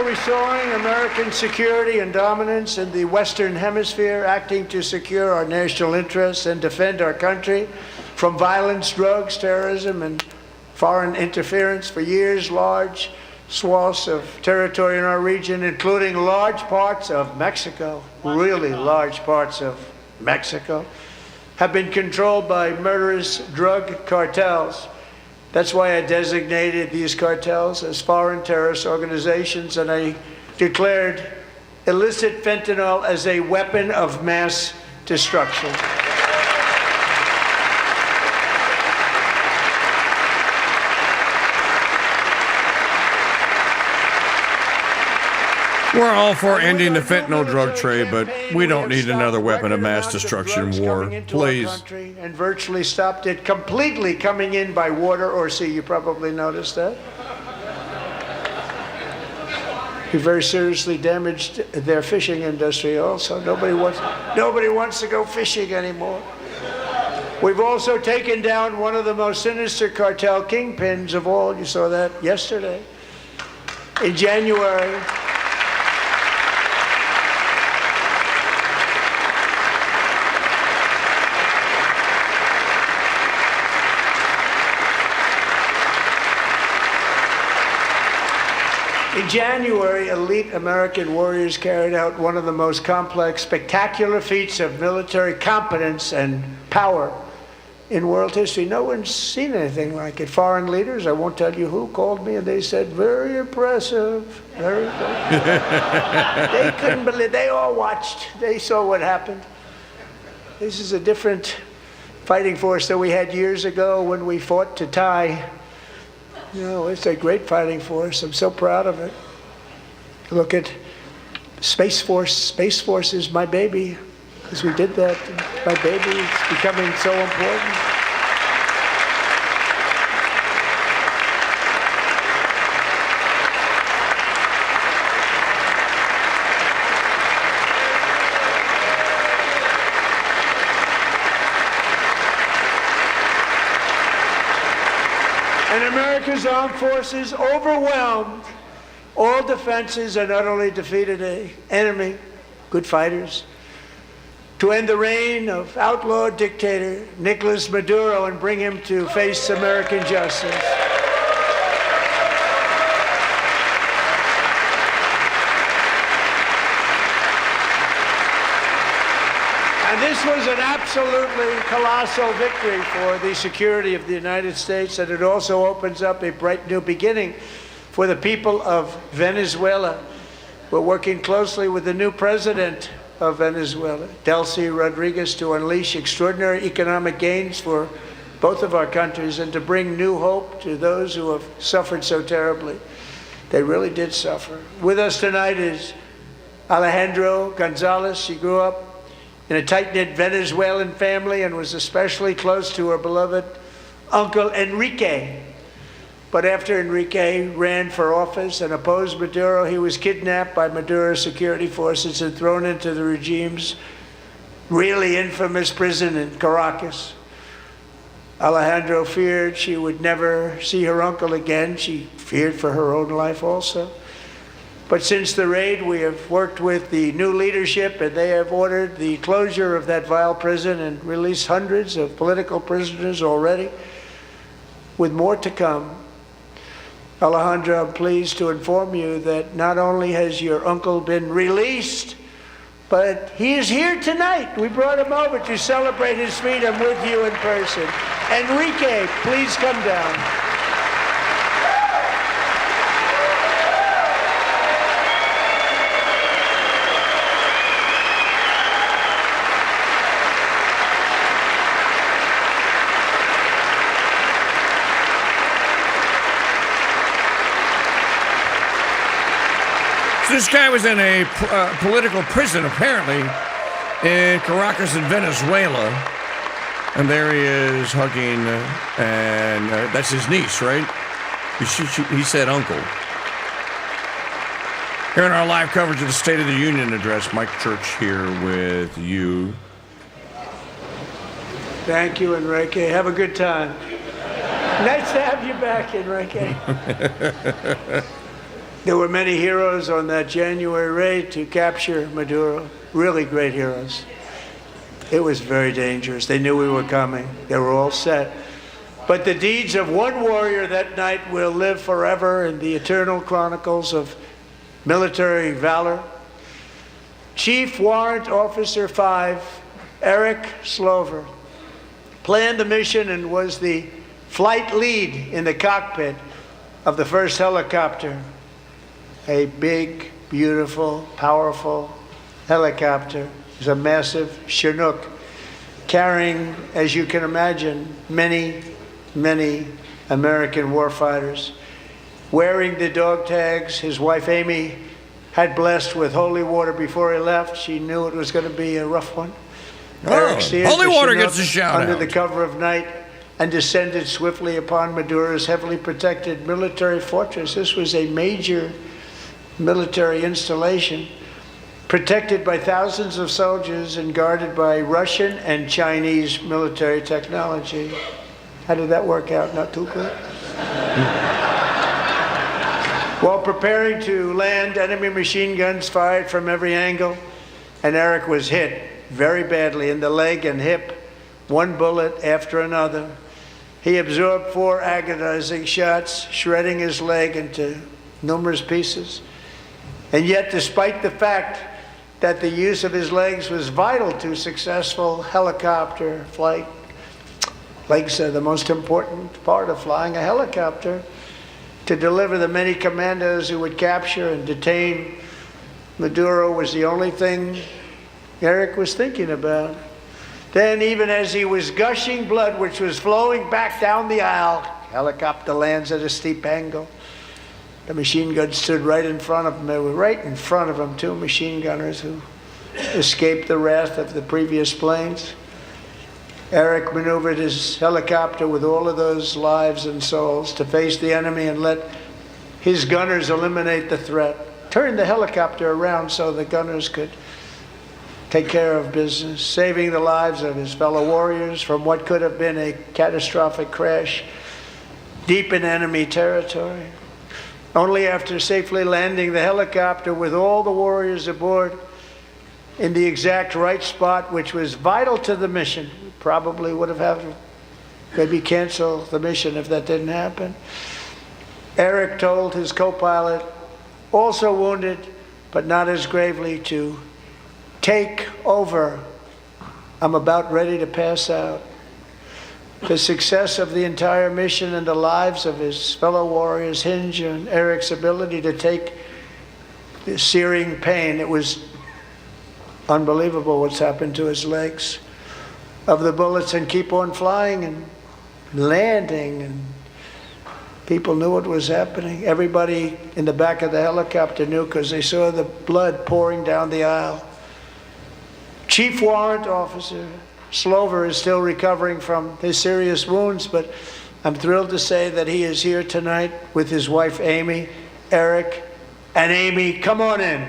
restoring American security and dominance in the Western Hemisphere, acting to secure our national interests and defend our country from violence, drugs, terrorism, and foreign interference. For years, large swaths of territory in our region, including large parts of Mexico, really large parts of Mexico, have been controlled by murderous drug cartels. That's why I designated these cartels as foreign terrorist organizations, and I declared illicit fentanyl as a weapon of mass destruction. We're all for ending the fentanyl drug trade, but we don't need another weapon of mass destruction war. Please. And virtually stopped it completely coming in by water or sea. You probably noticed that. We very seriously damaged their fishing industry also. Nobody wants to go fishing anymore. We've also taken down one of the most sinister cartel kingpins of all. You saw that yesterday. In January, elite American warriors carried out one of the most complex, spectacular feats of military competence and power in world history. No one's seen anything like it. Foreign leaders, I won't tell you who, called me and they said, very impressive, very impressive. They couldn't believe, they all watched, they saw what happened. This is a different fighting force that we had years ago when we fought to tie. You know, it's a great fighting force. I'm so proud of it. Look at Space Force. Space Force is my baby, because we did that. My baby is becoming so important. And America's armed forces overwhelmed all defenses and utterly defeated an enemy, good fighters, to end the reign of outlaw dictator Nicolas Maduro and bring him to face American justice. And this was an absolutely colossal victory for the security of the United States, and it also opens up a bright new beginning for the people of Venezuela. We're working closely with the new president of Venezuela, Delcy Rodriguez, to unleash extraordinary economic gains for both of our countries and to bring new hope to those who have suffered so terribly. They really did suffer. With us tonight is Alejandro Gonzalez. She grew up in a tight-knit Venezuelan family and was especially close to her beloved Uncle Enrique. But after Enrique ran for office and opposed Maduro, he was kidnapped by Maduro's security forces and thrown into the regime's really infamous prison in Caracas. Alejandro feared she would never see her uncle again. She feared for her own life also. But since the raid, we have worked with the new leadership, and they have ordered the closure of that vile prison and released hundreds of political prisoners already, with more to come. Alejandro, I'm pleased to inform you that not only has your uncle been released, but he is here tonight. We brought him over to celebrate his freedom with you in person. Enrique, please come down. This guy was in a political prison, apparently, in Caracas in Venezuela. And there he is hugging, and that's his niece, right? He said uncle. Here in our live coverage of the State of the Union address, Mike Church here with you. Thank you, Enrique. Have a good time. Nice to have you back, Enrique. There were many heroes on that January raid to capture Maduro. Really great heroes. It was very dangerous. They knew we were coming. They were all set. But the deeds of one warrior that night will live forever in the eternal chronicles of military valor. Chief Warrant Officer 5, Eric Slover, planned the mission and was the flight lead in the cockpit of the first helicopter. A big, beautiful, powerful helicopter. It was a massive Chinook carrying, as you can imagine, many, many American warfighters. Wearing the dog tags his wife Amy had blessed with holy water before he left. She knew it was going to be a rough one. Eric steered holy the water Chinook gets a shout under out. the cover of night and descended swiftly upon Maduro's heavily protected military fortress. This was a major military installation, protected by thousands of soldiers and guarded by Russian and Chinese military technology. How did that work out? Not too good? While preparing to land, enemy machine guns fired from every angle, and Eric was hit very badly in the leg and hip, one bullet after another. He absorbed 4 agonizing shots, shredding his leg into numerous pieces. And yet, despite the fact that the use of his legs was vital to successful helicopter flight, legs are the most important part of flying a helicopter, to deliver the many commandos who would capture and detain Maduro was the only thing Eric was thinking about. Then, even as he was gushing blood, which was flowing back down the aisle, helicopter lands at a steep angle. The machine gun stood right in front of him. They were right in front of him, 2 machine gunners who escaped the wrath of the previous planes. Eric maneuvered his helicopter with all of those lives and souls to face the enemy and let his gunners eliminate the threat. Turned the helicopter around so the gunners could take care of business, saving the lives of his fellow warriors from what could have been a catastrophic crash deep in enemy territory. Only after safely landing the helicopter with all the warriors aboard in the exact right spot, which was vital to the mission, probably would have had to maybe cancel the mission if that didn't happen. Eric told his co-pilot, also wounded but not as gravely, to take over. I'm about ready to pass out. The success of the entire mission and the lives of his fellow warriors hinge on Eric's ability to take the searing pain. It was unbelievable what's happened to his legs of the bullets and keep on flying and landing. And people knew what was happening. Everybody in the back of the helicopter knew because they saw the blood pouring down the aisle. Chief Warrant Officer Slover is still recovering from his serious wounds, but I'm thrilled to say that he is here tonight with his wife, Amy. Eric and Amy, come on in.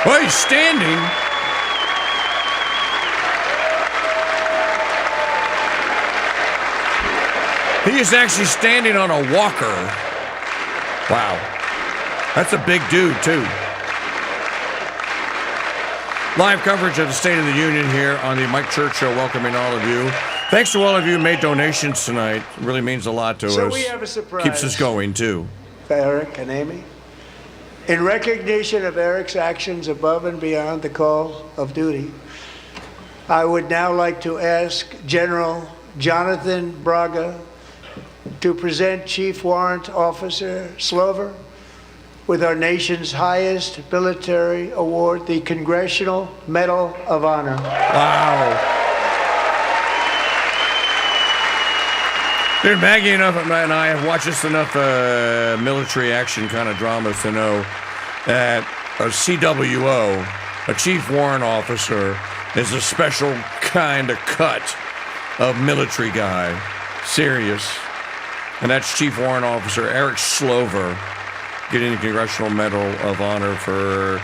Well, he's standing. He is actually standing on a walker. Wow. That's a big dude, too. Live coverage of the State of the Union here on the Mike Church Show, welcoming all of you. Thanks to all of you who made donations tonight. It really means a lot to us. So we have a surprise. Keeps us going, too. Eric and Amy. In recognition of Eric's actions above and beyond the call of duty, I would now like to ask General Jonathan Braga to present Chief Warrant Officer Slover with our nation's highest military award, the Congressional Medal of Honor. Wow. Dude, Maggie and I have watched just enough military action kind of dramas to know that a CWO, a Chief Warrant Officer, is a special kind of cut of military guy. Serious. And that's Chief Warrant Officer Eric Slover getting the Congressional Medal of Honor for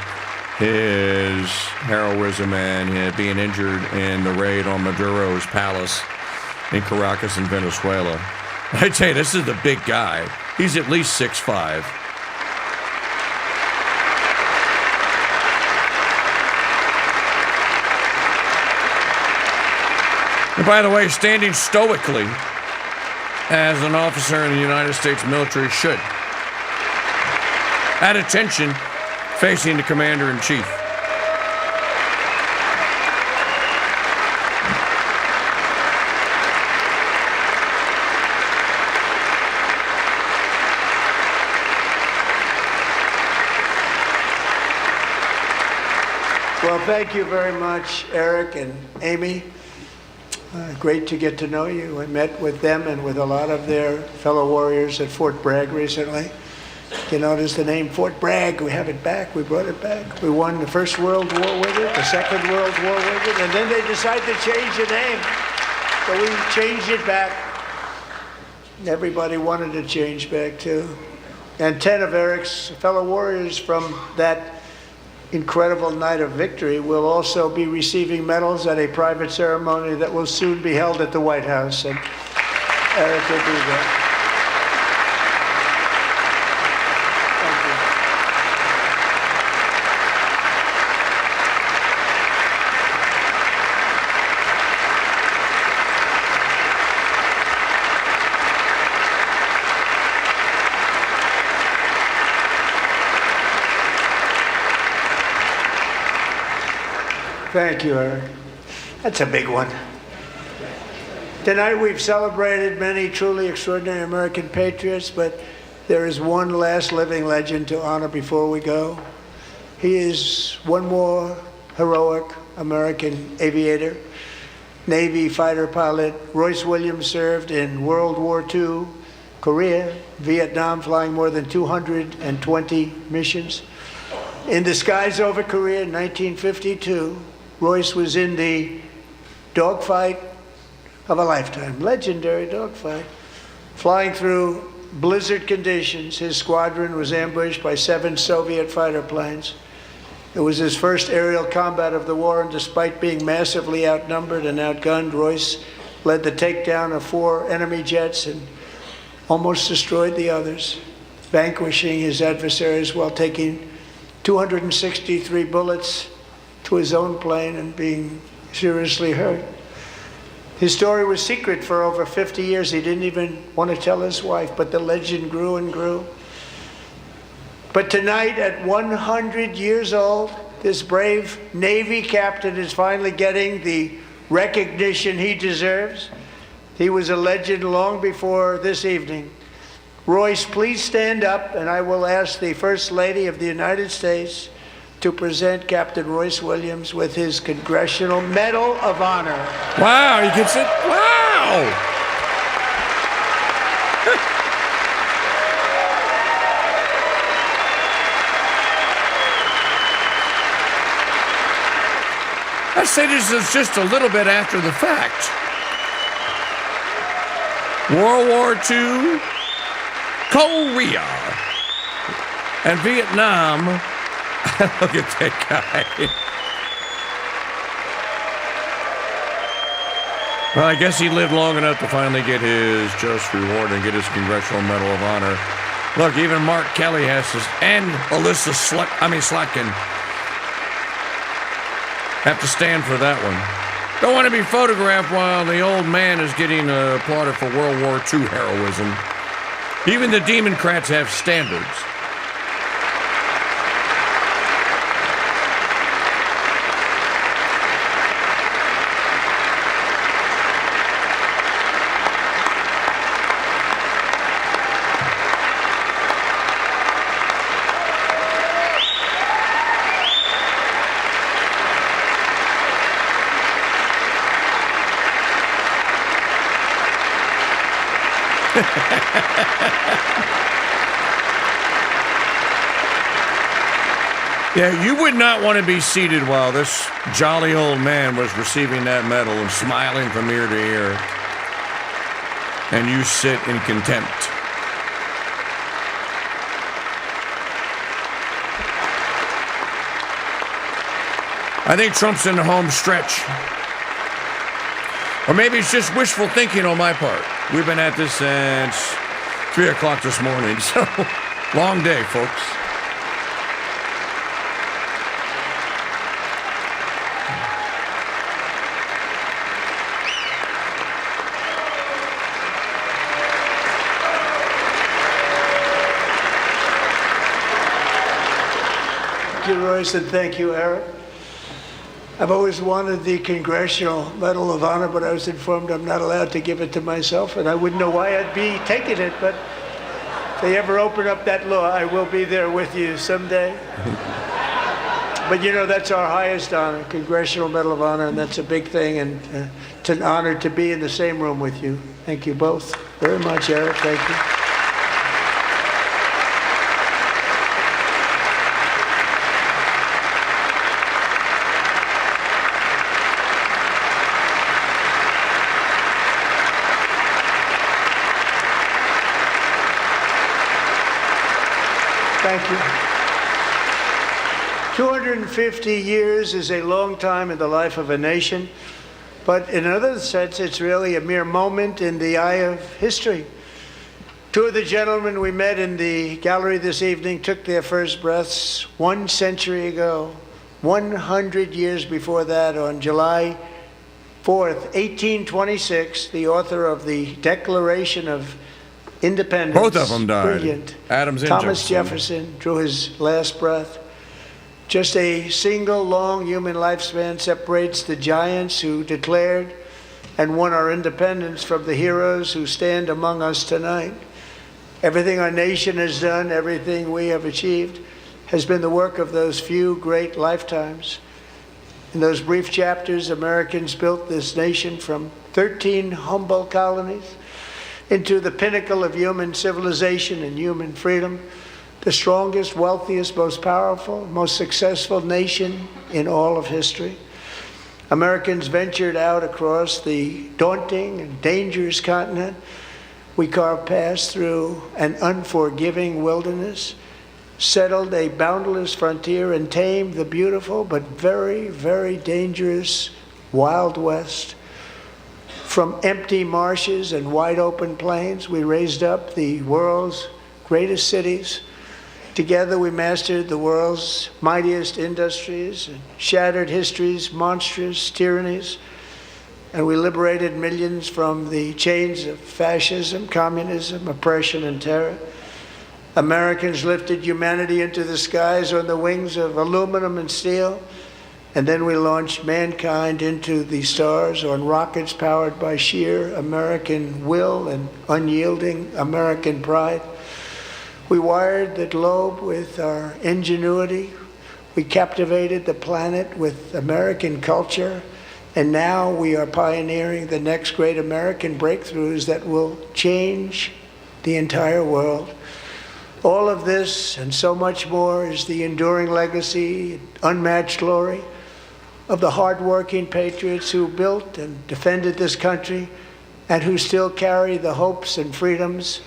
his heroism and being injured in the raid on Maduro's palace in Caracas in Venezuela. I tell you, this is the big guy. He's at least 6'5". And by the way, standing stoically as an officer in the United States military should. At attention, facing the Commander-in-Chief. Well, thank you very much, Eric and Amy. Great to get to know you. I met with them and with a lot of their fellow warriors at Fort Bragg recently. You notice the name Fort Bragg, we have it back, we brought it back. We won the First World War with it, the Second World War with it, and then they decided to change the name. So we changed it back. Everybody wanted to change back too. And 10 of Eric's fellow warriors from that incredible night of victory will also be receiving medals at a private ceremony that will soon be held at the White House. And Eric will be there. Thank you, Eric. That's a big one. Tonight we've celebrated many truly extraordinary American patriots, but there is one last living legend to honor before we go. He is one more heroic American aviator, Navy fighter pilot. Royce Williams served in World War II, Korea, Vietnam, flying more than 220 missions. In the skies over Korea in 1952, Royce was in the dogfight of a lifetime, legendary dogfight. Flying through blizzard conditions, his squadron was ambushed by 7 Soviet fighter planes. It was his first aerial combat of the war, and despite being massively outnumbered and outgunned, Royce led the takedown of 4 enemy jets and almost destroyed the others, vanquishing his adversaries while taking 263 bullets to his own plane and being seriously hurt. His story was secret for over 50 years. He didn't even want to tell his wife, but the legend grew and grew. But tonight, at 100 years old, this brave Navy captain is finally getting the recognition he deserves. He was a legend long before this evening. Royce, please stand up, and I will ask the First Lady of the United States to present Captain Royce Williams with his Congressional Medal of Honor. Wow, he gets it. Wow. I say this is just a little bit after the fact. World War II, Korea, and Vietnam. Look at that guy. Well, I guess he lived long enough to finally get his just reward and get his Congressional Medal of Honor. Look, even Mark Kelly has this, and Alyssa Slotkin have to stand for that one. Don't want to be photographed while the old man is getting applauded for World War II heroism. Even the Democrats have standards. Yeah, you would not want to be seated while this jolly old man was receiving that medal and smiling from ear to ear. And you sit in contempt. I think Trump's in the home stretch. Or maybe it's just wishful thinking on my part. We've been at this since 3 o'clock this morning, so long day, folks. Thank you, Royce, and thank you, Eric. I've always wanted the Congressional Medal of Honor, but I was informed I'm not allowed to give it to myself, and I wouldn't know why I'd be taking it, but if they ever open up that law, I will be there with you someday. But you know, that's our highest honor, Congressional Medal of Honor, and that's a big thing, and it's an honor to be in the same room with you. Thank you both very much, Eric. Thank you. Thank you. 250 years is a long time in the life of a nation, but in another sense, it's really a mere moment in the eye of history. Two of the gentlemen we met in the gallery this evening took their first breaths 1 century ago, 100 years before that, on July 4th, 1826, the author of the Declaration of Independence. Both of them died. Brilliant. Adams and Thomas Jefferson drew his last breath. Just a single long human lifespan separates the giants who declared and won our independence from the heroes who stand among us tonight. Everything our nation has done, everything we have achieved, has been the work of those few great lifetimes. In those brief chapters, Americans built this nation from 13 humble colonies into the pinnacle of human civilization and human freedom, the strongest, wealthiest, most powerful, most successful nation in all of history. Americans ventured out across the daunting and dangerous continent. We carved paths through an unforgiving wilderness, settled a boundless frontier, and tamed the beautiful but very, very dangerous Wild West. From empty marshes and wide open plains, we raised up the world's greatest cities. Together we mastered the world's mightiest industries and shattered history's monstrous tyrannies. And we liberated millions from the chains of fascism, communism, oppression, and terror. Americans lifted humanity into the skies on the wings of aluminum and steel. And then we launched mankind into the stars on rockets powered by sheer American will and unyielding American pride. We wired the globe with our ingenuity. We captivated the planet with American culture. And now we are pioneering the next great American breakthroughs that will change the entire world. All of this and so much more is the enduring legacy, unmatched glory of the hardworking patriots who built and defended this country and who still carry the hopes and freedoms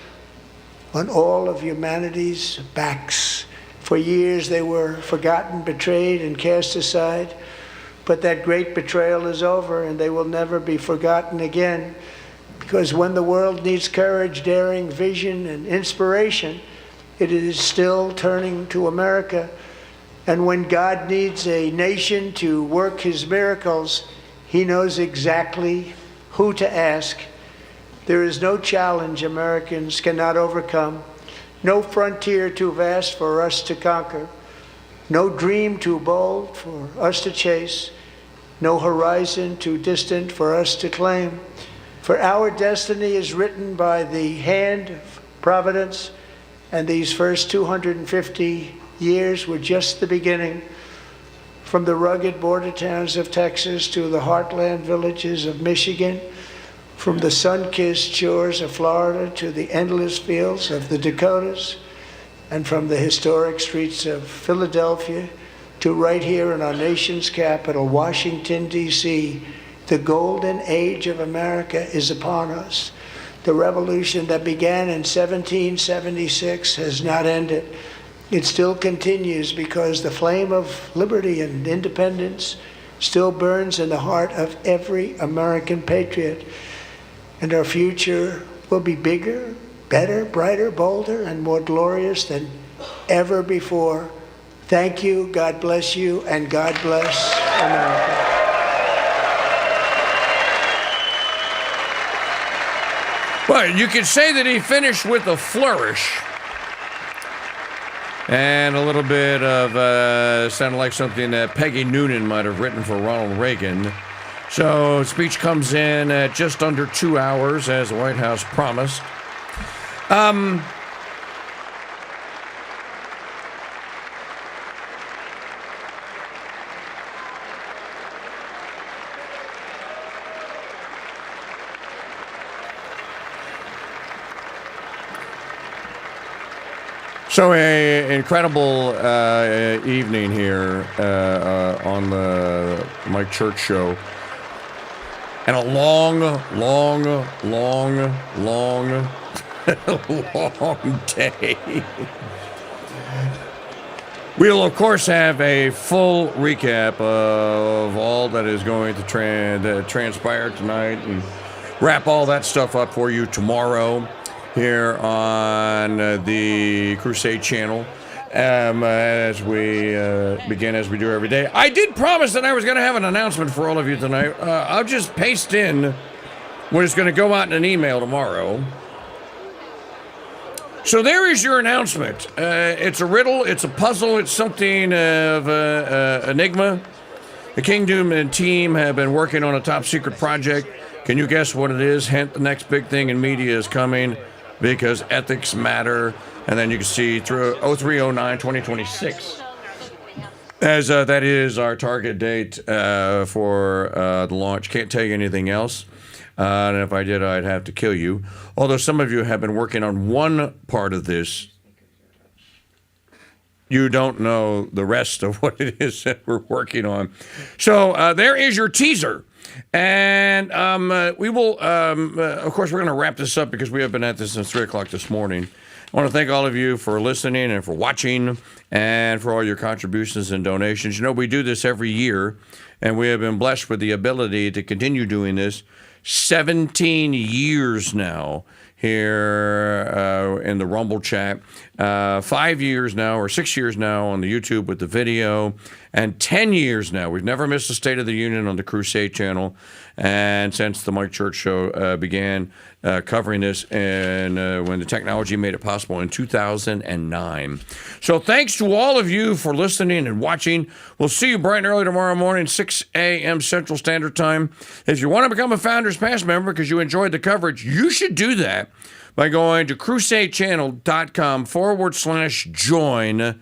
on all of humanity's backs. For years they were forgotten, betrayed, and cast aside. But that great betrayal is over, and they will never be forgotten again. Because when the world needs courage, daring, vision, and inspiration, it is still turning to America. And when God needs a nation to work his miracles, he knows exactly who to ask. There is no challenge Americans cannot overcome, no frontier too vast for us to conquer, no dream too bold for us to chase, no horizon too distant for us to claim. For our destiny is written by the hand of providence, and these first 250 years were just the beginning. From the rugged border towns of Texas to the heartland villages of Michigan, from the sun-kissed shores of Florida to the endless fields of the Dakotas, and from the historic streets of Philadelphia to right here in our nation's capital, Washington, D.C., the golden age of America is upon us. The revolution that began in 1776 has not ended. It still continues because the flame of liberty and independence still burns in the heart of every American patriot. And our future will be bigger, better, brighter, bolder, and more glorious than ever before. Thank you, God bless you, and God bless America. Well, you could say that he finished with a flourish. And a little bit of, sounded like something that Peggy Noonan might have written for Ronald Reagan. So, speech comes in at just under 2 hours, as the White House promised. So, an incredible evening here on the Mike Church Show. And a long day. We'll, of course, have a full recap of all that is going to transpire tonight and wrap all that stuff up for you tomorrow here on the Crusade channel. As we begin, as we do every day. I did promise that I was going to have an announcement for all of you tonight. I'll just paste in what is going to go out in an email tomorrow. So there is your announcement. It's a riddle, it's a puzzle, it's something of an enigma. The KingDude and team have been working on a top secret project. Can you guess what it is? Hint, the next big thing in media is coming because ethics matter. And then you can see through 0309-2026, as that is our target date for the launch. Can't tell you anything else. And if I did, I'd have to kill you. Although some of you have been working on one part of this, you don't know the rest of what it is that we're working on. So there is your teaser. And we will, of course, we're going to wrap this up because we have been at this since 3 o'clock this morning. I want to thank all of you for listening and for watching and for all your contributions and donations. You know, we do this every year, and we have been blessed with the ability to continue doing this 17 years now here in the Rumble chat. 5 years now, or 6 years now on the YouTube with the video, and 10 years now. We've never missed a State of the Union on the Crusade channel. And since the Mike Church Show began, covering this and when the technology made it possible in 2009. So thanks to all of you for listening and watching. We'll see you bright and early tomorrow morning, 6 a.m. Central Standard Time. If you want to become a Founders Pass member because you enjoyed the coverage, you should do that by going to crusadechannel.com/join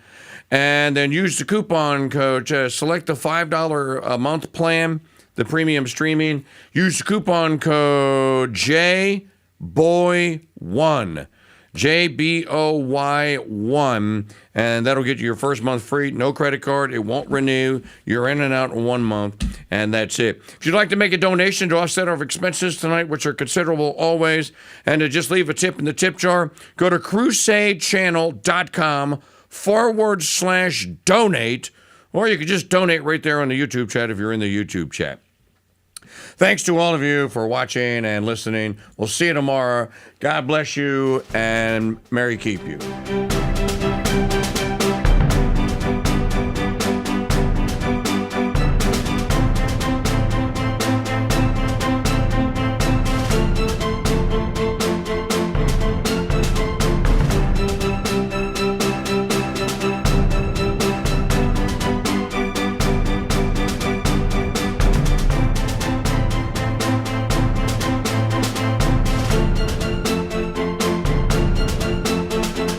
and then use the coupon code to select the $5 a month plan, the premium streaming. Use the coupon code JBOY1, JBOY1, and that'll get you your first month free. No credit card. It won't renew. You're in and out in 1 month, and that's it. If you'd like to make a donation to offset our expenses tonight, which are considerable always, and to just leave a tip in the tip jar, go to crusadechannel.com/donate, or you can just donate right there on the YouTube chat if you're in the YouTube chat. Thanks to all of you for watching and listening. We'll see you tomorrow. God bless you, and Mary keep you.